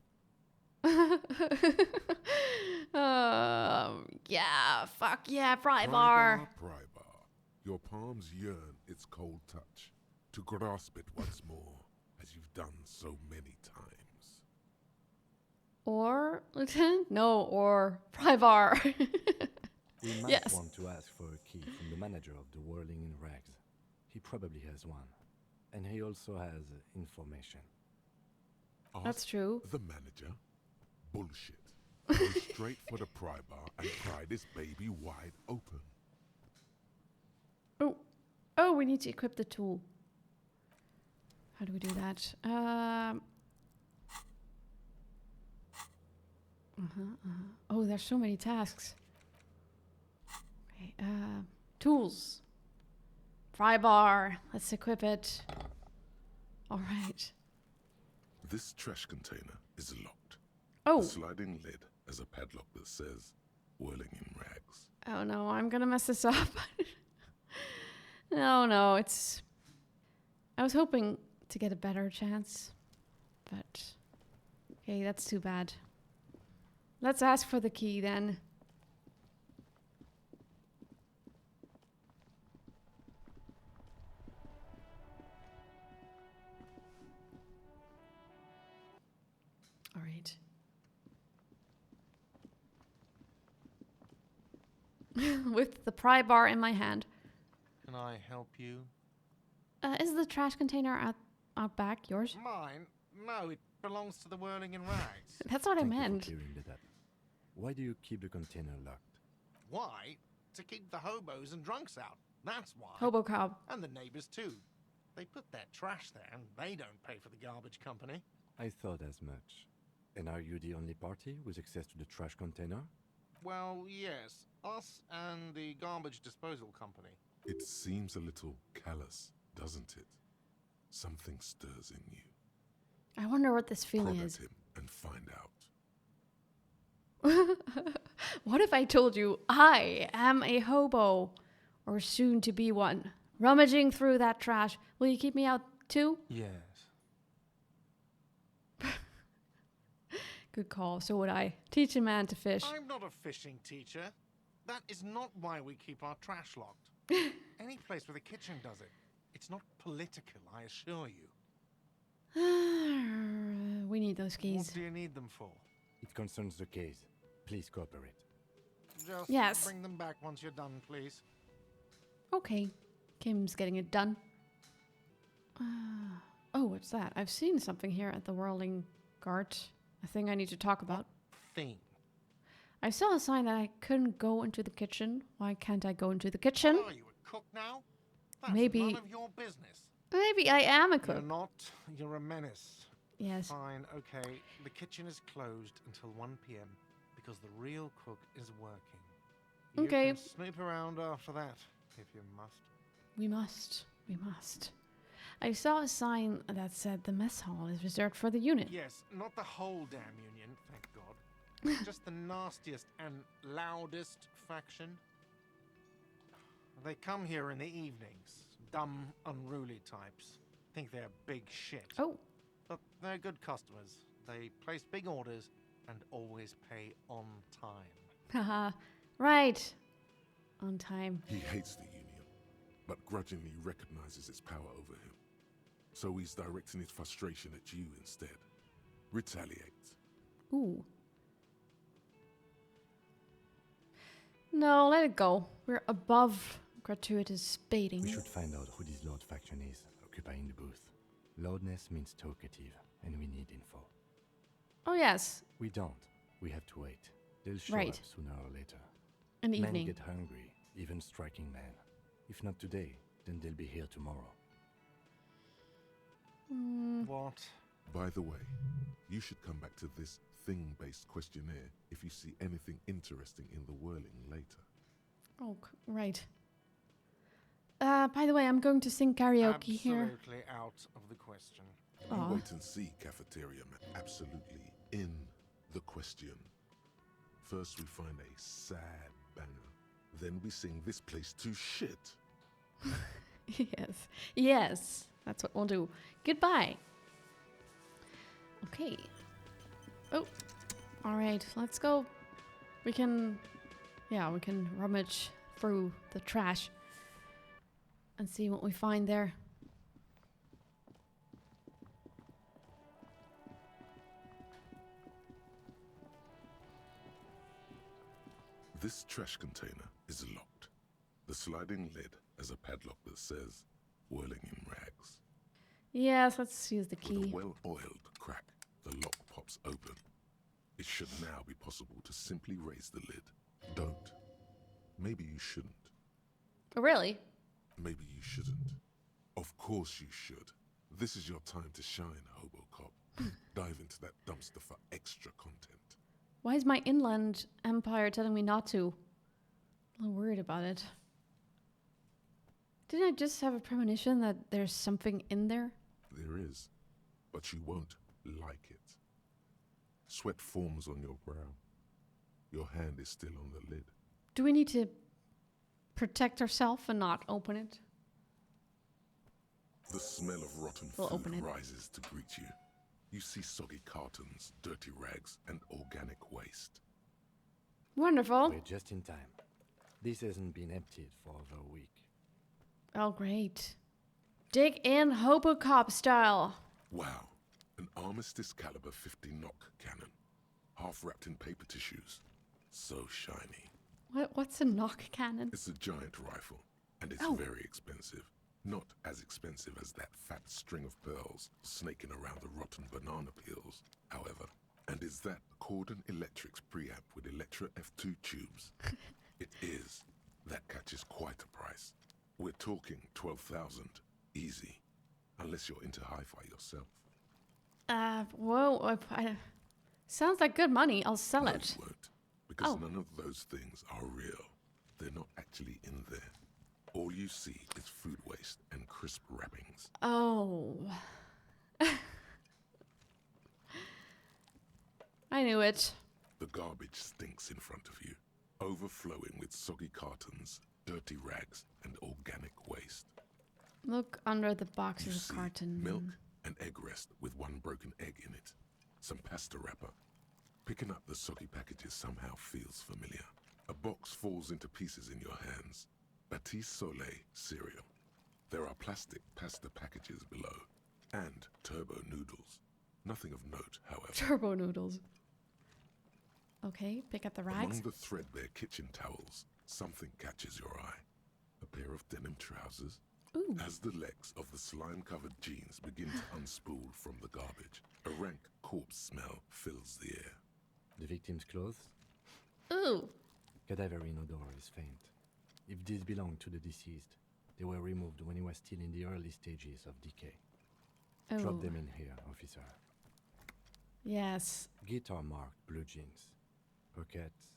Yeah, fuck yeah, pry bar.
Pry bar. Your palms yearn its cold touch to grasp it once more, as you've done so many times.
Or, Lieutenant? No, or pry bar.
We might
Yes.
want to ask for a key from the manager of the Whirling in Rags. He probably has one. And he also has information.
That's true.
The manager? Bullshit. Go straight for the pry bar and pry this baby wide open.
Oh, we need to equip the tool. How do we do that? Oh, there's so many tasks. Okay, tools. Pry bar. Let's equip it. All right.
This trash container is locked.
Oh.
The sliding lid has a padlock that says, whirling in rags.
Oh no, I'm gonna mess this up. No, it's... I was hoping to get a better chance, but... Okay, that's too bad. Let's ask for the key then. All right. With the pry bar in my hand.
Can I help you?
Is the trash container out back yours?
Mine? No, it belongs to the Whirling in Rags.
That's what I
Thank you for
meant.
clearing that up. Why do you keep the container locked?
Why? To keep the hobos and drunks out. That's why.
Hobocop.
And the neighbors too. They put their trash there and they don't pay for the garbage company.
I thought as much. And are you the only party with access to the trash container?
Well, yes. Us and the garbage disposal company.
It seems a little callous, doesn't it? Something stirs in you.
I wonder what this feeling
Prod at
is.
him and find out.
What if I told you I am a hobo, or soon to be one, rummaging through that trash? Will you keep me out too?
Yes.
Good call. So would I. Teach a man to fish.
I'm not a fishing teacher. That is not why we keep our trash locked. Any place with a kitchen does it. It's not political, I assure you.
We need those keys.
What do you need them for?
It concerns the case. Please cooperate.
Just
Yes.
bring them back once you're done, please.
Okay. Kim's getting it done. Oh, what's that? I've seen something here at the Whirling Garte. A thing I need to talk about.
Thing.
I saw a sign that I couldn't go into the kitchen. Why can't I go into the kitchen?
Are you a cook now? That's
Maybe.
none of your business.
Maybe I am a
You're
cook.
not. You're a menace.
Yes.
Fine, okay. The kitchen is closed until 1 p.m. because the real cook is working.
Okay.
You can snoop around after that, if you must.
We must. We must. I saw a sign that said the mess hall is reserved for the unit.
Yes, not the whole damn union, thank God. Just the nastiest and loudest faction. They come here in the evenings. Dumb, unruly types. Think they're big shit.
Oh.
But they're good customers. They place big orders and always pay on time.
Haha. Right. On time.
He hates the Union, but grudgingly recognizes its power over him. So he's directing his frustration at you instead. Retaliate.
Ooh. No, let it go. We're above gratuitous baiting.
We should find out who this Lord faction is, occupying the booth. Loudness means talkative, and we need info.
Oh, yes.
We don't. We have to wait. They'll show
Right.
up sooner or later.
In the
Men
evening.
get hungry, even striking men. If not today, then they'll be here tomorrow.
What?
By the way, you should come back to this thing-based questionnaire if you see anything interesting in the whirling later.
Oh, right. By the way, I'm going to sing karaoke here.
Absolutely out of the question.
You
Aw.
wait and see, cafeteria man. Absolutely in the question. First we find a sad banger. Then we sing this place to shit.
Yes. Yes. That's what we'll do. Goodbye. Okay. Oh. All right. Let's go. We can rummage through the trash and see what we find there.
This trash container is locked. The sliding lid has a padlock that says, whirling in rags.
Yes, let's use the key.
With a well-oiled crack, the lock pops open. It should now be possible to simply raise the lid. Don't. Maybe you shouldn't.
Oh, really?
Maybe you shouldn't. Of course you should. This is your time to shine, Hobocop. Dive into that dumpster for extra content.
Why is my inland empire telling me not to? I'm a little worried about it. Didn't I just have a premonition that there's something in there?
There is, but you won't like it. Sweat forms on your brow. Your hand is still on the lid.
Do we need to protect ourselves and not open it?
The smell of rotten
We'll
food
open it.
rises to greet you. You see soggy cartons, dirty rags, and organic waste.
Wonderful.
We're just in time. This hasn't been emptied for over a week.
Oh, great. Dig in Hobocop style.
Wow, an Armistice caliber 50 knock cannon, half wrapped in paper tissues. So shiny.
What's a knock cannon?
It's a giant rifle, and it's
Oh.
very expensive. Not as expensive as that fat string of pearls snaking around the rotten banana peels, however. And is that Cordon Electric's preamp with Electra F2 tubes? It is. That catches quite a price. We're talking 12,000, easy. Unless you're into hi-fi yourself.
Whoa. Sounds like good money. I'll sell
No,
it.
you won't, because
Oh.
none of those things are real. They're not actually in there. All you see is food waste and crisp wrappings.
Oh. I knew it.
The garbage stinks in front of you, overflowing with soggy cartons, dirty rags, and organic waste.
Look under the
You
boxes
see
of carton.
milk and egg rest with one broken egg in it, some pasta wrapper. Picking up the soggy packages somehow feels familiar. A box falls into pieces in your hands. Batiste Soleil cereal. There are plastic pasta packages below, and turbo noodles. Nothing of note, however.
Turbo noodles. Okay, pick up the rags.
Among the threadbare kitchen towels, something catches your eye. A pair of denim trousers.
Ooh.
As the legs of the slime-covered jeans begin to unspool from the garbage, a rank corpse smell fills the air.
The victim's clothes?
Ooh.
Cadaverine odor is faint. If these belong to the deceased, they were removed when he was still in the early stages of decay.
Oh.
Drop them in here, officer.
Yes.
Guitar marked blue jeans. Pockets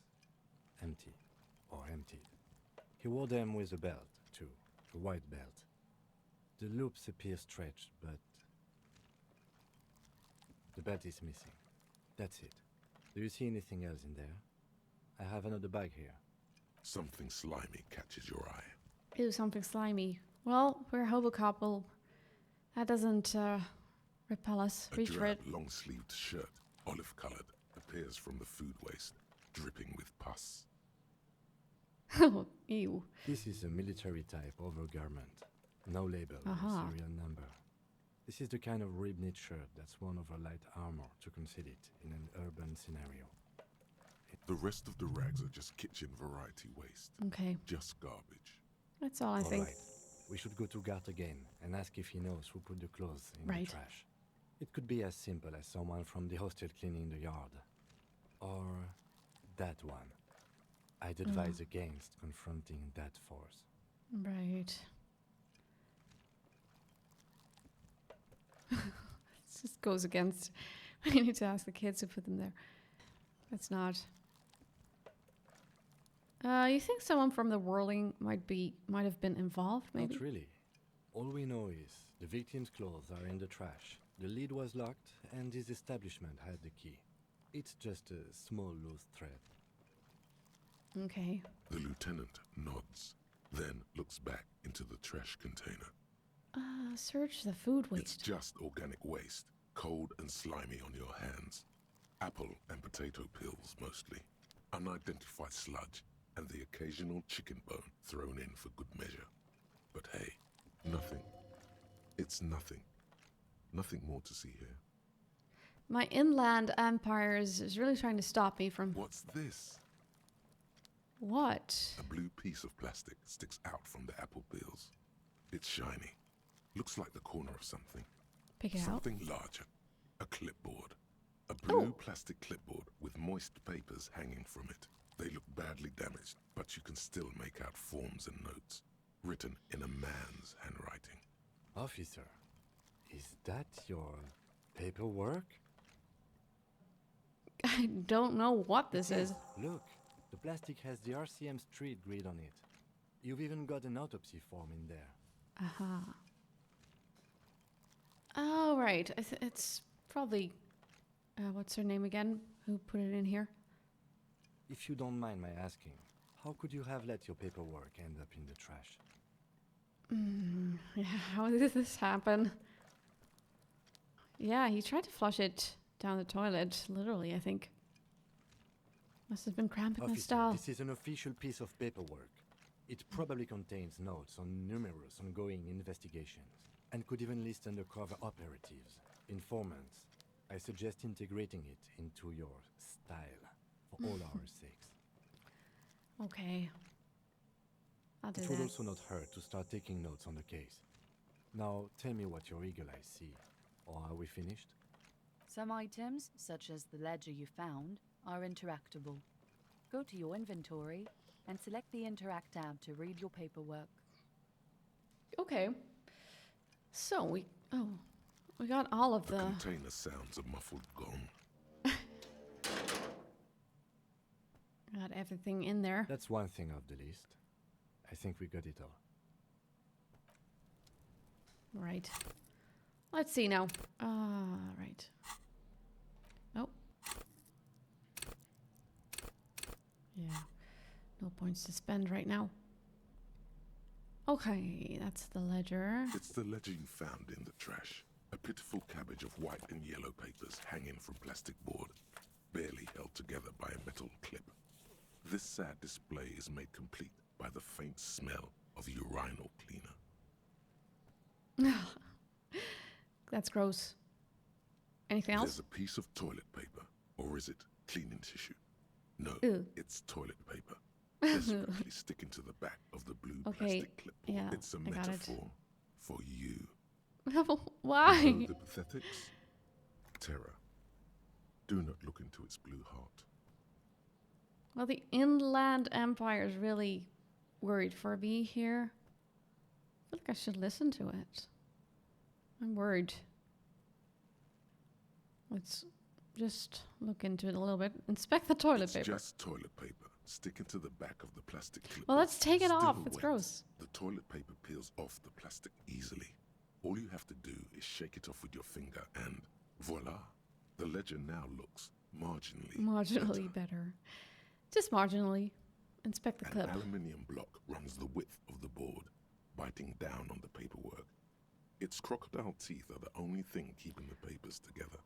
empty or emptied. He wore them with a belt, too, a white belt. The loops appear stretched, but the belt is missing. That's it. Do you see anything else in there? I have another bag here.
Something slimy catches your eye.
Ew, something slimy. Well, we're Hobocop. Well, that doesn't repel us.
A
Reach for it.
drab, long-sleeved shirt, olive-colored, appears from the food waste, dripping with pus.
Oh, ew.
This is a military type overgarment. No label or serial number. This is the kind of rib-knit shirt that's worn over light armor to conceal it in an urban scenario.
The rest of the rags are just kitchen variety waste.
Okay.
Just garbage.
That's all I think.
Right. We should go to Garte again and ask if he knows who put the clothes in
Right.
the trash. It could be as simple as someone from the hostel cleaning the yard. Or that one. I'd advise against confronting that force.
Right. It just goes against. We need to ask the kids who put them there. That's not. You think someone from the whirling might have been involved? Maybe.
Not really. All we know is the victim's clothes are in the trash. The lid was locked, and his establishment had the key. It's just a small loose thread.
Okay.
The lieutenant nods, then looks back into the trash container.
Search the food waste.
It's just organic waste, cold and slimy on your hands. Apple and potato peels mostly. Unidentified sludge, and the occasional chicken bone thrown in for good measure. But hey, nothing. It's nothing. Nothing more to see here.
My inland empire is really trying to stop me from...
What's this?
What?
A blue piece of plastic sticks out from the apple peels. It's shiny. Looks like the corner of something.
Pick it out.
Something larger. A clipboard. A blue plastic clipboard with moist papers hanging from it. They look badly damaged, but you can still make out forms and notes, written in a man's handwriting.
Officer, is that your paperwork?
I don't know what this is.
Look, the plastic has the RCM street grid on it. You've even got an autopsy form in there.
Aha. Oh, right. It's probably... what's her name again? Who put it in here?
If you don't mind my asking, how could you have let your paperwork end up in the trash?
Yeah, how did this happen? Yeah, he tried to flush it down the toilet, literally, I think. Must have been cramping my
Officer,
style.
this is an official piece of paperwork. It probably contains notes on numerous ongoing investigations, and could even list undercover operatives, informants. I suggest integrating it into your style, for all our sakes.
Okay. I'll do
It would
that.
also not hurt to start taking notes on the case. Now, tell me what your eagle eyes see. Or are we finished?
Some items, such as the ledger you found, are interactable. Go to your inventory and select the Interact tab to read your paperwork.
Okay. So we got all of
The
the...
container sounds a muffled gong.
Got everything in there.
That's one thing off the list. I think we got it all.
Right. Let's see now. Right. Oh. Yeah. No points to spend right now. Okay, that's the ledger.
It's the ledger you found in the trash. A pitiful cabbage of white and yellow papers hanging from plastic board, barely held together by a metal clip. This sad display is made complete by the faint smell of urinal cleaner.
That's gross. Anything else?
There's a piece of toilet paper, or is it cleaning tissue? No,
Ew.
it's toilet paper. Desperately sticking to the back of the blue plastic clipboard.
Yeah,
It's a
I got it.
metaphor for you.
Why?
You know the pathetics? Terror. Do not look into its blue heart.
Well, the Inland Empire is really worried for me here. I feel like I should listen to it. I'm worried. Let's just look into it a little bit. Inspect the toilet
It's
paper.
just toilet paper sticking to the back of the plastic clipboard.
Well, let's take it
Still
off. It's
wet.
gross.
The toilet paper peels off the plastic easily. All you have to do is shake it off with your finger and voila, the ledger now looks
marginally better. Just marginally. Inspect the clip.
An aluminium block runs the width of the board, biting down on the paperwork. Its crocodile teeth are the only thing keeping the papers together.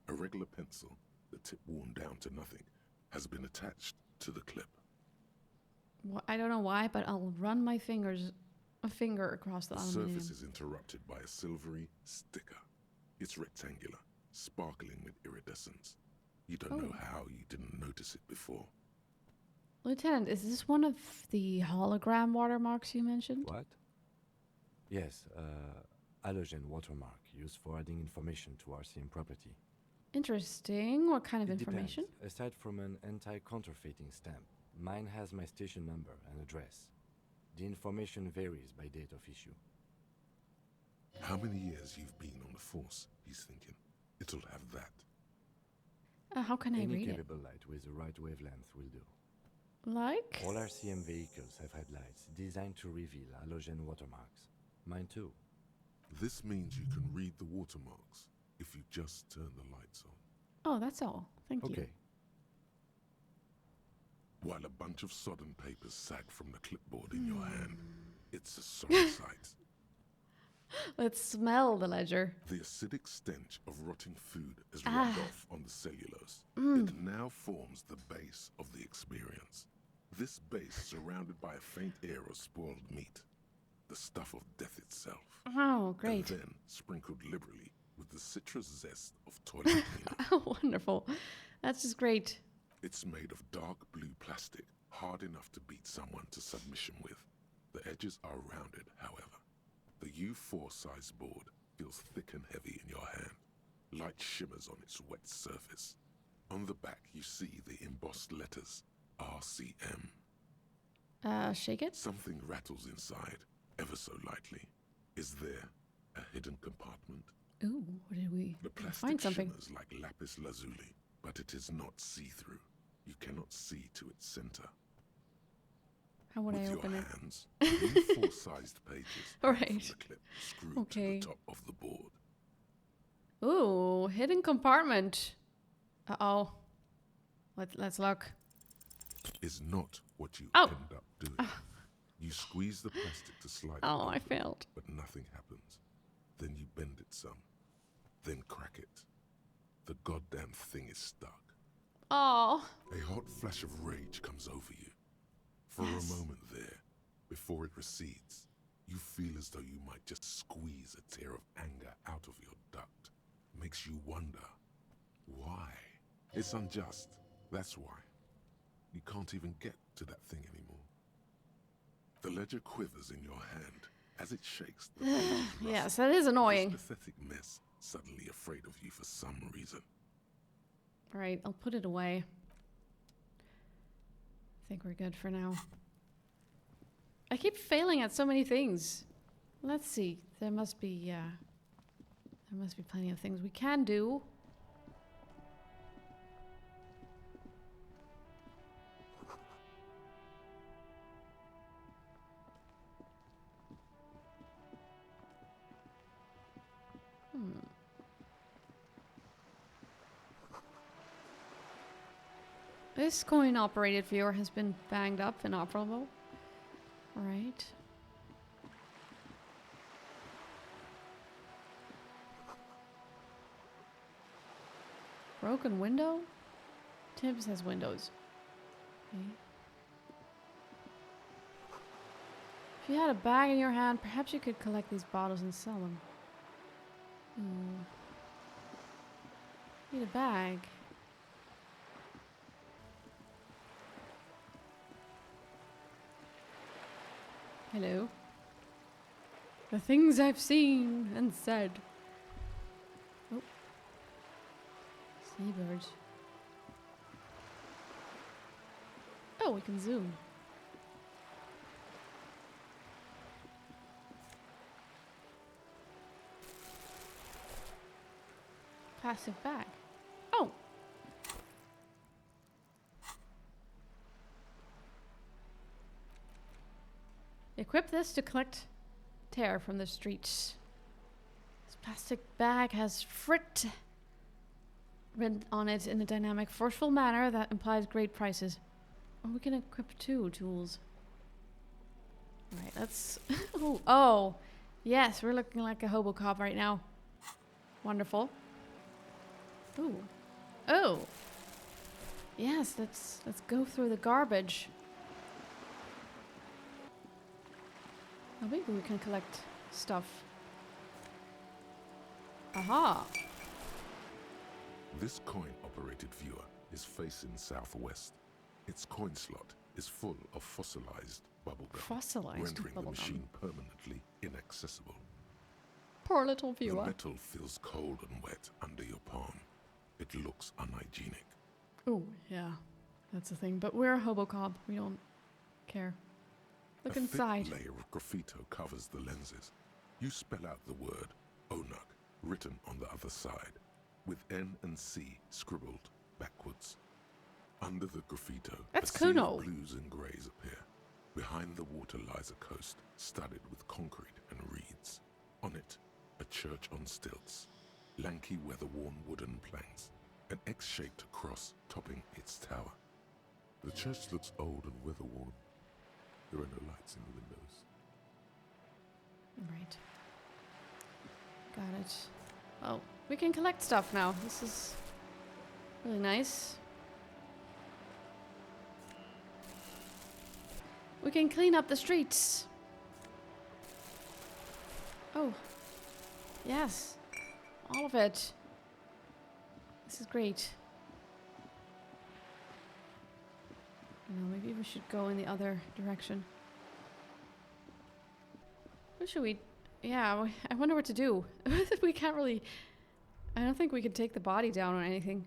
A regular pencil, the tip worn down to nothing, has been attached to the clip.
I don't know why, but I'll run a finger across the aluminium.
The surface is interrupted by a silvery sticker. It's rectangular, sparkling with iridescence. You don't know how you didn't notice it before.
Lieutenant, is this one of the hologram watermarks you mentioned?
What? Yes, halogen watermark used for adding information to RCM property.
Interesting. What kind of information?
Depends. Aside from an anti-counterfeiting stamp, mine has my station number and address. The information varies by date of issue.
How many years you've been on the force, he's thinking. It'll have that.
How can I read it?
Any capable light with the right wavelength will do.
Like?
All RCM vehicles have had lights designed to reveal halogen watermarks. Mine too.
This means you can read the watermarks if you just turn the lights on.
Oh, that's all. Thank you.
Okay.
While a bunch of sodden papers sag from the clipboard in your hand, it's a sorry sight.
Let's smell the ledger.
The acidic stench of rotting food has rubbed off on the cellulose. It now forms the base of the experience. This base surrounded by a faint air of spoiled meat, the stuff of death itself.
Oh, great.
And then sprinkled liberally with the citrus zest of toilet cleaner.
Oh, wonderful. That's just great.
It's made of dark blue plastic, hard enough to beat someone to submission with. The edges are rounded, however. The U4 size board feels thick and heavy in your hand. Light shimmers on its wet surface. On the back, you see the embossed letters, RCM.
Shake it?
Something rattles inside, ever so lightly. Is there a hidden compartment?
Ooh, what did we
The plastic
find something?
shimmers like lapis lazuli, but it is not see-through. You cannot see to its center.
How would
With
I open
your
it?
hands, U4-sized pages
All
hang from
right.
the clip screwed to the top of the board.
Ooh, hidden compartment. Uh-oh. Let's look.
Is not what you
Oh.
end up doing. You squeeze the plastic to slide it
Oh, I
open,
failed.
but nothing happens. Then you bend it some, then crack it. The goddamn thing is stuck.
Oh.
A hot flash of rage comes over you. For a moment there, before it recedes, you feel as though you might just squeeze a tear of anger out of your duct. Makes you wonder, why? It's unjust, that's why. You can't even get to that thing anymore. The ledger quivers in your hand as it shakes. The pages
Yes,
rustle.
that is annoying.
This pathetic mess, suddenly afraid of you for some reason.
All right, I'll put it away. I think we're good for now. I keep failing at so many things. Let's see. There must be plenty of things we can do. This coin-operated viewer has been banged up, inoperable. Right. Broken window? Tibbs has windows. Okay. If you had a bag in your hand, perhaps you could collect these bottles and sell them. Need a bag. Hello. The things I've seen and said. Oh. Seabirds. Oh, we can zoom. Plastic bag. Oh. Equip this to collect tear from the streets. This plastic bag has Frit written on it in a dynamic, forceful manner that implies great prices. Or we can equip 2 tools. Alright, let's... oh! Yes, we're looking like a Hobocop right now. Wonderful. Ooh. Oh! Yes, let's go through the garbage. Oh, maybe we can collect stuff. Aha!
This coin-operated viewer is facing southwest. Its coin slot is full of fossilized bubblegum, rendering the machine permanently inaccessible.
Poor little viewer.
The metal feels cold and wet under your palm. It looks unhygienic.
Oh, yeah. That's the thing. But we're a Hobocop. We don't care. Look inside.
A thick layer of graffito covers the lenses. You spell out the word Onuk, written on the other side, with N and C scribbled backwards. Under the graffito,
that's
a sea
Cuno.
of blues and greys appear. Behind the water lies a coast studded with concrete and reeds. On it, a church on stilts, lanky weather-worn wooden planks, an X-shaped cross topping its tower. The church looks old and weather-worn. There are no lights in the windows.
Right. Got it. Oh, we can collect stuff now. This is really nice. We can clean up the streets. Oh. Yes. All of it. This is great. Maybe we should go in the other direction. What should we... Yeah, I wonder what to do. We can't really... I don't think we could take the body down or anything.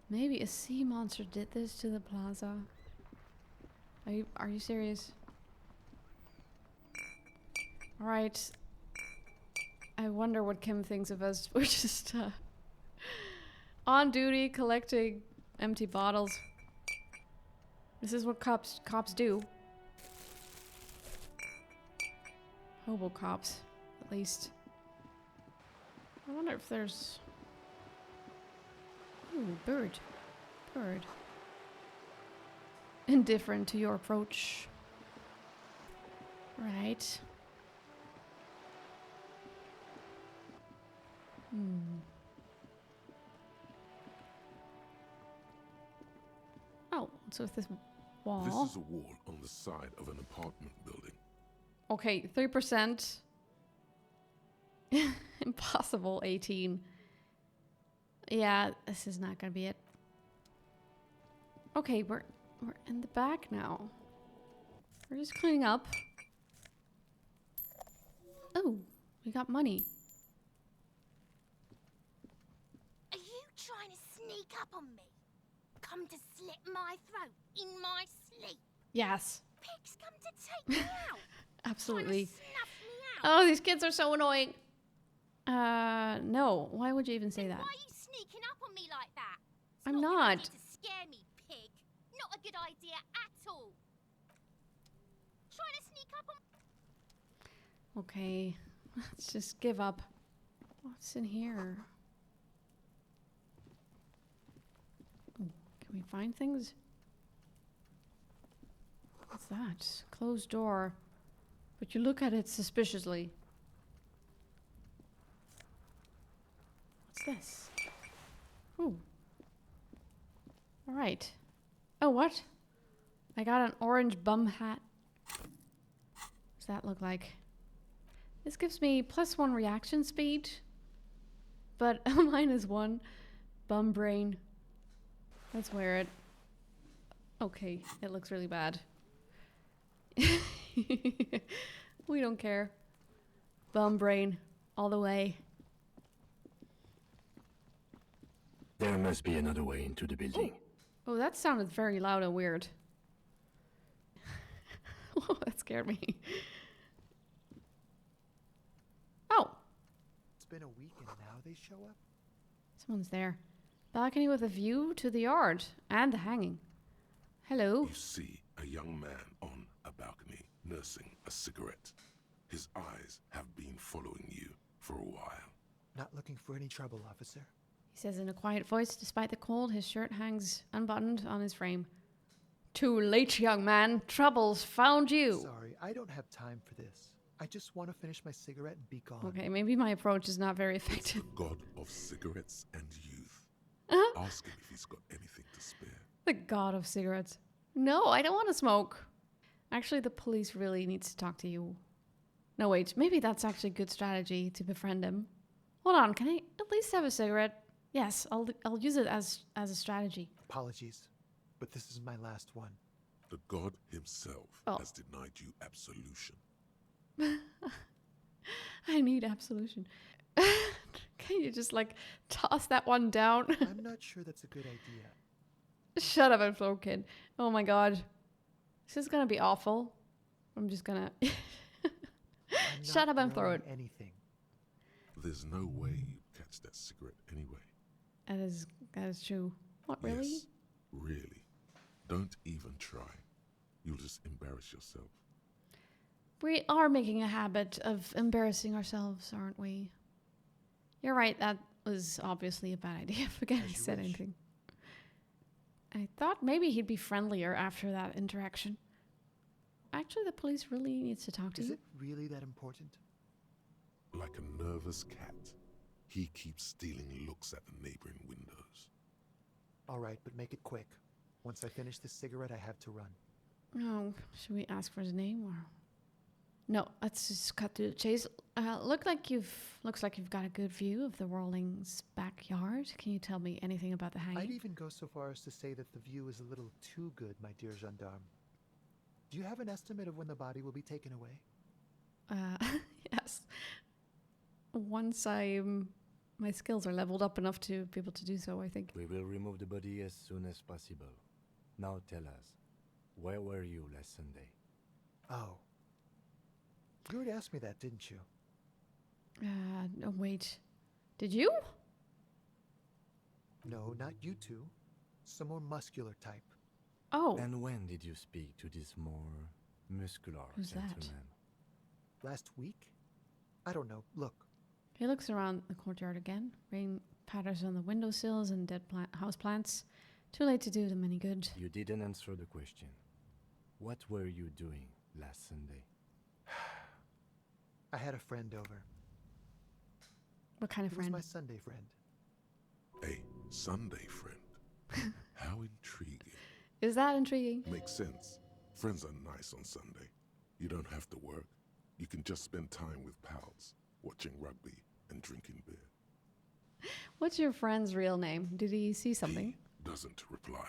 Maybe a sea monster did this to the plaza. Are you serious? Alright. I wonder what Kim thinks of us. We're just on duty collecting empty bottles. This is what cops do. Hobocops, at least. I wonder if there's... Ooh, bird. Bird. Indifferent to your approach. Right. Oh, so it's this wall.
This is a wall on the side of an apartment building.
Okay, 3%. Impossible, 18. Yeah, this is not gonna be it. Okay, we're in the back now. We're just cleaning up. Oh, we got money.
Are you trying to sneak up on me? Come to slit my throat in my sleep?
Yes.
Pigs come to take me out.
Absolutely.
Snuff me out.
Oh, these kids are so annoying. No. Why would you even say that?
Why are you sneaking up on me like that? It's
I'm
not.
not.
A good idea to scare me, pig. Not a good idea at all. Trying to sneak up on...
Okay. Let's just give up. What's in here? Ooh, can we find things? What's that? Closed door. But you look at it suspiciously. What's this? Ooh. Alright. Oh, what? I got an orange bum hat. What's that look like? This gives me +1 reaction speed. But mine is 1. Bum brain. Let's wear it. Okay, it looks really bad. We don't care. Bum brain. All the way.
There must be another way into the building.
Oh, that sounded very loud and weird. Oh, that scared me. Oh.
It's been a week and now they show up?
Someone's there. Balcony with a view to the yard and the hanging. Hello.
You see a young man on a balcony nursing a cigarette. His eyes have been following you for a while.
Not looking for any trouble, officer.
He says in a quiet voice, despite the cold, his shirt hangs unbuttoned on his frame. Too late, young man. Trouble's found you.
Sorry, I don't have time for this. I just want to finish my cigarette and be gone.
Okay, maybe my approach is not very effective.
The god of cigarettes and youth. Ask him if he's got anything to spare.
The god of cigarettes. No, I don't want to smoke. Actually, the police really needs to talk to you. No, wait. Maybe that's actually a good strategy to befriend him. Hold on. Can I at least have a cigarette? Yes, I'll use it as a strategy.
Apologies, but this is my last one.
The god himself has denied you absolution.
I need absolution. Can you just like toss that one down?
I'm not sure that's a good idea.
Shut up and flow, kid. Oh my god. This is gonna be awful. I'm just gonna shut up and throw it.
Anything.
There's no way you'd catch that cigarette anyway.
That is true. What, really?
Yes, really. Don't even try. You'll just embarrass yourself.
We are making a habit of embarrassing ourselves, aren't we? You're right, that was obviously a bad idea. Forget I said anything. I thought maybe he'd be friendlier after that interaction. Actually, the police really needs to talk to you.
Is it really that important?
Like a nervous cat, he keeps stealing looks at the neighboring windows.
All right, but make it quick. Once I finish this cigarette, I have to run.
Oh, should we ask for his name or? No, let's just cut to the chase. Looks like you've got a good view of the Rawlings' backyard. Can you tell me anything about the hanging?
I'd even go so far as to say that the view is a little too good, my dear gendarme. Do you have an estimate of when the body will be taken away?
Yes. Once my skills are leveled up enough to be able to do so, I think.
We will remove the body as soon as possible. Now tell us, where were you last Sunday?
Oh. You already asked me that, didn't you?
No, wait. Did you?
No, not you two. Some more muscular type.
Oh.
And when did you speak to this more muscular
Who's
gentleman?
that?
Last week? I don't know. Look.
He looks around the courtyard again. Rain patters on the windowsills and dead house plants. Too late to do them any good.
You didn't answer the question. What were you doing last Sunday?
I had a friend over.
What kind of friend?
He was my Sunday friend.
A Sunday friend? How intriguing.
Is that intriguing?
Makes sense. Friends are nice on Sunday. You don't have to work. You can just spend time with pals, watching rugby and drinking beer.
What's your friend's real name? Did he see something?
He doesn't reply,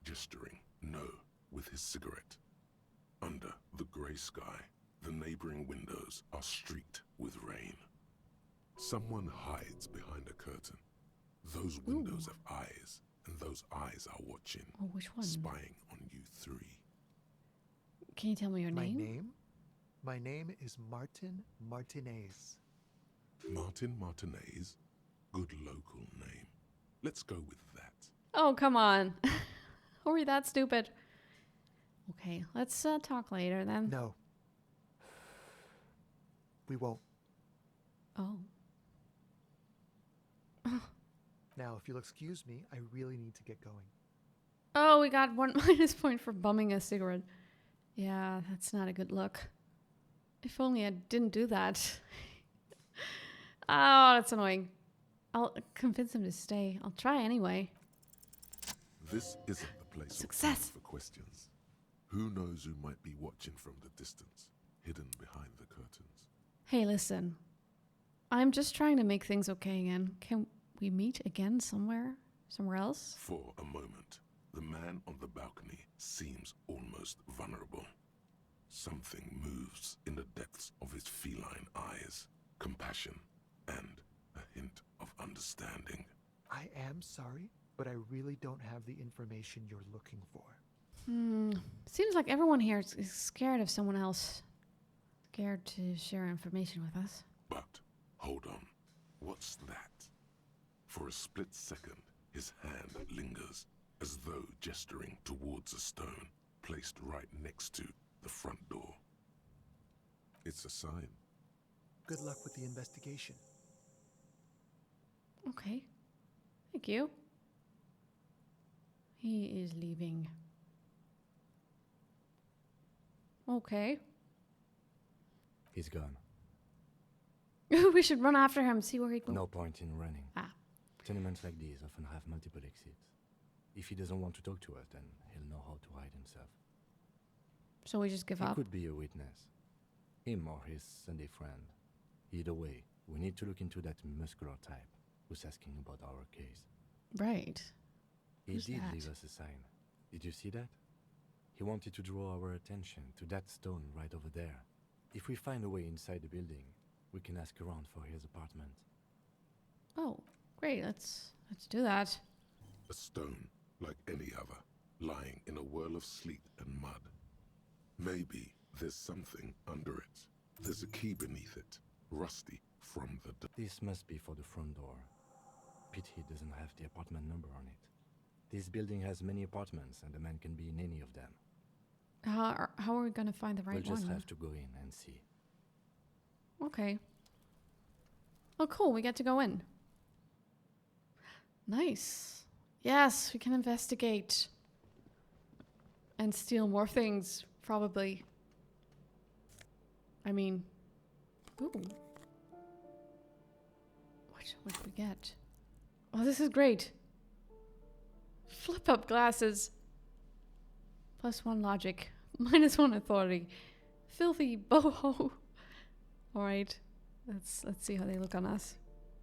gesturing no with his cigarette. Under the grey sky, the neighboring windows are streaked with rain. Someone hides behind a curtain. Those windows have eyes, and those eyes are watching.
Oh, which one?
Spying on you three.
Can you tell me your name?
My name? My name is Martin Martinez.
Martin Martinez? Good local name. Let's go with that.
Oh, come on. Are we that stupid? Okay, let's talk later then.
No. We won't.
Oh.
Now, if you'll excuse me, I really need to get going.
Oh, we got 1 minus point for bumming a cigarette. Yeah, that's not a good look. If only I didn't do that. Oh, that's annoying. I'll convince him to stay. I'll try anyway.
This isn't the place
Success.
for questions. Who knows who might be watching from the distance, hidden behind the curtains.
Hey, listen. I'm just trying to make things okay again. Can we meet again somewhere else?
For a moment, the man on the balcony seems almost vulnerable. Something moves in the depths of his feline eyes. Compassion and a hint of understanding.
I am sorry, but I really don't have the information you're looking for.
Seems like everyone here is scared of someone else. Scared to share information with us.
But, hold on. What's that? For a split second, his hand lingers, as though gesturing towards a stone placed right next to the front door. It's a sign.
Good luck with the investigation.
Okay. Thank you. He is leaving. Okay.
He's gone.
We should run after him, see where he goes.
No point in running.
Ah.
Tenements like these often have multiple exits. If he doesn't want to talk to us, then he'll know how to hide himself.
So we just give
He
up?
could be a witness. Him or his Sunday friend. Either way, we need to look into that muscular type who's asking about our case.
Right.
He
Who's
did
that?
leave us a sign. Did you see that? He wanted to draw our attention to that stone right over there. If we find a way inside the building, we can ask around for his apartment.
Oh, great. Let's do that.
A stone, like any other, lying in a whirl of sleet and mud. Maybe there's something under it. There's a key beneath it, rusty from the...
This must be for the front door. Pity doesn't have the apartment number on it. This building has many apartments, and the man can be in any of them.
How are we going to find the right
We'll just
one?
have to go in and see.
Okay. Oh, cool. We get to go in. Nice. Yes, we can investigate. And steal more things, probably. I mean... Ooh. What do we get? Oh, this is great. Flip-up glasses. +1 logic. -1 authority. Filthy boho. Alright. Let's see how they look on us.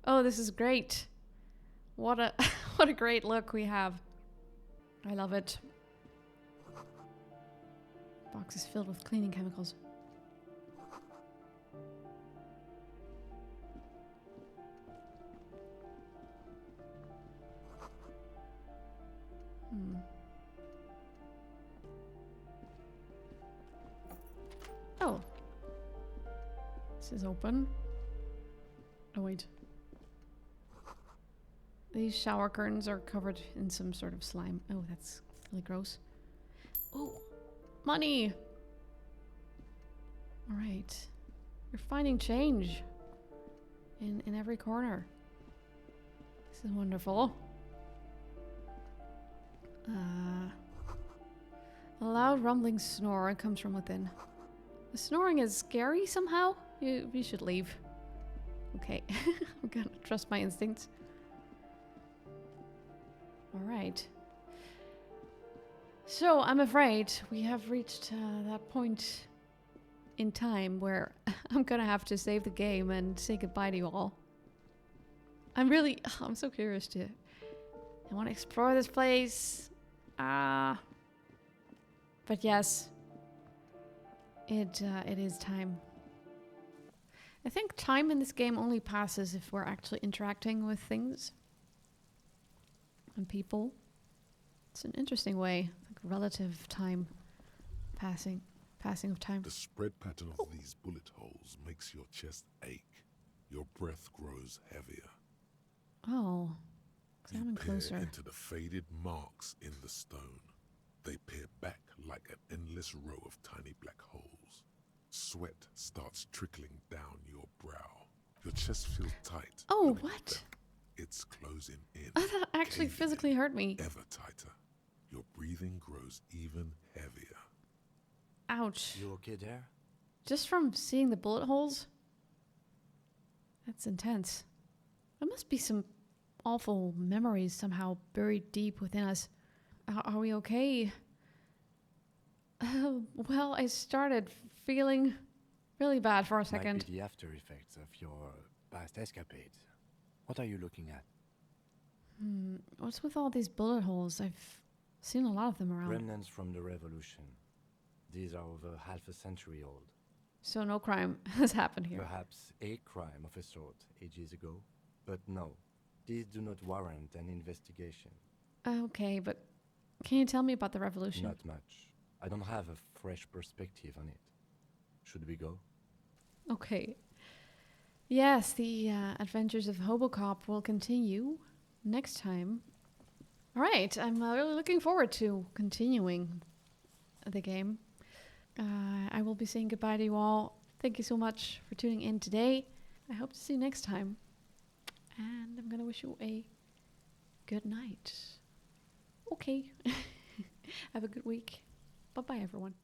Oh, this is great. What a what a great look we have. I love it. Box is filled with cleaning chemicals. Oh. This is open. Oh, wait. These shower curtains are covered in some sort of slime. Oh, that's really gross. Oh, money! Alright. We're finding change in every corner. This is wonderful. A loud rumbling snore comes from within. The snoring is scary somehow. We should leave. Okay. I'm gonna trust my instincts. Alright. So, I'm afraid we have reached that point in time where I'm gonna have to save the game and say goodbye to you all. I'm so curious to... I want to explore this place. But yes, it is time. I think time in this game only passes if we're actually interacting with things and people. It's an interesting way, like relative time passing of time.
The spread pattern of these bullet holes makes your chest ache. Your breath grows heavier.
Oh, examine
You peer
closer.
into the faded marks in the stone. They peer back like an endless row of tiny black holes. Sweat starts trickling down your brow. Your chest feels tight.
Oh, what?
It's closing in.
Oh, that actually
caving
physically hurt me.
Ever tighter. Your breathing grows even heavier.
Ouch.
You okay there?
Just from seeing the bullet holes? That's intense. There must be some awful memories somehow buried deep within us. Are we okay? Well, I started feeling really bad for a second.
Might be the after effects of your past escapades. What are you looking at?
What's with all these bullet holes? I've seen a lot of them around.
Remnants from the revolution. These are over half a century old.
So no crime has happened here.
Perhaps a crime of a sort ages ago. But no, these do not warrant an investigation.
Okay, but can you tell me about the revolution?
Not much. I don't have a fresh perspective on it. Should we go?
Okay. Yes, the adventures of Hobocop will continue next time. All right, I'm really looking forward to continuing the game. I will be saying goodbye to you all Thank you so much for tuning in today. I hope to see you next time. And I'm going to wish you a good night. Okay. Have a good week. Bye-bye, everyone.